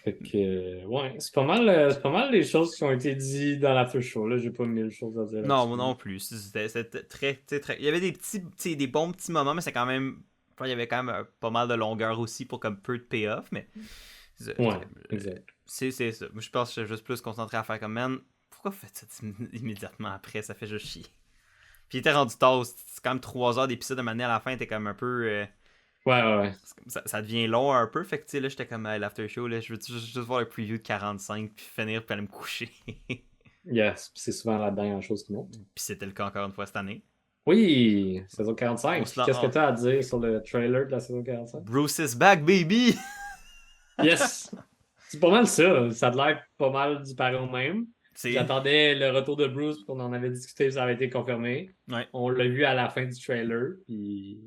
Fait que, ouais, c'est pas mal les choses qui ont été dites dans la show, là. J'ai pas mille choses à dire Non, moi là-dessus. non plus. C'était très, très. Il y avait des petits, des bons petits moments, mais c'est quand même il y avait quand même pas mal de longueur aussi pour comme peu de payoff, mais Ouais, exact. c'est ça. Moi, je pense que je suis juste plus concentré à faire comme, man, pourquoi vous faites ça immédiatement après? Ça fait juste chier. Puis il était rendu tard, c'est quand même 3 heures d'épisode de manière à la fin, t'es comme un peu... Ouais. ça devient long un peu, fait que tu sais, là, j'étais comme à l'after show, là, je veux juste voir le preview de 45, puis finir, puis aller me coucher. Puis Yes, c'est souvent la dernière chose qui monte. c'était le cas encore une fois cette année. Oui, saison On 45. se lance... Qu'est-ce que tu as à dire sur le trailer de la saison 45? Bruce is back, baby! Yes! C'est pas mal ça. Ça a l'air pas mal du pareil au même. C'est... J'attendais le retour de Bruce, on en avait discuté, ça avait été confirmé. Ouais. On l'a vu à la fin du trailer, puis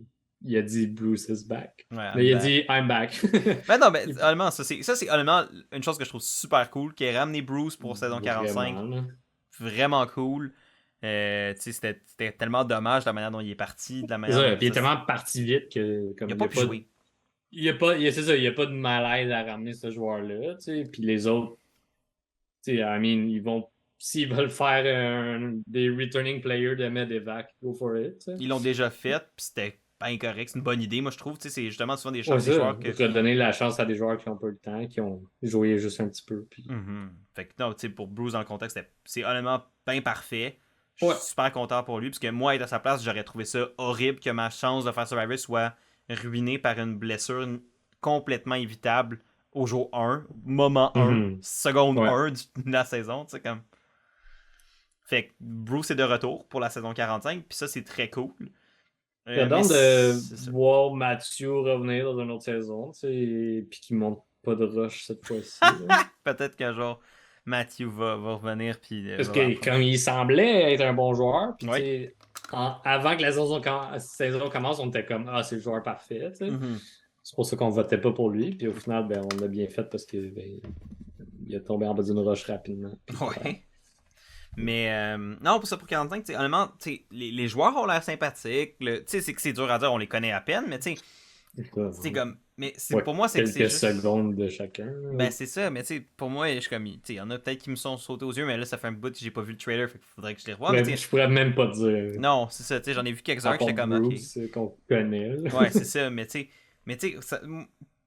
il a dit Bruce is back. Ouais, Mais il a dit I'm back. Ben non, mais honnêtement, ça c'est honnêtement une chose que je trouve super cool, qui est ramené Bruce pour saison 45. Vraiment, Vraiment cool. Tu sais, c'était tellement dommage la manière dont il est parti, de la c'est manière ça, dont puis il est tellement parti vite que comme il a pas pu jouer. c'est ça, il n'y a pas de malaise à ramener ce joueur-là, tu sais, puis les autres, tu sais, I mean, s'ils veulent faire des returning players de Medevac, go for it, tu sais. Ils l'ont déjà fait, puis c'était pas incorrect, c'est une bonne idée, moi je trouve. Tu sais, c'est justement souvent des Ouais, chances des ça, joueurs que. redonner la chance à des joueurs qui ont pas eu le temps, qui ont joué juste un petit peu. Puis... Fait que non, tu sais, pour Bruce dans le contexte, c'est honnêtement bien parfait. Je Ouais. suis super content pour lui, parce que moi, être à sa place, j'aurais trouvé ça horrible que ma chance de faire Survivor soit ruinée par une blessure complètement évitable au jour 1, moment 1, seconde 1 de la saison, tu sais, comme. Fait que Bruce est de retour pour la saison 45, puis ça, c'est très cool. J'adore de voir Mathieu revenir dans une autre saison, tu sais, puis qu'il monte pas de rush cette fois-ci. Peut-être qu'un jour, Matthew va revenir. Puis, parce que comme il semblait être un bon joueur, puis ouais. tu sais, avant que la saison commence, on était comme c'est le joueur parfait, tu sais. C'est pour ça qu'on votait pas pour lui, puis au final, ben, on l'a bien fait parce que il a tombé en bas d'une roche rapidement. Ouais. Mais non, pour ça, pour 45, honnêtement, les joueurs ont l'air sympathiques. C'est que c'est dur à dire, on les connaît à peine, mais tu sais, c'est comme. Mais pour moi, c'est que c'est quelques juste... secondes de chacun. Ben, c'est ça, mais tu sais, pour moi, je suis comme. Il y en a peut-être qui me sont sautés aux yeux, mais là, ça fait un bout que j'ai pas vu le trailer, fait qu'il faudrait que je les revoie. Mais je pourrais même pas dire. Non, c'est ça, tu sais, j'en ai vu quelques-uns que j'étais comme. Bruce, qu'on connaît. Ouais, c'est ça, mais tu sais,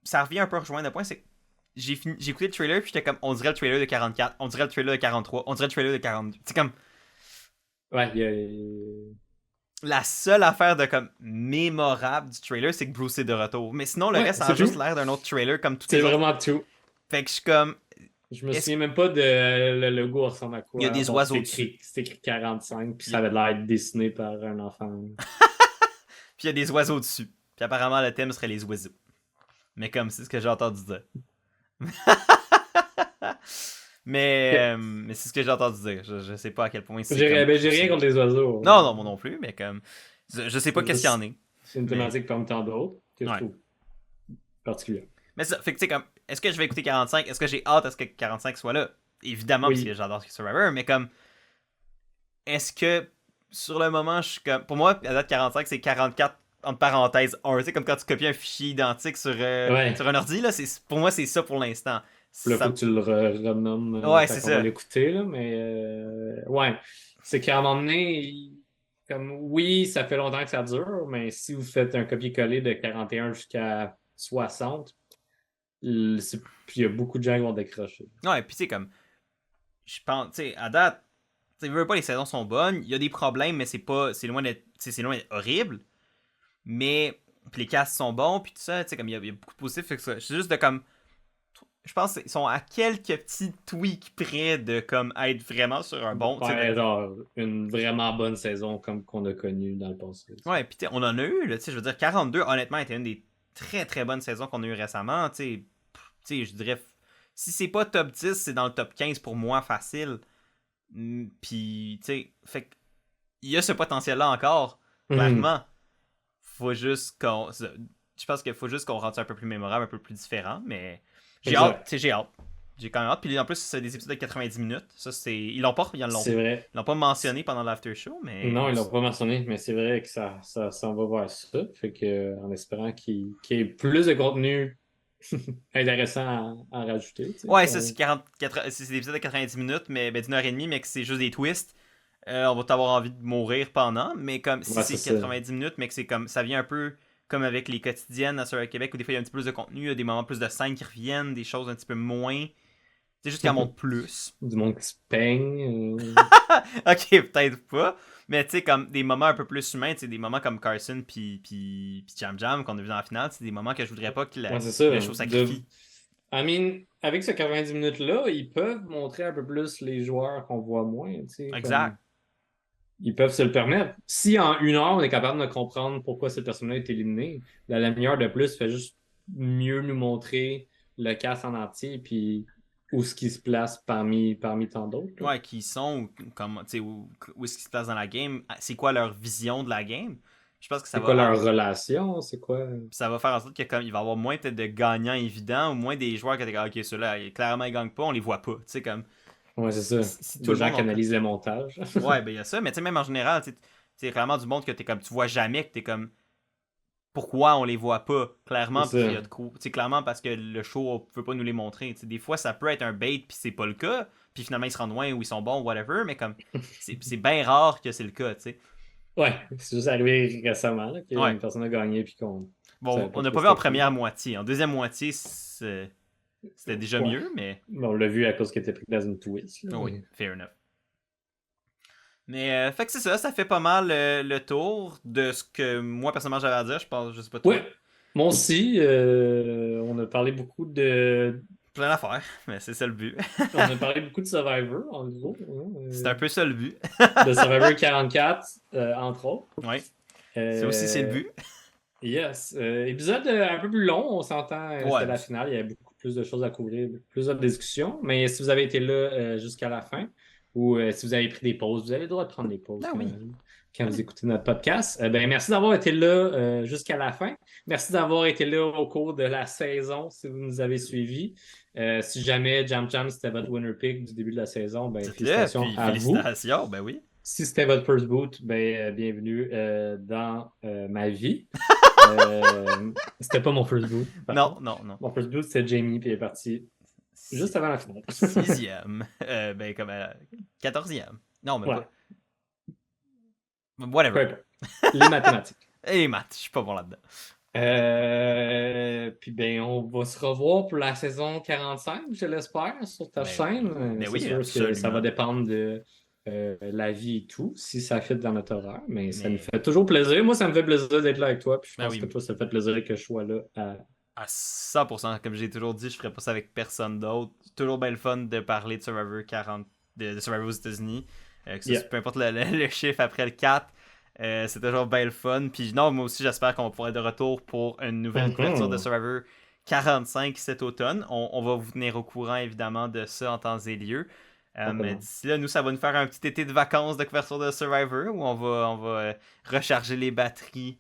ça revient un peu à rejoindre le point, c'est que j'ai écouté le trailer, puis j'étais comme, on dirait le trailer de 44, on dirait le trailer de 43, on dirait le trailer de 42. C'est comme. Ouais, La seule affaire de comme mémorable du trailer, c'est que Bruce est de retour. Mais sinon, le reste, ça a juste l'air d'un autre trailer comme tout. C'est vraiment tout. Fait que je suis comme. Je me souviens même pas de le logo ressemble à quoi. Il y a des oiseaux dessus. C'est écrit 45, puis ça avait l'air dessiné par un enfant. Puis il y a des oiseaux dessus. Puis apparemment, le thème serait les oiseaux. Mais comme c'est ce que j'ai entendu dire. mais c'est ce que j'ai entendu dire. Je sais pas à quel point c'est. J'ai rien contre les oiseaux. Non, moi non plus, mais comme. Je sais pas qu'est-ce qu'il y en est. C'est une thématique comme tant d'autres que je trouve particulière. Mais ça, fait que tu sais, comme. Est-ce que je vais écouter 45? Est-ce que j'ai hâte à ce que 45 soit là? Évidemment, parce que j'adore Survivor, mais comme. Est-ce que sur le moment, je suis comme. Pour moi, la date 45, c'est 44 entre parenthèses 1. Tu sais, comme quand tu copies un fichier identique sur un ordi, là, pour moi, c'est ça pour l'instant. Là, faut que tu le renommes. Ouais, c'est ça. On va l'écouter, là, mais. Ouais. C'est qu'à un moment donné, comme oui, ça fait longtemps que ça dure, mais si vous faites un copier-coller de 41 jusqu'à 60, puis il y a beaucoup de gens qui vont décrocher. Ouais, puis tu sais, comme. Je pense, tu sais, à date, tu veux pas, les saisons sont bonnes. Il y a des problèmes, mais c'est loin d'être horrible. Mais puis les casts sont bons, puis tout ça, tu sais, comme il y a beaucoup de positifs. C'est juste de comme. Je pense qu'ils sont à quelques petits tweaks près de comme être vraiment sur un bon. Ouais, genre une vraiment bonne saison comme qu'on a connue dans le passé. Ouais, puis on en a eu, là, je veux dire, 42, honnêtement, était une des très très bonnes saisons qu'on a eu récemment. Tu sais, je dirais, si c'est pas top 10, c'est dans le top 15 pour moi, facile. Puis, tu sais, fait il y a ce potentiel-là encore, clairement. Faut juste qu'on. Je pense qu'il faut juste qu'on rende ça un peu plus mémorable, un peu plus différent, mais. J'ai hâte. J'ai quand même hâte. Puis en plus, c'est des épisodes de 90 minutes. Ça, c'est. Ils l'ont pas mentionné pendant l'after show, mais. Non, ils l'ont pas mentionné, mais c'est vrai que ça s'en va vers ça. Fait que en espérant qu'il y ait plus de contenu intéressant à rajouter. Ouais, ça, c'est des épisodes de 90 minutes, mais d'une heure et demie, mais que c'est juste des twists. On va t'avoir envie de mourir pendant, mais comme si c'est 90 minutes, mais que c'est comme. Ça vient un peu comme avec les quotidiennes à Survivor Québec, où des fois il y a un petit peu plus de contenu, il y a des moments plus de scènes qui reviennent, des choses un petit peu moins. C'est juste qu'elle monte plus. Du monde qui se peigne. Ok, peut-être pas. Mais tu sais, comme des moments un peu plus humains, tu sais, des moments comme Carson puis Jam Jam qu'on a vu dans la finale, c'est des moments que je voudrais pas que, Ouais, c'est que le ça. show sacrifie. I mean, avec ce 90 minutes-là, ils peuvent montrer un peu plus les joueurs qu'on voit moins, tu sais, comme Exact. ils peuvent se le permettre. Si en 1 heure, on est capable de comprendre pourquoi cette personne-là est éliminée, la demi-heure de plus fait juste mieux nous montrer le cast en entier, puis où ce qui se place parmi tant d'autres, là. Ouais, qui sont, ou comme, tu sais, où est-ce qu'ils se placent dans la game, c'est quoi leur vision de la game. Je pense que C'est quoi leur relation? C'est quoi? ça va faire en sorte qu'il va y avoir moins peut-être de gagnants évidents ou moins des joueurs qui étaient comme, ok, ceux-là, clairement, ils gagnent pas, on les voit pas. Tu sais, comme, Ouais, c'est ça. si tout Des le gens monde. qui analysent le montage. Ouais, ben il y a ça, mais tu sais, même en général, tu sais, c'est clairement du monde que t'es comme, tu vois jamais, que t'es comme, pourquoi on les voit pas? C'est Clairement, parce qu'il y a ça. de quoi. Tu sais, clairement parce que le show veut pas nous les montrer. Tu sais, des fois, ça peut être un bait, puis c'est pas le cas, puis finalement, ils se rendent loin ou ils sont bons, whatever, mais comme, c'est bien rare que c'est le cas, tu sais. Ouais, c'est juste arrivé récemment là, Ouais. qu'une personne a gagné puis qu'on Bon, savait pas on n'a trop pas vu en c'était qui. première moitié. En deuxième moitié, c'était déjà Ouais. mieux, mais. On l'a vu à cause qu'il était pris dans une twist, là, Oh oui, mais... fair enough. Mais, fait que c'est ça fait pas mal le tour de ce que moi, personnellement, j'avais à dire. Je pense, je sais pas toi. Ouais, moi aussi, on a parlé beaucoup de... Plein d'affaires, mais c'est ça le but. On a parlé beaucoup de Survivor, en gros, hein, C'est un peu ça le but. de Survivor 44, entre autres. Oui, c'est aussi c'est le Euh, but. yes. Épisode un peu plus long, on s'entend, c'était Ouais, la finale, il y avait beaucoup plus de choses à couvrir, plus de discussions. Mais si vous avez été là jusqu'à la fin, ou si vous avez pris des pauses, vous avez le droit de prendre des pauses ah oui. quand vous écoutez notre podcast. Ben, merci d'avoir été là jusqu'à la fin. Merci d'avoir été là au cours de la saison, si vous nous avez suivis. Si jamais Jam Jam, c'était votre winner pick du début de la saison, ben, Dites-le, félicitations puis à vous. félicitations, ben oui. Si c'était votre first boot, ben, bienvenue dans ma vie. C'était pas mon first boot, par Non, contre. non, non. Mon first boot, c'était Jamie, puis il est parti juste avant la finale. 6e. Ben comme 14e. Non, même Ouais, pas. peu Whatever. importe. Les mathématiques. Et les maths, je suis pas bon là-dedans. Puis ben, on va se revoir pour la saison 45, je l'espère, sur ta Ben chaîne. oui, ben C'est oui, sûr que ça absolument. va dépendre de la vie et tout, si ça fit dans notre horaire, mais ça nous Mais fait toujours plaisir. Moi, ça me fait plaisir d'être là avec toi, puis je ben pense que oui, toi, ça te fait plaisir que je sois là à 100%, comme j'ai toujours dit, je ferais pas ça avec personne d'autre. C'est toujours bien le fun de parler de Survivor 40, de Survivor aux États-Unis. Que ça, Yeah. peu importe le chiffre après le 4. C'est toujours bien le fun. Puis non, moi aussi, j'espère qu'on va pouvoir être de retour pour une nouvelle couverture de Mhm. Survivor 45 cet automne. On va vous tenir au courant, évidemment, de ça en temps et lieu. Mais Certainement. d'ici là, nous, ça va nous faire un petit été de vacances de couverture de Survivor où on va recharger les batteries.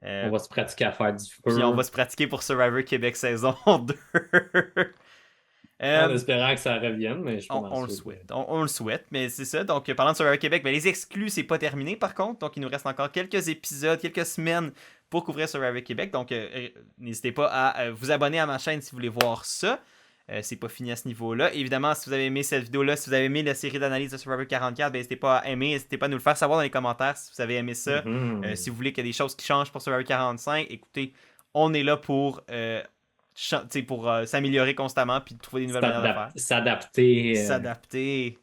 On va se pratiquer à faire du Puis on va feu se pratiquer pour Survivor Québec saison 2. en Euh, espérant que ça revienne, mais je suis pas mal on le sûr que... souhaite. On le souhaite, mais c'est ça. Donc, parlant de Survivor Québec, ben, les exclus, c'est pas terminé par contre. Donc, il nous reste encore quelques épisodes, quelques semaines pour couvrir Survivor Québec. Donc, n'hésitez pas à vous abonner à ma chaîne si vous voulez voir ça. C'est pas fini à ce niveau-là. Évidemment, si vous avez aimé cette vidéo-là, si vous avez aimé la série d'analyse de Survivor 44, ben, n'hésitez pas à aimer, n'hésitez pas à nous le faire savoir dans les commentaires si vous avez aimé ça. Mhm. Si vous voulez qu'il y ait des choses qui changent pour Survivor 45, écoutez, on est là pour, pour s'améliorer constamment puis trouver des nouvelles manières de faire. S'adapter. S'adapter.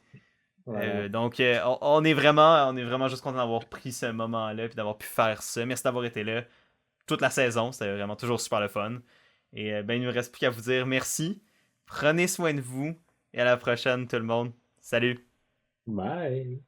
Voilà. Donc, on est vraiment juste content d'avoir pris ce moment-là puis d'avoir pu faire ça. Merci d'avoir été là toute la saison. C'était vraiment toujours super le fun. Et ben, il ne me reste plus qu'à vous dire merci. Prenez soin de vous. Et à la prochaine, tout le monde. Salut! Bye.